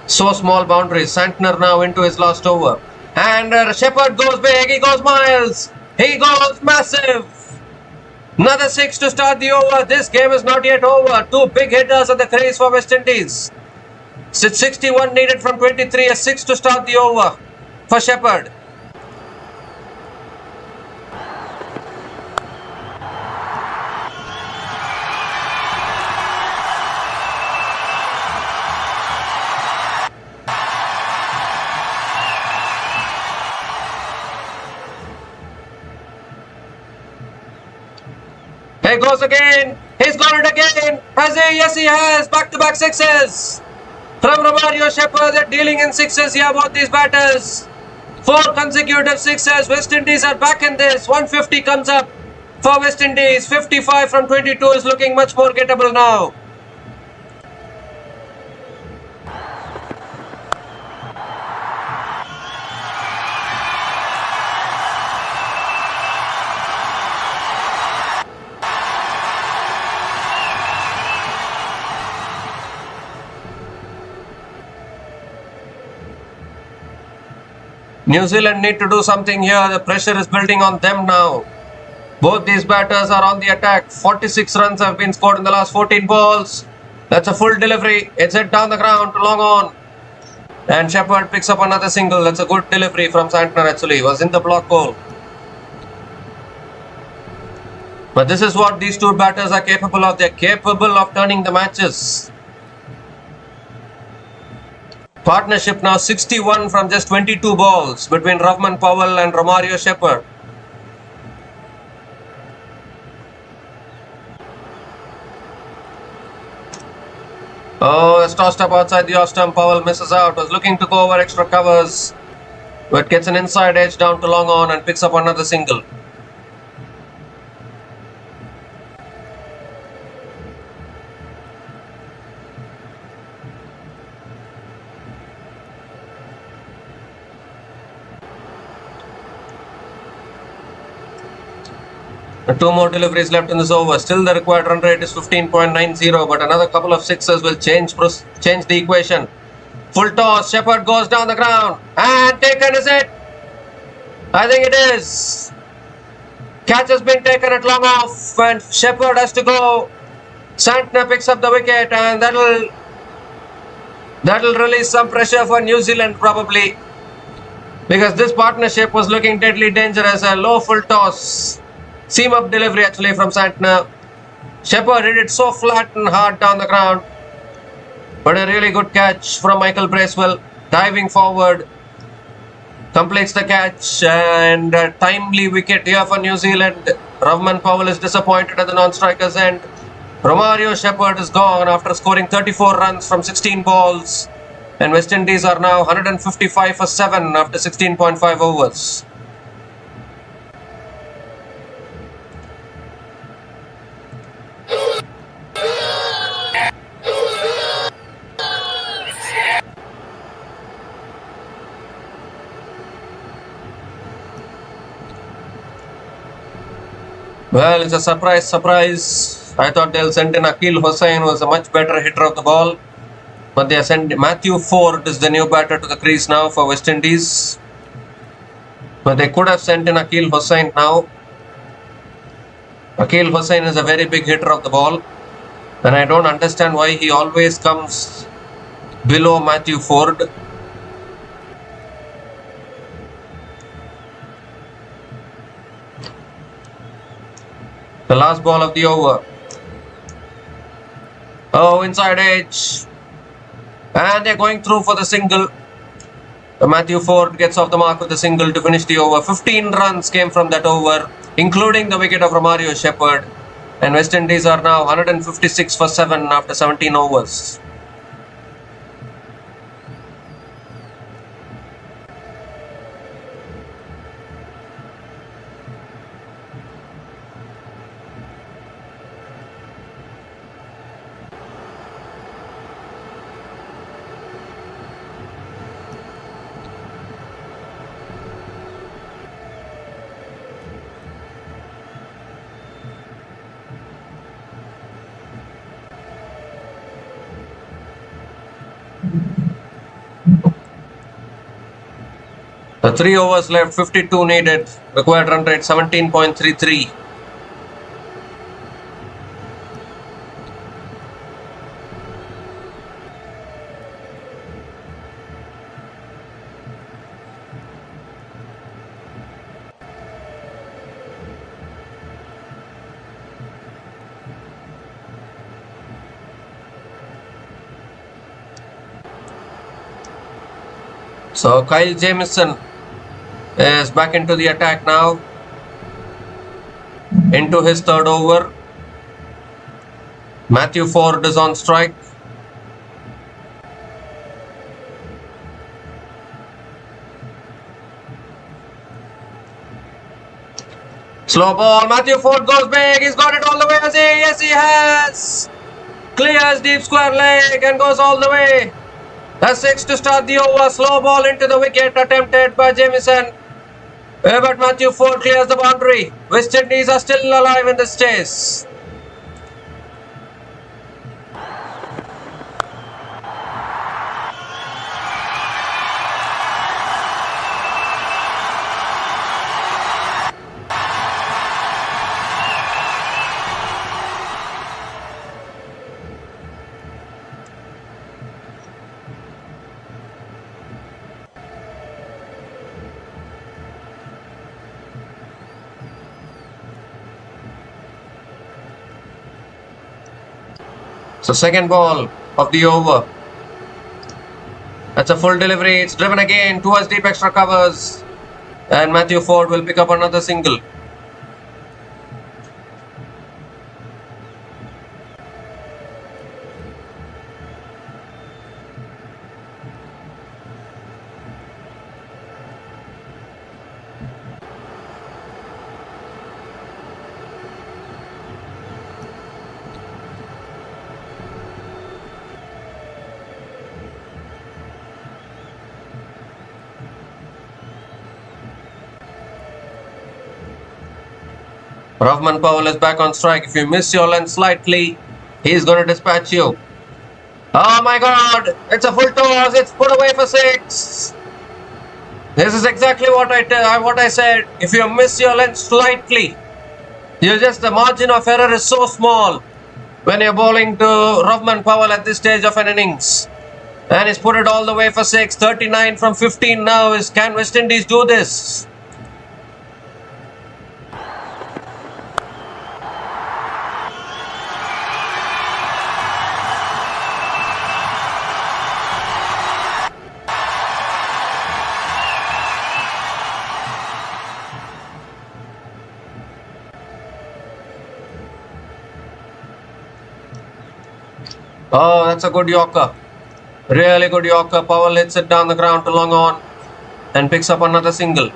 So small boundaries. Santner now into his last over. And Shepherd goes big, he goes miles, he goes massive. Another 6 to start the over. This game is not yet over. 2 big hitters at the crease for West Indies. 61 needed from 23, a 6 to start the over for Shepherd. He goes again. He's got it again. Has he? Yes, he has. Back-to-back sixes. From Romario Shepherd, they're dealing in sixes here, both these batters. 4 consecutive sixes. West Indies are back in this. 150 comes up for West Indies. 55 from 22 is looking much more gettable now. New Zealand need to do something here. The pressure is building on them now. Both these batters are on the attack. 46 runs have been scored in the last 14 balls. That's a full delivery. It's hit down the ground to long on. And Shepherd picks up another single. That's a good delivery from Santner actually. Was in the block hole. But this is what these 2 batters are capable of. They're capable of turning the matches. Partnership now 61 from just 22 balls between Rovman Powell and Romario Shepherd. Oh, it's tossed up outside the off stump. Powell misses out. Was looking to go over extra covers, but gets an inside edge down to long on and picks up another single. Two more deliveries left in this over. Still the required run rate is 15.90, but another couple of sixes will change the equation. Full toss. Shepherd goes down the ground. And taken, is it? I think it is. Catch has been taken at long off and Shepherd has to go. Santner picks up the wicket and that'll release some pressure for New Zealand probably. Because this partnership was looking deadly dangerous. A low full toss. Seam-up delivery actually from Santner. Shepherd hit it so flat and hard down the ground. But a really good catch from Michael Bracewell. Diving forward. completes the catch and a timely wicket here for New Zealand. Powell is disappointed at the non-striker's end. Romario Shepherd is gone after scoring 34 runs from 16 balls. And West Indies are now 155 for 7 after 16.5 overs. Well, it's a surprise. I thought they'll send in Akil Hussain, who was a much better hitter of the ball. But they are sending Matthew Ford is the new batter to the crease now for West Indies. But they could have sent in Akil Hussain now. Akil Hussain is a very big hitter of the ball. And I don't understand why he always comes below Matthew Ford. The last ball of the over. Oh, inside edge. And they're going through for the single. Matthew Ford gets off the mark with the single to finish the over. 15 runs came from that over, including the wicket of Romario Shepherd. And West Indies are now 156 for 7 after 17 overs. The 3 overs left, 52 needed. Required run rate 17.33. So Kyle Jamieson is back into the attack now. Into his third over. Matthew Ford is on strike. Slow ball. Matthew Ford goes big. He's got it all the way. Yes, he has. Clears deep square leg and goes all the way. That's 6 to start the over. Slow ball into the wicket attempted by Jamieson. But Matthew Ford clears the boundary. West Indies are still alive in this chase. So second ball of the over. That's a full delivery. It's driven again towards deep extra covers. And Matthew Ford will pick up another single. Powell is back on strike. If you miss your length slightly, he's going to dispatch you. Oh my God! It's a full toss. It's put away for 6. This is exactly what I said. If you miss your length slightly, the margin of error is so small when you're bowling to Powell at this stage of an innings. And he's put it all the way for 6. 39 from 15 now. Can West Indies do this? Oh, that's a good Yorker. Really good Yorker. Powell hits it down the ground to long on and picks up another single.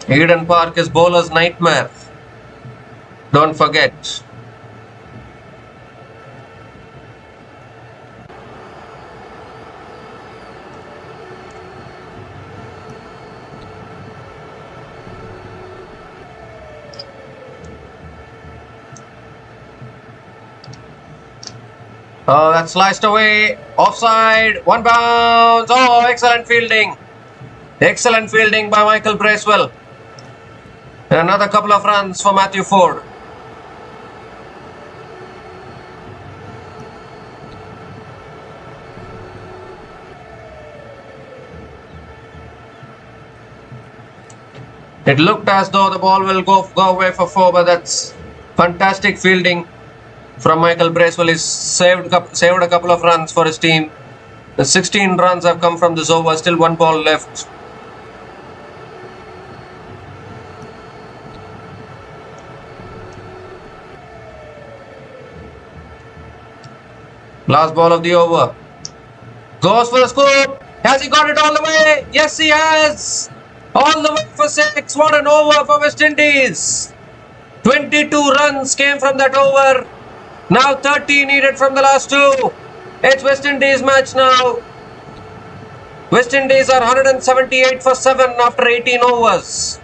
Eden Park is bowler's nightmare. Don't forget. Oh, that's sliced away. Offside. One bounce. Oh, excellent fielding. Excellent fielding by Michael Bracewell. And another couple of runs for Matthew Ford. It looked as though the ball will go away for 4, but that's fantastic fielding from Michael Bracewell. He's saved a couple of runs for his team. The 16 runs have come from this over. Still one ball left. Last ball of the over. Goes for the scoop. Has he got it all the way? Yes, he has. All the way for 6. What an over for West Indies. 22 runs came from that over. Now 30 needed from the last 2. It's West Indies match now. West Indies are 178 for 7 after 18 overs.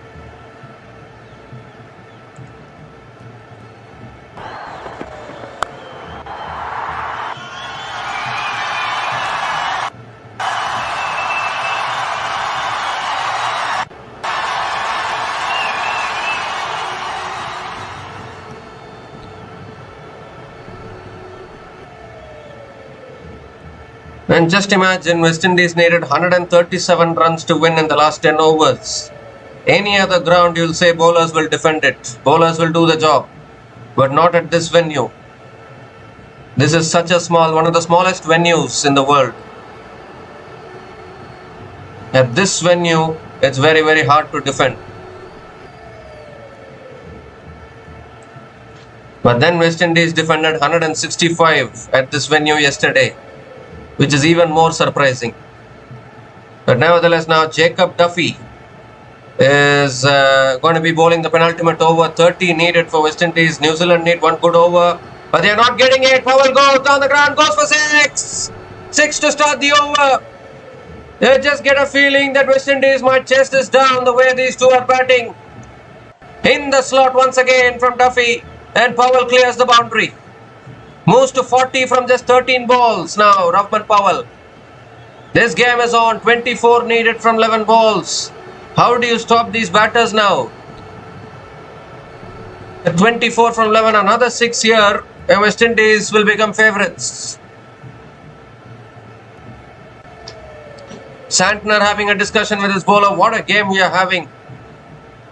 And just imagine, West Indies needed 137 runs to win in the last 10 overs. Any other ground, you'll say bowlers will defend it. Bowlers will do the job. But not at this venue. This is such a one of the smallest venues in the world. At this venue, it's very, very hard to defend. But then West Indies defended 165 at this venue yesterday, which is even more surprising. But nevertheless, now Jacob Duffy is going to be bowling the penultimate over. 30 needed for West Indies. New Zealand need one good over, but they are not getting it. Powell goes down the ground, goes for 6. 6 to start the over. They just get a feeling that West Indies might chase this down the way these two are batting. In the slot once again from Duffy, and Powell clears the boundary. Moves to 40 from just 13 balls now, Rovman Powell. This game is on. 24 needed from 11 balls. How do you stop these batters now? At 24 from 11, another 6 here, and West Indies will become favourites. Santner having a discussion with his bowler. What a game we are having.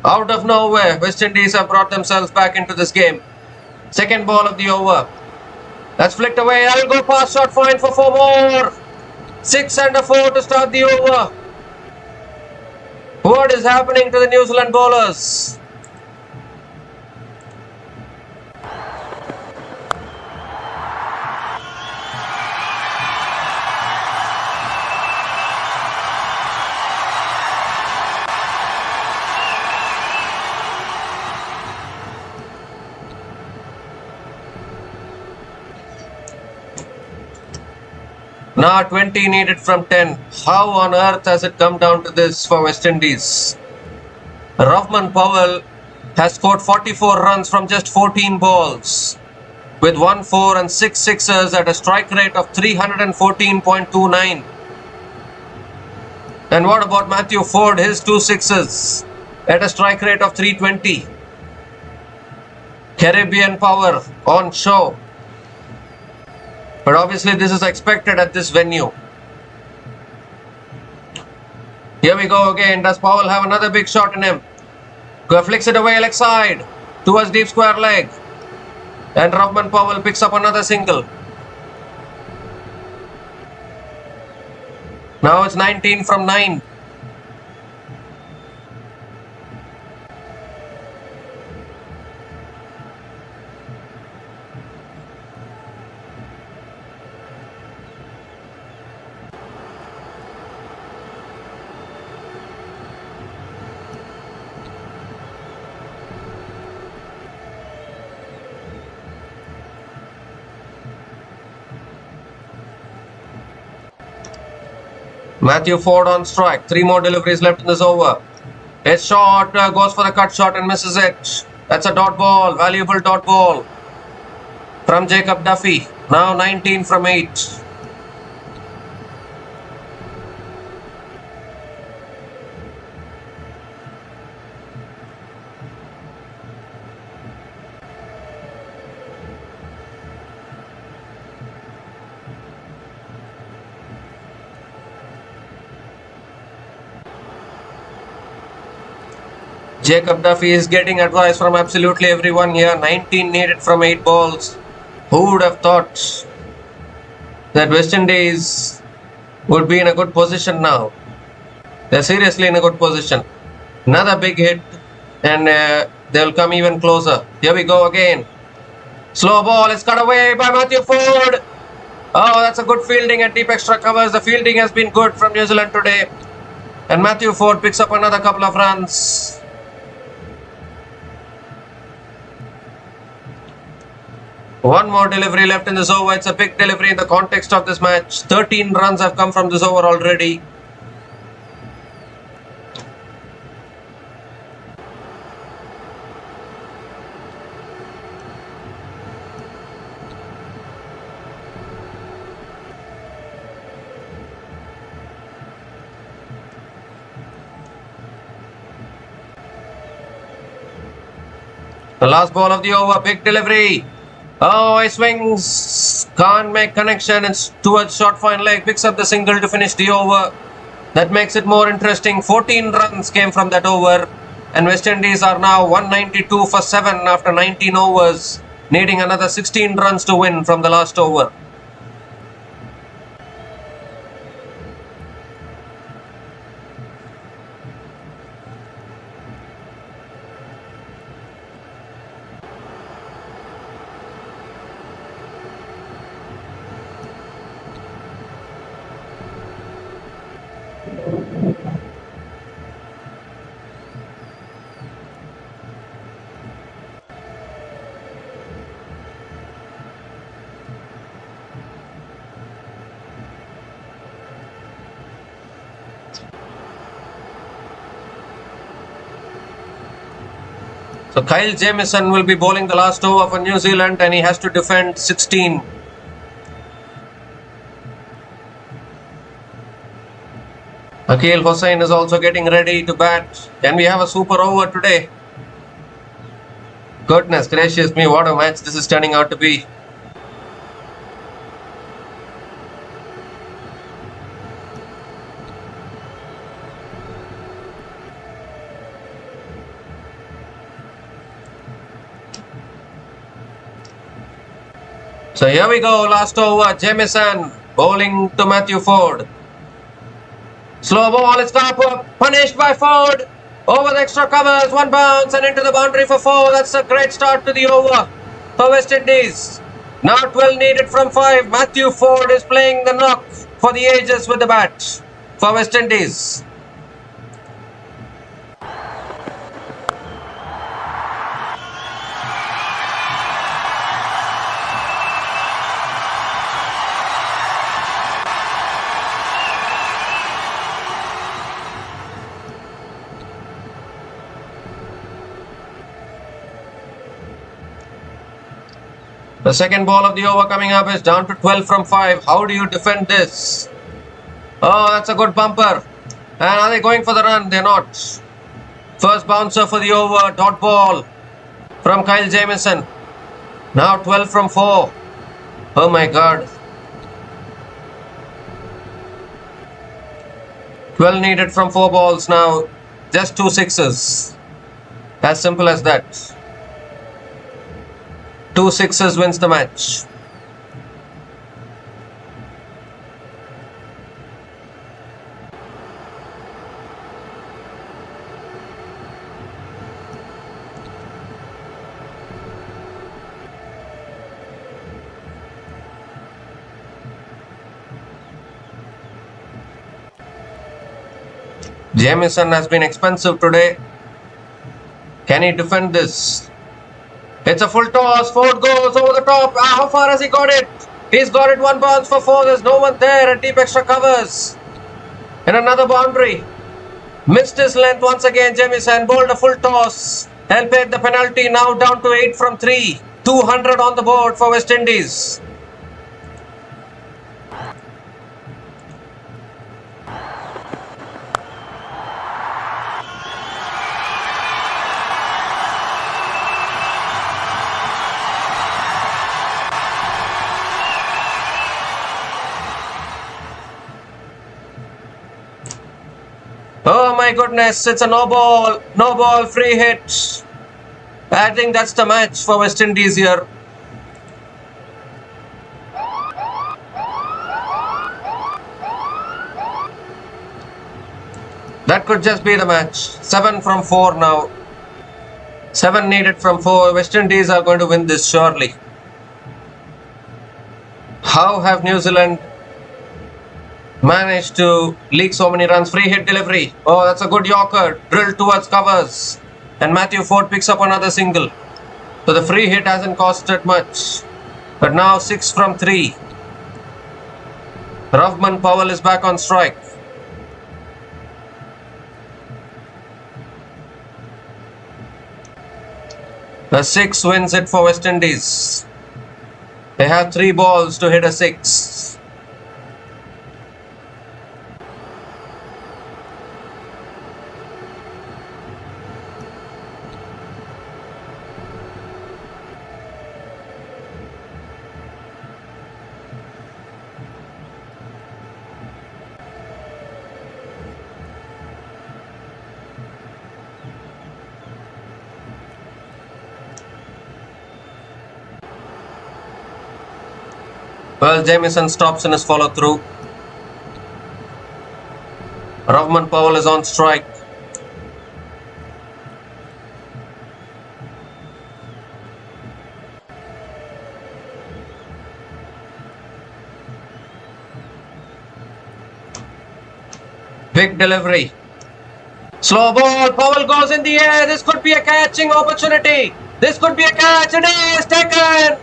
Out of nowhere, West Indies have brought themselves back into this game. Second ball of the over. That's flicked away. I'll go past shot, fine for 4 more. 6 and a 4 to start the over. What is happening to the New Zealand bowlers? Now 20 needed from 10. How on earth has it come down to this for West Indies? Rovman Powell has scored 44 runs from just 14 balls, with 1 4 and 6 sixes at a strike rate of 314.29. And what about Matthew Ford? His 2 sixes at a strike rate of 320. Caribbean power on show. But obviously this is expected at this venue. Here we go again. Does Powell have another big shot in him? Flicks it away leg side towards deep square leg. And Rovman Powell picks up another single. Now it's 19 from 9. Matthew Ford on strike. 3 more deliveries left in this over. His shot goes for the cut shot and misses it. That's a dot ball. Valuable dot ball from Jacob Duffy. Now 19 from 8. Jacob Duffy is getting advice from absolutely everyone here. 19 needed from 8 balls. Who would have thought that West Indies would be in a good position now? They're seriously in a good position. Another big hit and they'll come even closer. Here we go again. Slow ball is cut away by Matthew Ford. Oh, that's a good fielding at deep extra covers. The fielding has been good from New Zealand today. And Matthew Ford picks up another couple of runs. One more delivery left in this over. It's a big delivery in the context of this match. 13 runs have come from this over already. The last ball of the over, big delivery. Oh, he swings, can't make connection. It's towards short fine leg, picks up the single to finish the over. That makes it more interesting. 14 runs came from that over. And West Indies are now 192 for 7 after 19 overs, needing another 16 runs to win from the last over. So Kyle Jamieson will be bowling the last over for New Zealand and he has to defend 16. Akeal Hossain is also getting ready to bat. Can we have a super over today? Goodness gracious me, what a match this is turning out to be. So here we go, last over, Jamieson bowling to Matthew Ford. Slow ball, it's punished by Ford. Over the extra covers, 1 bounce and into the boundary for 4. That's a great start to the over for West Indies. Now 12 needed from 5. Matthew Ford is playing the knock for the ages with the bat for West Indies. The second ball of the over coming up is down to 12 from 5. How do you defend this? Oh, that's a good bumper. And are they going for the run? They're not. First bouncer for the over, dot ball from Kyle Jamieson. Now 12 from 4. Oh my God. 12 needed from 4 balls now. Just 2 sixes. As simple as that. 2 sixes wins the match. Jamieson has been expensive today. Can he defend this? It's a full toss. Ford goes over the top. How far has he got it? He's got it. One bounce for 4. There's no one there. And deep extra covers. And another boundary. Missed his length once again. Jamieson bowled a full toss. And paid the penalty. Now down to 8 from 3. 200 on the board for West Indies. Oh my goodness, it's a no ball, free hit. I think that's the match for West Indies here. That could just be the match. 7 from 4 now. 7 needed from 4. West Indies are going to win this surely. How have New Zealand managed to leak so many runs? Free hit delivery. Oh, that's a good Yorker. Drilled towards covers. And Matthew Ford picks up another single. So the free hit hasn't costed much. But now 6 from 3. Powell is back on strike. The 6 wins it for West Indies. They have 3 balls to hit a 6. Well, Jamieson stops in his follow-through. Powell is on strike. Big delivery. Slow ball. Powell goes in the air. This could be a catching opportunity. This could be a catch. It is taken.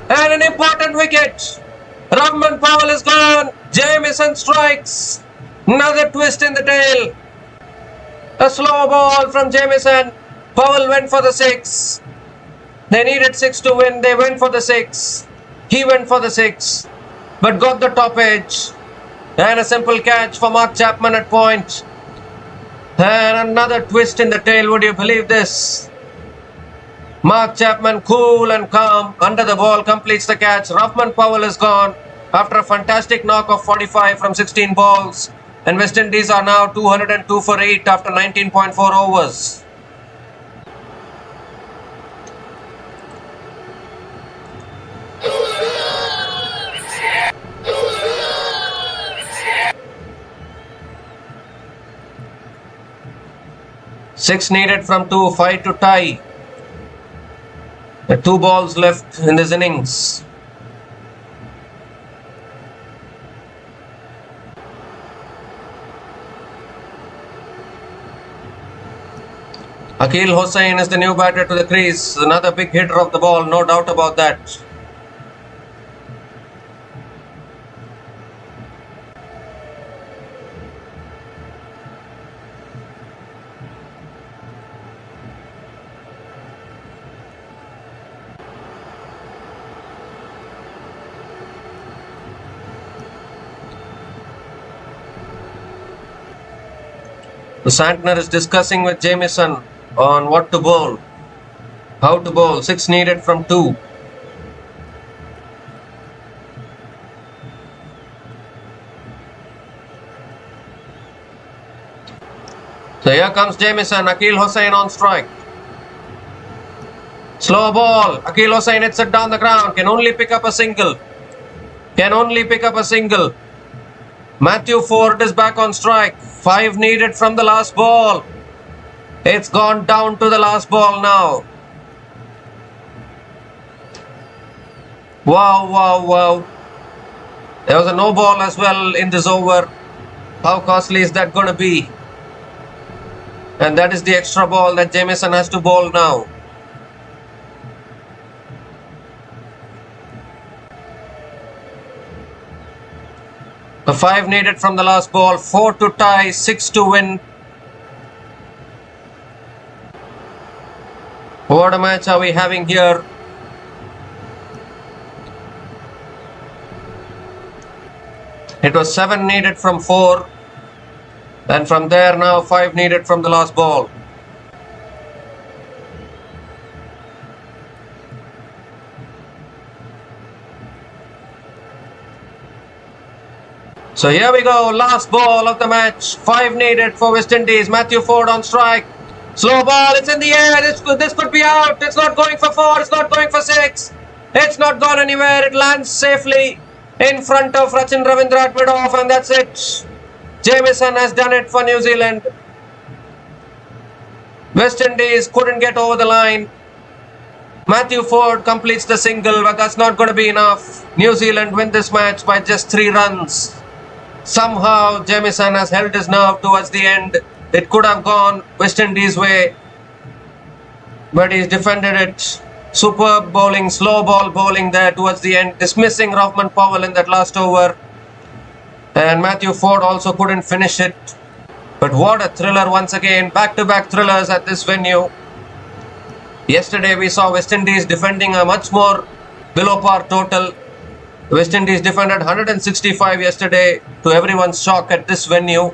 And an important wicket. Powell is gone. Jamieson strikes. Another twist in the tail. A slow ball from Jamieson. Powell went for the 6. They needed 6 to win. They went for the 6. He went for the 6. But got the top edge. And a simple catch for Mark Chapman at point. And another twist in the tail. Would you believe this? Mark Chapman, cool and calm, under the ball, completes the catch. Powell is gone after a fantastic knock of 45 from 16 balls. And West Indies are now 202 for 8 after 19.4 overs. Six needed from 2, 5 to tie. The 2 balls left in this innings. Akeal Hossain is the new batter to the crease. Another big hitter of the ball, no doubt about that. Santner is discussing with Jamieson on what to bowl, how to bowl. 6 needed from 2. So here comes Jamieson. Akeal Hossain on strike. Slow ball. Akeal Hossain hits it down the ground. Can only pick up a single. Matthew Ford is back on strike. 5 needed from the last ball. It's gone down to the last ball now. Wow. There was a no ball as well in this over. How costly is that going to be? And that is the extra ball that Jamieson has to bowl now. The 5 needed from the last ball, 4 to tie, 6 to win. What a match are we having here? It was 7 needed from 4. And from there now 5 needed from the last ball. So here we go, last ball of the match. 5 needed for West Indies. Matthew Ford on strike. Slow ball, it's in the air. This could be out. It's not going for 4. It's not going for 6. It's not gone anywhere. It lands safely in front of Rachin Ravindra at mid-off, and that's it. Jamieson has done it for New Zealand. West Indies couldn't get over the line. Matthew Ford completes the single, but that's not going to be enough. New Zealand win this match by just 3 runs. Somehow Jamieson has held his nerve towards the end. It could have gone West Indies' way, but he's defended it. Superb bowling, slow ball bowling there towards the end, dismissing Powell in that last over. And Matthew Ford also couldn't finish it. But what a thriller once again. Back-to-back thrillers at this venue. Yesterday we saw West Indies defending a much more below par total. West Indies defended 165 yesterday, to everyone's shock at this venue.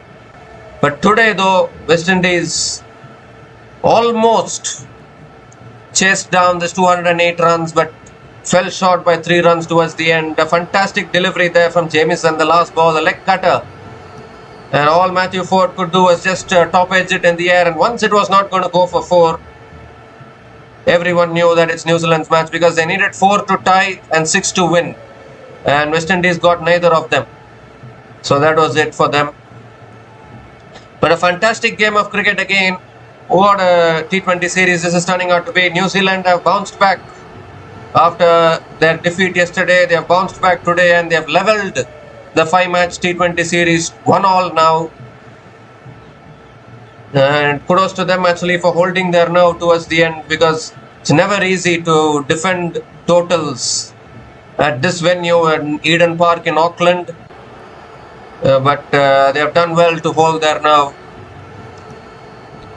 But today though, West Indies almost chased down this 208 runs, but fell short by 3 runs towards the end. A fantastic delivery there from Jamieson, the last ball, the leg cutter. And all Matthew Ford could do was just top edge it in the air. And once it was not going to go for 4, everyone knew that it's New Zealand's match, because they needed 4 to tie and 6 to win. And West Indies got neither of them. So that was it for them. But a fantastic game of cricket again. What a T20 series this is turning out to be. New Zealand have bounced back after their defeat yesterday. They have bounced back today and they have levelled the 5-match T20 series 1-all now. And kudos to them actually for holding their nerve towards the end, because it's never easy to defend totals at this venue in Eden Park in Auckland. But they have done well to hold their nerve.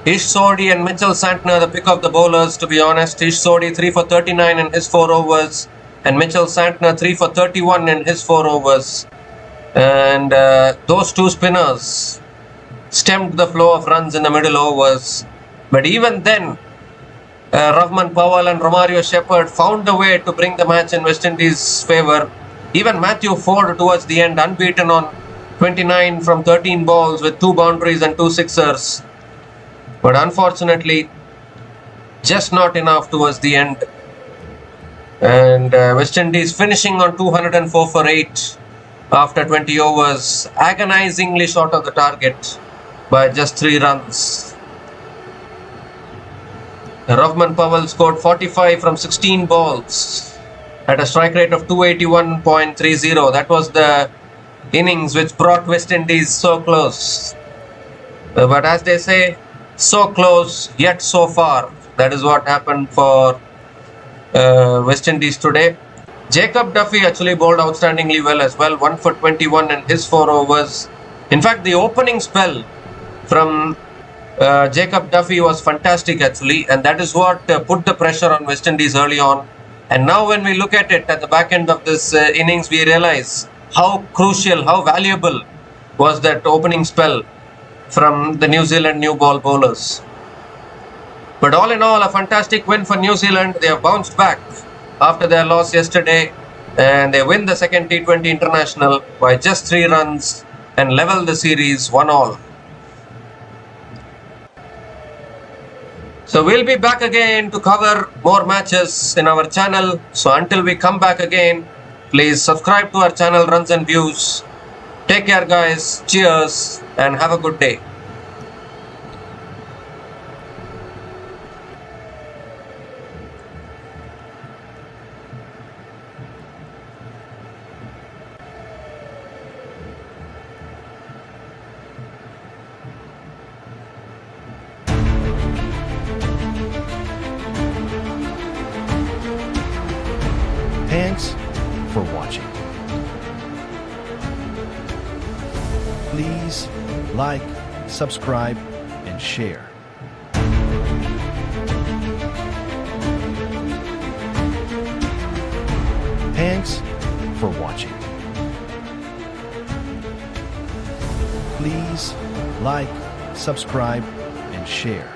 Ish Sodhi and Mitchell Santner, the pick of the bowlers, to be honest. Ish Sodhi 3 for 39 in his 4 overs, and Mitchell Santner 3 for 31 in his 4 overs. And those 2 spinners stemmed the flow of runs in the middle overs. But even then, Powell and Romario Shepherd found a way to bring the match in West Indies' favour. Even Matthew Ford towards the end, unbeaten on 29 from 13 balls with 2 boundaries and 2 sixers. But unfortunately, just not enough towards the end. And West Indies finishing on 204 for 8 after 20 overs, agonizingly short of the target by just 3 runs. Powell scored 45 from 16 balls at a strike rate of 281.30. That was the innings which brought West Indies so close. But as they say, so close yet so far. That is what happened for West Indies today. Jacob Duffy actually bowled outstandingly well as well. 1 for 21 in his 4 overs. In fact, the opening spell from Jacob Duffy was fantastic actually, and that is what put the pressure on West Indies early on. And now when we look at it at the back end of this innings, we realize how crucial, how valuable was that opening spell from the New Zealand new ball bowlers. But all in all, a fantastic win for New Zealand. They have bounced back after their loss yesterday, and they win the second T20 international by just 3 runs and level the series 1-all. So we'll be back again to cover more matches in our channel. So until we come back again, please subscribe to our channel Runs and Views. Take care guys, cheers and have a good day. Please like, subscribe, and share. Thanks for watching. Please like, subscribe, and share.